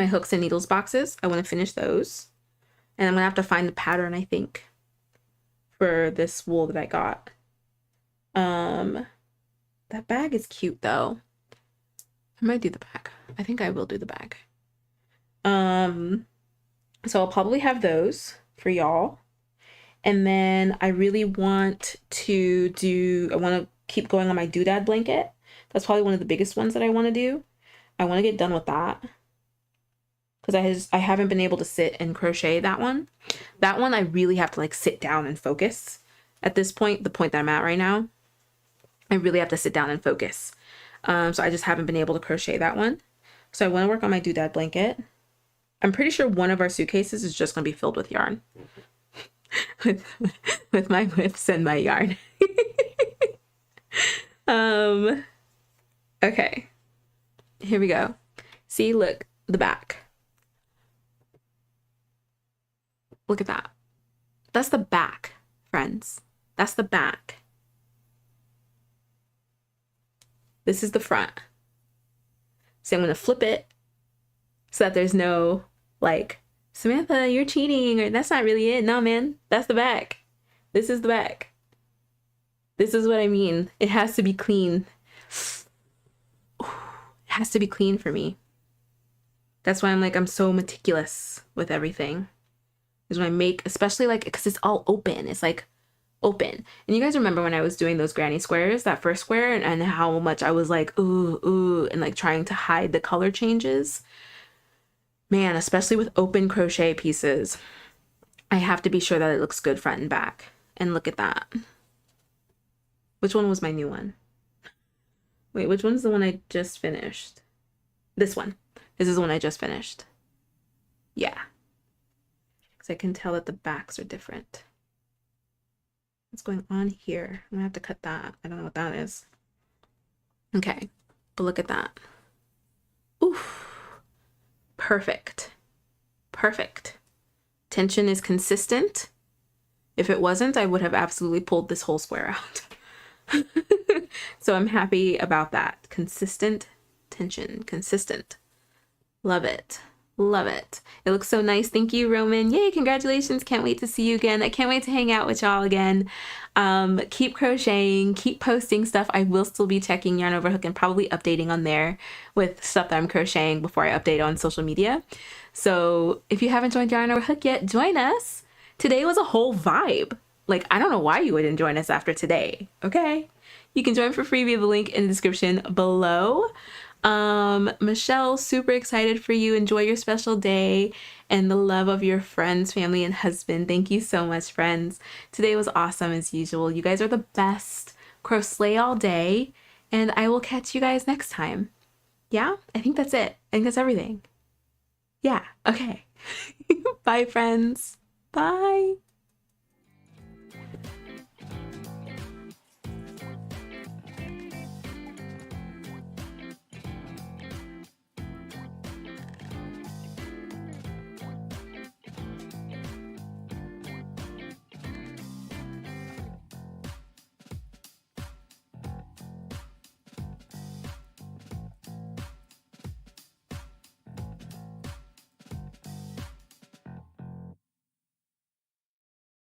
hooks and needles boxes. I want to finish those. And I'm gonna have to find the pattern, I think, for this wool that I got. That bag is cute though. I might do the bag. I think I will do the bag. So I'll probably have those for y'all. And then I really want to I want to keep going on my doodad blanket. That's probably one of the biggest ones that I want to do. I want to get done with that. Because I haven't been able to sit and crochet that one. That one I really have to like sit down and focus. At this point, the point that I'm at right now, I really have to sit down and focus. So I just haven't been able to crochet that one. So I want to work on my doodad blanket. I'm pretty sure one of our suitcases is just going to be filled with yarn. with my whips and my yarn. Okay. Here we go. See, look, the back. Look at that. That's the back, friends. That's the back. This is the front. So I'm going to flip it so that there's no like, Samantha, you're cheating, or that's not really it. No, man, that's the back. This is the back. This is what I mean. It has to be clean. It has to be clean for me. That's why I'm so meticulous with everything. Is when I make, especially like, because it's all open. It's like open. And you guys remember when I was doing those granny squares, that first square, and how much I was like, ooh, and like trying to hide the color changes. Man, especially with open crochet pieces, I have to be sure that it looks good front and back. And look at that. Which one was my new one? Wait, which one's the one I just finished? This one. This is the one I just finished. Yeah. Because I can tell that the backs are different. What's going on here? I'm gonna have to cut that. I don't know what that is. Okay, but look at that. Oof. Perfect. Perfect. Tension is consistent. If it wasn't, I would have absolutely pulled this whole square out. So I'm happy about that. Consistent tension. Consistent. Love it. Love it. It looks so nice. Thank you, Roman. Yay, congratulations. Can't wait to see you again. I can't wait to hang out with y'all again. Keep crocheting, keep posting stuff. I will still be checking Yarn Over Hook and probably updating on there with stuff that I'm crocheting before I update on social media. So if you haven't joined Yarn Over Hook yet, join us. Today was a whole vibe. Like, I don't know why you wouldn't join us after today. Okay. You can join for free via the link in the description below. Michelle, super excited for you. Enjoy your special day and the love of your friends, family, and husband. Thank you so much, friends. Today was awesome as usual. You guys are the best. Crochet all day, and I will catch you guys next time. Yeah, I think that's it. I think that's everything. Yeah, okay. Bye, friends. Bye.